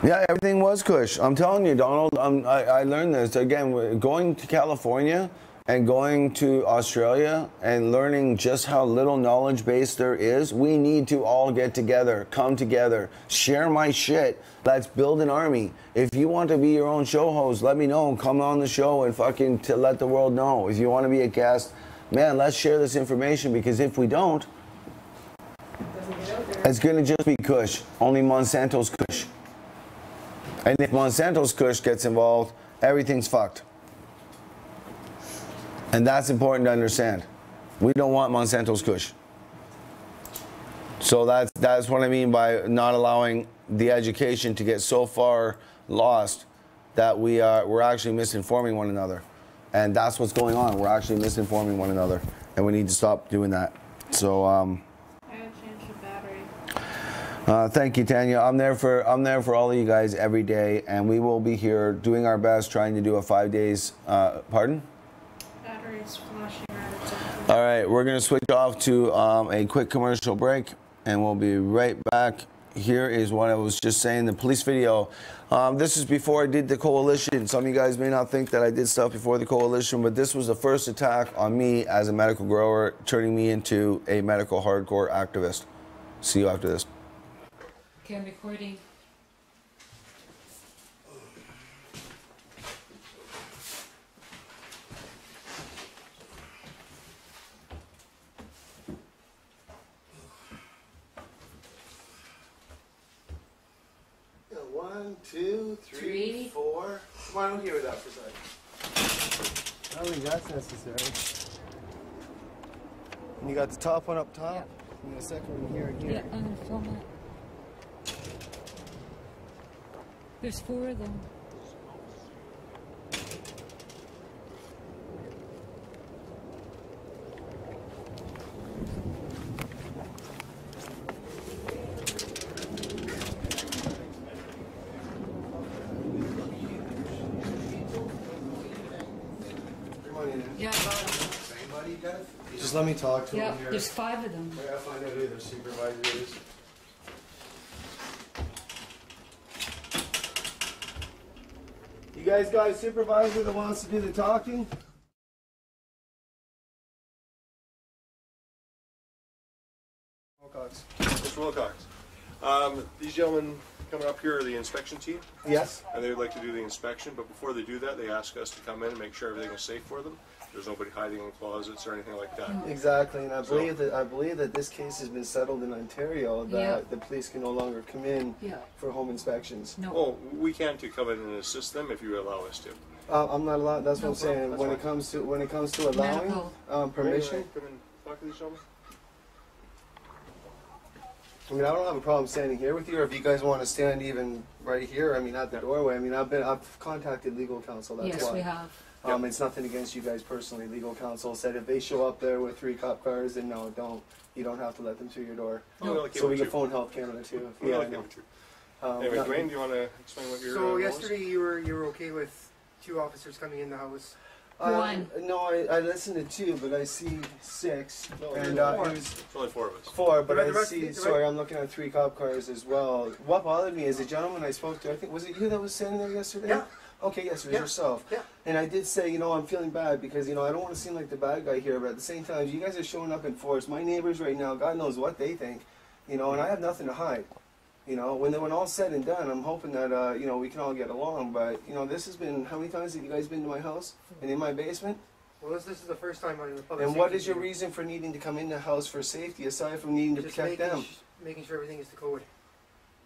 Yeah, everything was kush. I'm telling you, Donald, I learned this. Again, going to California and going to Australia and learning just how little knowledge base there is, we need to all get together, come together, share my shit. Let's build an army. If you want to be your own show host, let me know. Come on the show and fucking let the world know. If you want to be a guest, man, let's share this information, because if we don't, it's going to just be kush. Only Monsanto's kush. And if Monsanto's kush gets involved, everything's fucked. And that's important to understand. We don't want Monsanto's kush. So that's what I mean by not allowing the education to get so far lost that we're actually misinforming one another. And that's what's going on. We're actually misinforming one another, and we need to stop doing that. So thank you, Tanya. I'm there for all of you guys every day, and we will be here doing our best, trying to do a 5 days. Pardon? Batteries flashing out of something. All right, we're gonna switch off to a quick commercial break, and we'll be right back. Here is what I was just saying, the police video. This is before I did the coalition. Some of you guys may not think that I did stuff before the coalition, but this was the first attack on me as a medical grower, turning me into a medical hardcore activist. See you after this. Okay, I'm recording. One, two, three, four. Come on, don't give it up for a second. I don't think that's necessary. And you got the top one up top, and the second one here and here. Yeah, I'm gonna film it. There's 4 of them. Yeah, just let me talk to yeah, him here. there's 5 of them. I gotta find out who their supervisor is. You guys got a supervisor that wants to do the talking? Wilcox. Mr. Wilcox. These gentlemen coming up here are the inspection team. Yes. And they would like to do the inspection, but before they do that, they ask us to come in and make sure everything is safe for them. There's nobody hiding in closets or anything like that. Exactly, and I believe that this case has been settled in Ontario, that the police can no longer come in for home inspections. No. Oh, we can to come in and assist them if you allow us to. I'm not allowed. That's what I'm saying. When it comes to allowing permission. Come and talk to these gentlemen. I mean, I don't have a problem standing here with you, or if you guys want to stand even right here, I mean, at the doorway. I mean, I've contacted legal counsel, that's Yes, why. we have. It's nothing against you guys personally. Legal counsel said if they show up there with 3 cop cars, then no, you don't have to let them through your door. No. So we can phone Health Canada too. Yeah, I know. Anyway, Dwayne, do you want to explain what your So yesterday you were okay with 2 officers coming in the house? One. No, I listened to 2, but I see 6. No, and it's only 4 of us. 4, but The I rest- see. the Sorry, I'm looking at 3 cop cars as well. What bothered me is the gentleman I spoke to. I think was it you that was standing there yesterday? Yeah. Okay, yes, it was yourself. Yeah. And I did say, I'm feeling bad because I don't want to seem like the bad guy here, but at the same time, you guys are showing up in force. My neighbors right now, God knows what they think, and I have nothing to hide. When all said and done, I'm hoping that we can all get along. But this has been, how many times have you guys been to my house and in my basement? Well, this is the first time on the public. And what is your reason for needing to come in the house for safety, aside from needing to Just protect them? making sure everything is to code.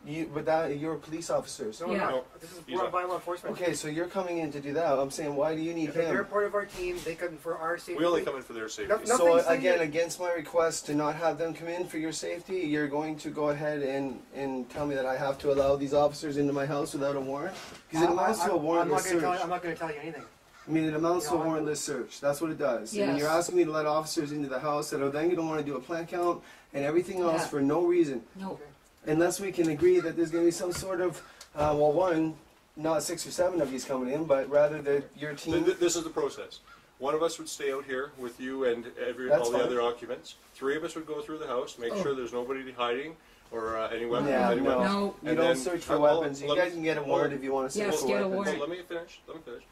You're police officers. No. This is bylaw enforcement. Okay, so you're coming in to do that. I'm saying, why do you need If they're him? part of our team, they come for our safety. We only come in for their safety. So again, against my request to not have them come in for your safety, you're going to go ahead and tell me that I have to allow these officers into my house without a warrant? Because it amounts to a warrantless search. I'm not going to tell you anything. I mean, it amounts to a warrantless search. That's what it does. Yes. And you're asking me to let officers into the house that are then going to want to do a plant count and everything else for no reason. No. Unless we can agree that there's going to be some sort of, not 6 or 7 of these coming in, but rather that your team. This is the process. One of us would stay out here with you and That's all the fine. other occupants. 3 of us would go through the house, make sure there's nobody hiding or any weapons. Yeah, any weapons. No. You don't search for weapons. You guys can get a warrant if you want to search Yes, for get a weapons. warrant. Let me finish.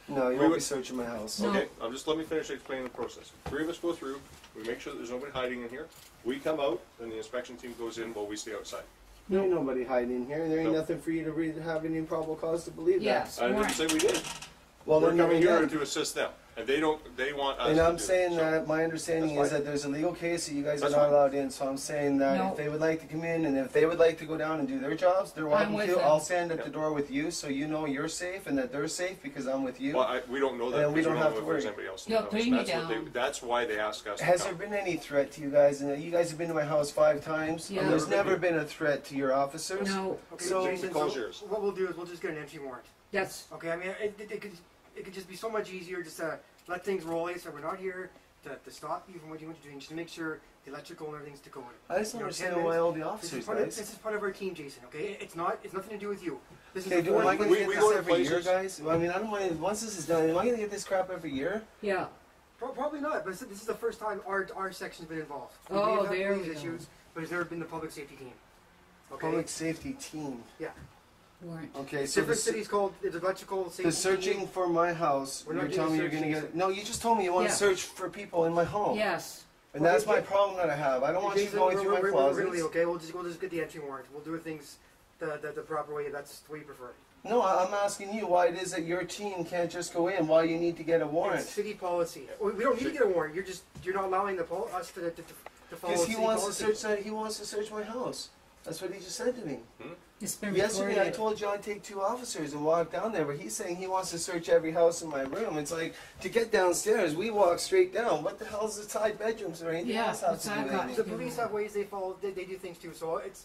No, you won't be searching my house. No. Okay, let me finish explaining the process. 3 of us go through, we make sure that there's nobody hiding in here. We come out, then the inspection team goes in while we stay outside. There ain't nobody hiding in here. There ain't nothing for you to have any probable cause to believe Yes. that. I didn't say we did. Well, We're then coming here again. to assist them, and they want us And to I'm do it. saying So, that my understanding that's is that there's a legal case that you guys are That's not fine. allowed in. So I'm saying that No. if they would like to come in and if they would like to go down and do their jobs, they're welcome with to. them. I'll stand at the door with you so you know you're safe and that they're safe because I'm with you. Well, we don't know that And we because don't we have don't to know if there's worry. anybody else in Yeah, the house. bring me That's what down. that's why they ask us Has to there come. been any threat to you guys? And you guys have been to my house 5 times. Yeah. And there's never been a threat to your officers. No. Okay, So Jason, Calls yours. what we'll do is we'll just get an entry warrant. Yes. Okay, I mean, it could just be so much easier just to let things roll. So we're not here to stop you from what you want to do, just to make sure the electrical and everything's to code. I just don't understand why all the officers, guys. This is part of our team, Jason. Okay, it's nothing to do with you. This Okay, is am I going to get we this go to every year, places- guys? Well, I mean, I don't mind. Once this is done, am I going to get this crap every year? Yeah. Probably not, but this is the first time our section's been involved. We Oh, may have had there police we go. issues, but it's never been the public safety team. Okay. Public safety team. Yeah. Warrant. Okay, so Different cities called the electrical safety the searching team. for my house. We're You're not telling me doing you're going to searches. get. No, you just told me you want Yeah. to search for people in my home. Yes. And that's my problem that I have. I don't want you Jason, going through my we're closets. really okay. We'll just get the entry warrant. We'll do things the proper way. That's the way you prefer. No, I'm asking you why it is that your team can't just go in. Why you need to get a warrant? It's city policy. We don't need to get a warrant. You're not allowing us to follow Because he city wants policy. to search that. He wants to search my house. That's what he just said to me. It's been Yesterday I recorded. told you I'd take 2 officers and walk down there, but he's saying he wants to search every house in my room. It's like, to get downstairs, we walk straight down. What the hell is the side bedrooms or anything Yeah, else have what's to do that with got anything? The police have ways they follow. They do things too. So it's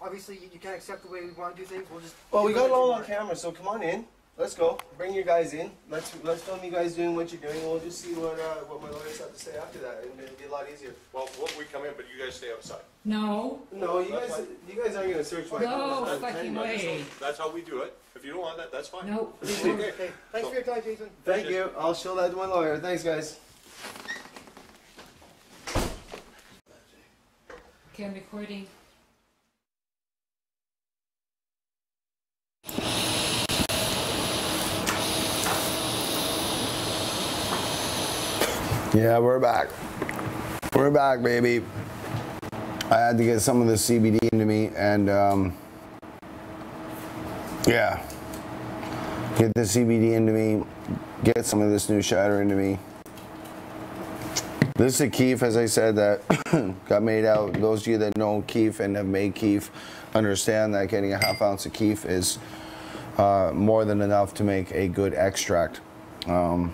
obviously you can't accept the way we want to do things. We'll just. Well, we do got it all on warrant. camera, so come on in. Let's go. Bring your guys in. Let's film you guys doing what you're doing. We'll just see what my lawyers have to say after that, and it'll be a lot easier. Well, we come in, but you guys stay outside. No. No, you guys aren't gonna search my No house. fucking way. That's how we do it. If you don't want that, that's fine. Nope. Okay. Thanks for your time, Jason. Thank you. I'll show that to my lawyer. Thanks, guys. Okay, I'm recording. Yeah, we're back. We're back, baby. I had to get some of the CBD into me, and yeah, get the CBD into me, get some of this new shatter into me, This is a keef, as I said, that got made out. Those of you that know keef and have made keef understand that getting a ½ ounce of keef is more than enough to make a good extract. I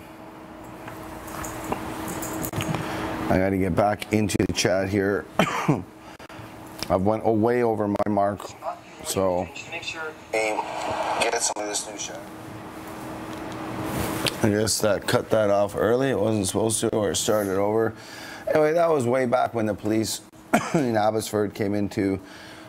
got to get back into the chat here. I've went way over my mark, so get some of this new shit. I guess that cut that off early. It wasn't supposed to, or started over. Anyway, that was way back when the police in Abbotsford came in to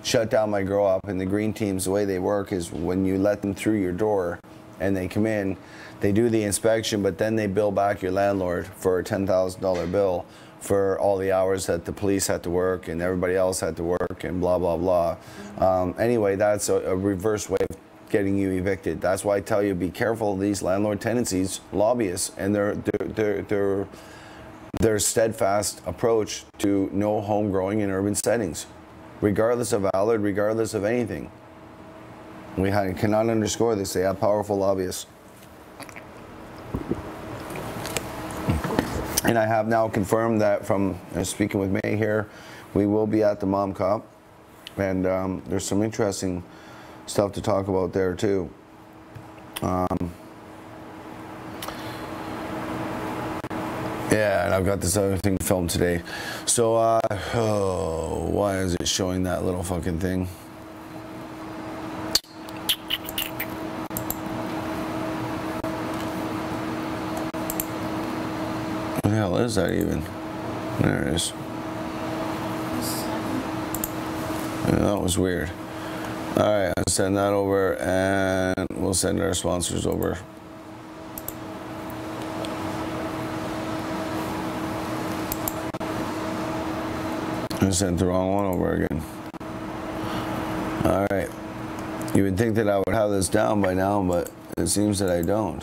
shut down my grow up. And the green teams, the way they work is when you let them through your door and they come in, they do the inspection, but then they bill back your landlord for a $10,000 bill for all the hours that the police had to work and everybody else had to work and blah, blah, blah. Anyway, that's a reverse way of getting you evicted. That's why I tell you, be careful of these landlord tenancies, lobbyists, and their steadfast approach to no home growing in urban settings, regardless of Allard, regardless of anything. We cannot underscore this. They have powerful lobbyists. And I have now confirmed that from speaking with May here, we will be at the Mom Cop, and there's some interesting stuff to talk about there too. Yeah, and I've got this other thing filmed today. So, why is it showing that little fucking thing? What the hell is that even? There it is. Yeah, that was weird. Alright, I'll send that over and we'll send our sponsors over. I sent the wrong one over again. Alright. You would think that I would have this down by now, but it seems that I don't.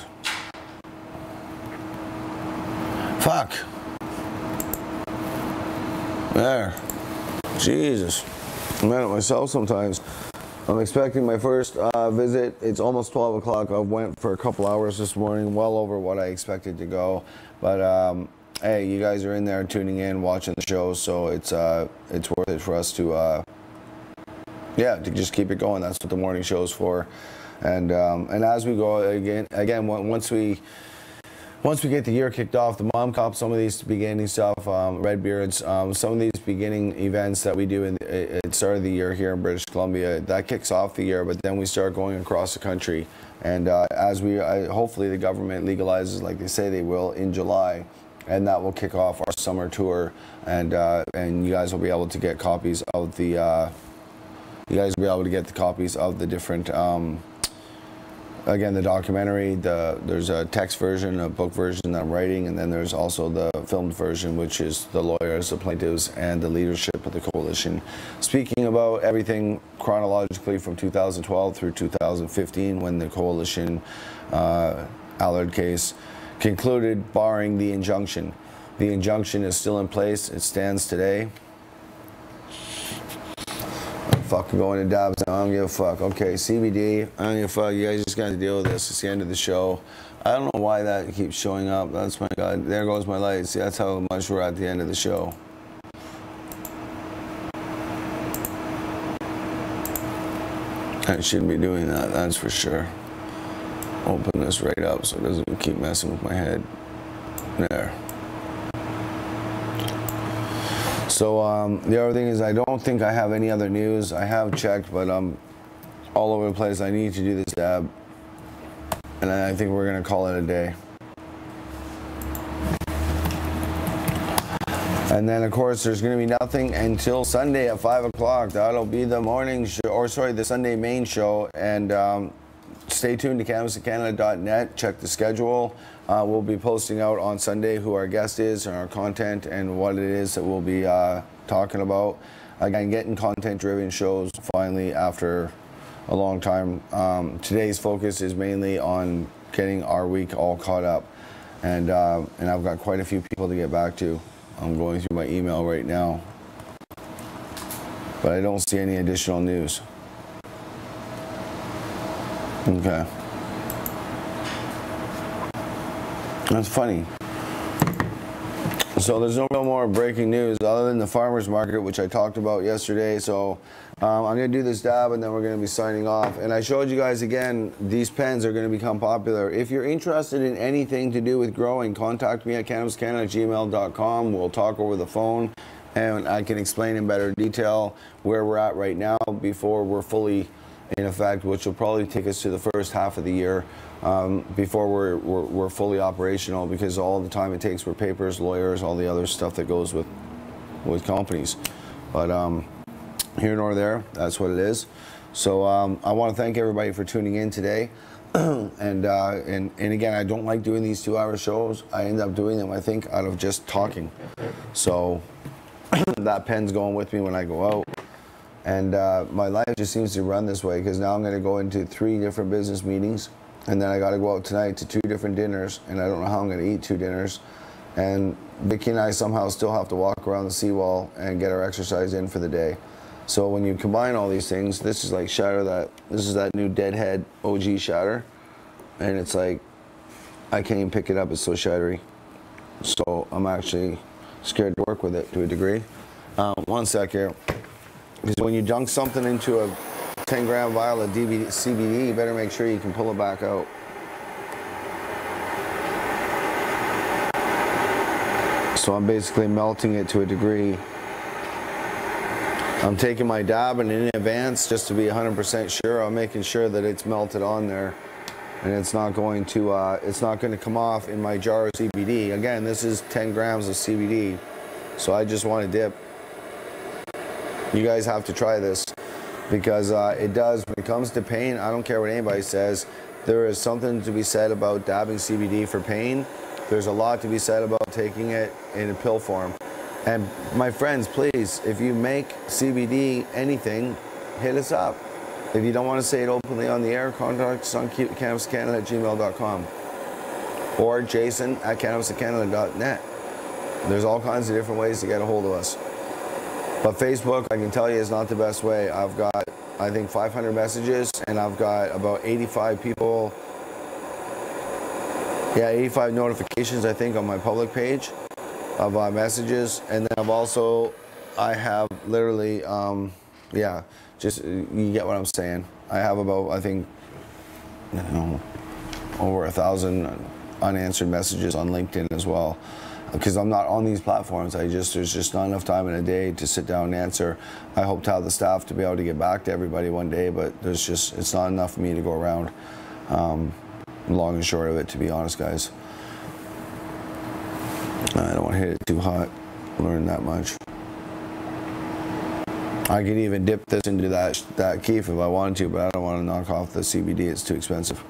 Fuck. There. Jesus. I'm mad at myself sometimes. I'm expecting my first visit. It's almost 12 o'clock. I went for a couple hours this morning, well over what I expected to go. But hey, you guys are in there tuning in, watching the show, so it's worth it for us to to just keep it going. That's what the morning show is for. And as we go again, once we get the year kicked off, the Mom Cop, some of these beginning stuff, Redbeards, some of these beginning events that we do at the start of the year here in British Columbia, that kicks off the year, but then we start going across the country. And as hopefully the government legalizes like they say they will in July, and that will kick off our summer tour, and you guys will be able to get copies of the, different, again, the documentary, there's a text version, a book version that I'm writing, and then there's also the filmed version, which is the lawyers, the plaintiffs, and the leadership of the coalition, speaking about everything chronologically from 2012 through 2015, when the coalition Allard case concluded, barring the injunction. The injunction is still in place. It stands today. Fucking going to dabs now. I don't give a fuck. Okay, CBD. I don't give a fuck. You guys just got to deal with this. It's the end of the show. I don't know why that keeps showing up. That's my God. There goes my light. See, that's how much we're at the end of the show. I shouldn't be doing that. That's for sure. Open this right up so it doesn't keep messing with my head. There. So the other thing is, I don't think I have any other news. I have checked, but I'm all over the place. I need to do this dab, and I think we're gonna call it a day. And then of course there's gonna be nothing until Sunday at 5 o'clock. That'll be the morning show, or sorry, the Sunday main show. And stay tuned to cannabisincanada.net. Check the schedule. We'll be posting out on Sunday who our guest is and our content and what it is that we'll be talking about. Again, getting content-driven shows finally after a long time. Today's focus is mainly on getting our week all caught up, and I've got quite a few people to get back to. I'm going through my email right now, but I don't see any additional news. Okay. That's funny. So there's no real more breaking news other than the farmer's market, which I talked about yesterday. So I'm going to do this dab and then we're going to be signing off. And I showed you guys again, these pens are going to become popular. If you're interested in anything to do with growing, contact me at cannabisincanada@gmail.com. We'll talk over the phone and I can explain in better detail where we're at right now before we're fully in effect, which will probably take us to the first half of the year. Before we're fully operational, because all the time it takes for papers, lawyers, all the other stuff that goes with companies. But here nor there, that's what it is. So I want to thank everybody for tuning in today. and again, I don't like doing these 2-hour shows. I end up doing them, I think, out of just talking. So that pen's going with me when I go out. And my life just seems to run this way, because now I'm going to go into 3 different business meetings. And then I got to go out tonight to 2 different dinners, and I don't know how I'm going to eat 2 dinners. And Vicky and I somehow still have to walk around the seawall and get our exercise in for the day. So when you combine all these things, this is like this is that new Deadhead OG shatter. And it's like, I can't even pick it up, it's so shattery. So I'm actually scared to work with it to a degree. 1 sec here. Because when you dunk something into a 10-gram vial of CBD, you better make sure you can pull it back out. So I'm basically melting it to a degree. I'm taking my dab, and in advance, just to be 100% sure, I'm making sure that it's melted on there, and it's not going to come off in my jar of CBD. Again, this is 10 grams of CBD, so I just want to dip. You guys have to try this. Because it does, when it comes to pain, I don't care what anybody says, there is something to be said about dabbing CBD for pain. There's a lot to be said about taking it in a pill form. And my friends, please, if you make CBD anything, hit us up. If you don't want to say it openly on the air, contact us on cannabisincanada@gmail.com or jason@cannabisincanada.net. There's all kinds of different ways to get a hold of us. But Facebook, I can tell you, is not the best way. I've got, I think, 500 messages, and I've got about 85 people, 85 notifications, I think, on my public page of messages. And then I have literally, just, you get what I'm saying. I have about, I think, over 1,000 unanswered messages on LinkedIn as well. Because I'm not on these platforms, there's just not enough time in a day to sit down and answer. I hope to have the staff to be able to get back to everybody one day, but it's not enough for me to go around. Long and short of it, to be honest, guys. I don't want to hit it too hot, learn that much. I could even dip this into that keef if I wanted to, but I don't want to knock off the CBD, it's too expensive.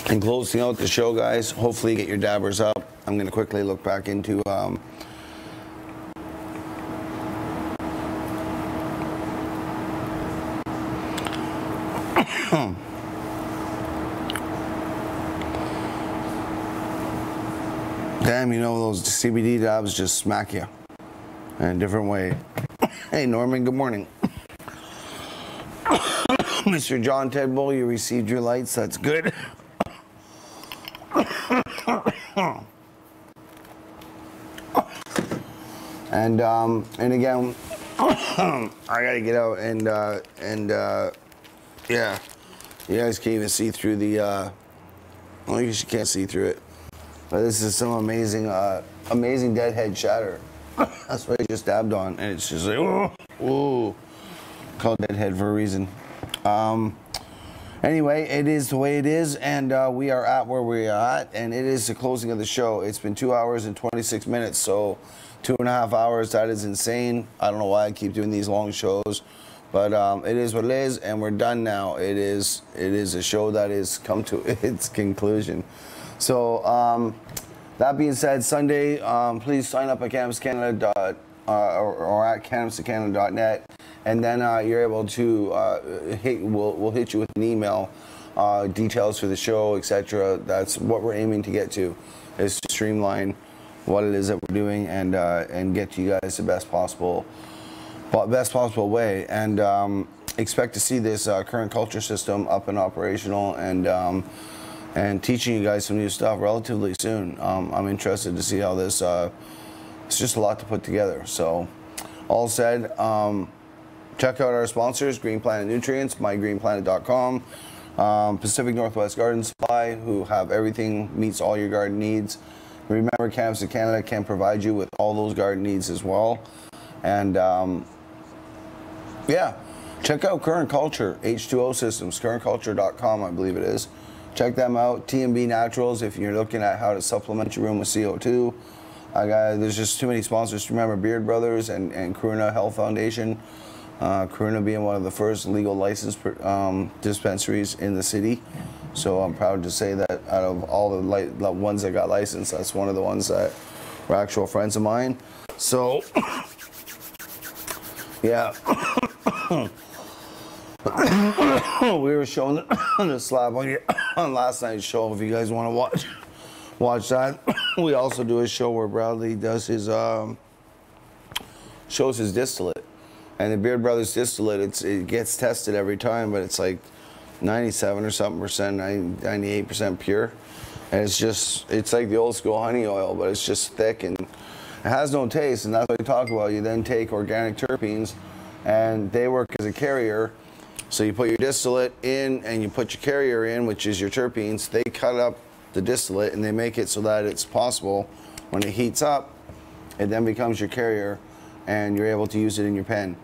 And closing out the show, guys, hopefully get your dabbers up. I'm going to quickly look back into damn, you know, those CBD dabs just smack you in a different way. Hey, Norman, good morning. Mr. John Tedbull, you received your lights. That's good. And again, I gotta get out and yeah, you guys can't even see through the well, I guess you can't see through it, but this is some amazing deadhead shatter. That's what I just dabbed on, and it's just like, ooh, called deadhead for a reason. Anyway, it is the way it is, and we are at where we are at, and it is the closing of the show. It's been 2 hours and 26 minutes, so 2.5 hours, that is insane. I don't know why I keep doing these long shows, but it is what it is, and we're done now. It is a show that has come to its conclusion. So That being said, Sunday, please sign up at cannabisincanada or at cannabisincanada.net, and then you're able to we'll hit you with an email, details for the show, etc. That's what we're aiming to get to, is to streamline what it is that we're doing and get to you guys the best possible way, and expect to see this current culture system up and operational and teaching you guys some new stuff relatively soon. I'm interested to see how this, it's just a lot to put together. So, all said, check out our sponsors, Green Planet Nutrients, mygreenplanet.com, Pacific Northwest Garden Supply, who have everything, meets all your garden needs. Remember, Cannabis in Canada can provide you with all those garden needs as well. And yeah, check out Current Culture, H2O Systems, currentculture.com, I believe it is. Check them out. TMB Naturals, if you're looking at how to supplement your room with CO2. There's just too many sponsors to remember. Beard Brothers and Karuna Health Foundation. Karuna being one of the first legal licensed dispensaries in the city. So I'm proud to say that out of all the ones that got licensed, that's one of the ones that were actual friends of mine. So, yeah. We were showing the slab on last night's show. If you guys want to watch that, we also do a show where Bradley does his shows his distillate, and the Beard Brothers distillate. It gets tested every time, but it's like 97 or something percent, 98% pure, and it's like the old school honey oil, but it's just thick and it has no taste. And that's what we talk about. You then take organic terpenes, and they work as a carrier. So you put your distillate in and you put your carrier in, which is your terpenes. They cut up the distillate and they make it so that it's possible when it heats up, it then becomes your carrier and you're able to use it in your pen.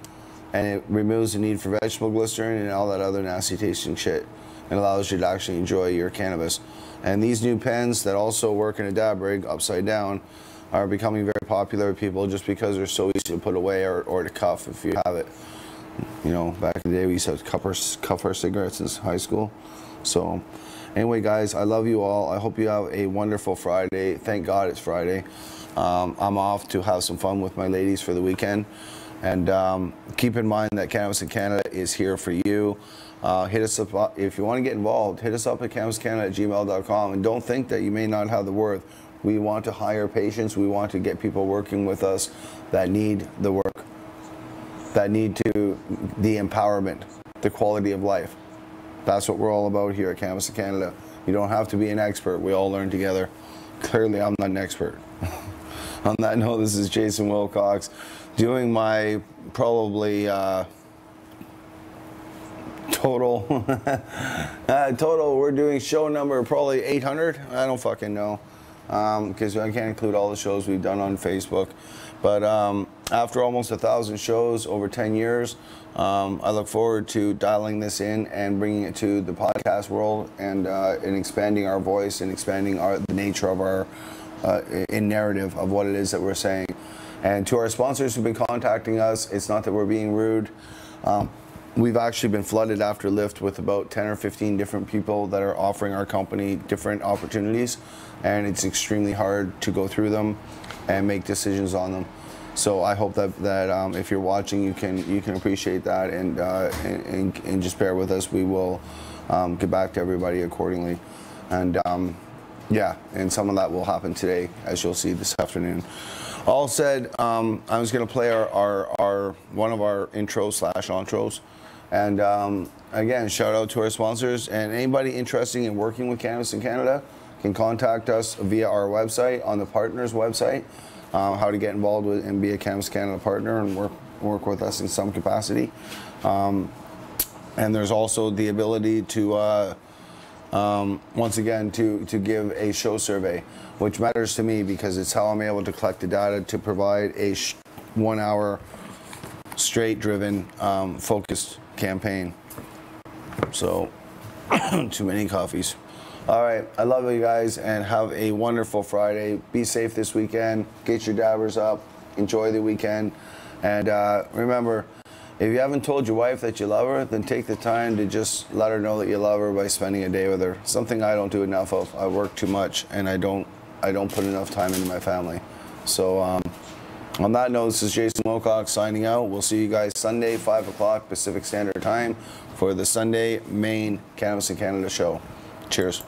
And it removes the need for vegetable glycerin and all that other nasty tasting shit. It allows you to actually enjoy your cannabis. And these new pens that also work in a dab rig upside down are becoming very popular with people just because they're so easy to put away or to cuff if you have it. You know, back in the day we used to cuff our cigarettes in high school. So anyway, guys, I love you all. I hope you have a wonderful Friday. Thank God it's Friday. I'm off to have some fun with my ladies for the weekend. And keep in mind that Cannabis in Canada is here for you. Hit us up if you want to get involved. Hit us up at cannabisincanada@gmail.com. And don't think that you may not have the worth. We want to hire patients. We want to get people working with us that need the work, that need the empowerment, the quality of life. That's what we're all about here at Cannabis in Canada. You don't have to be an expert. We all learn together. Clearly, I'm not an expert. On that note, this is Jason Wilcox doing my probably total, we're doing show number probably 800. I don't fucking know, because I can't include all the shows we've done on Facebook. But after almost 1,000 shows over 10 years, I look forward to dialing this in and bringing it to the podcast world and expanding our voice and expanding the nature of our narrative of what it is that we're saying. And to our sponsors who've been contacting us, it's not that we're being rude. We've actually been flooded after Lyft with about 10 or 15 different people that are offering our company different opportunities, and it's extremely hard to go through them and make decisions on them. So I hope that if you're watching, you can appreciate that and just bear with us. We will get back to everybody accordingly, and yeah, and some of that will happen today, as you'll see this afternoon. All said, I was going to play our one of our intros/outros, and again, shout out to our sponsors, and anybody interested in working with Cannabis in Canada can contact us via our website, on the partners website, how to get involved with and be a Cannabis Canada partner and work with us in some capacity. And there's also the ability to once again to give a show survey, which matters to me because it's how I'm able to collect the data to provide a 1 hour straight driven focused campaign. So too many coffees. All right, I love you guys and have a wonderful Friday. Be safe this weekend. Get your dabbers up. Enjoy the weekend. And remember, if you haven't told your wife that you love her, then take the time to just let her know that you love her by spending a day with her. Something I don't do enough of. I work too much and I don't I don't put enough time into my family. So on that note, this is Jason Wilcox signing out. We'll see you guys Sunday, 5 o'clock Pacific Standard Time for the Sunday main Cannabis in Canada show. Cheers.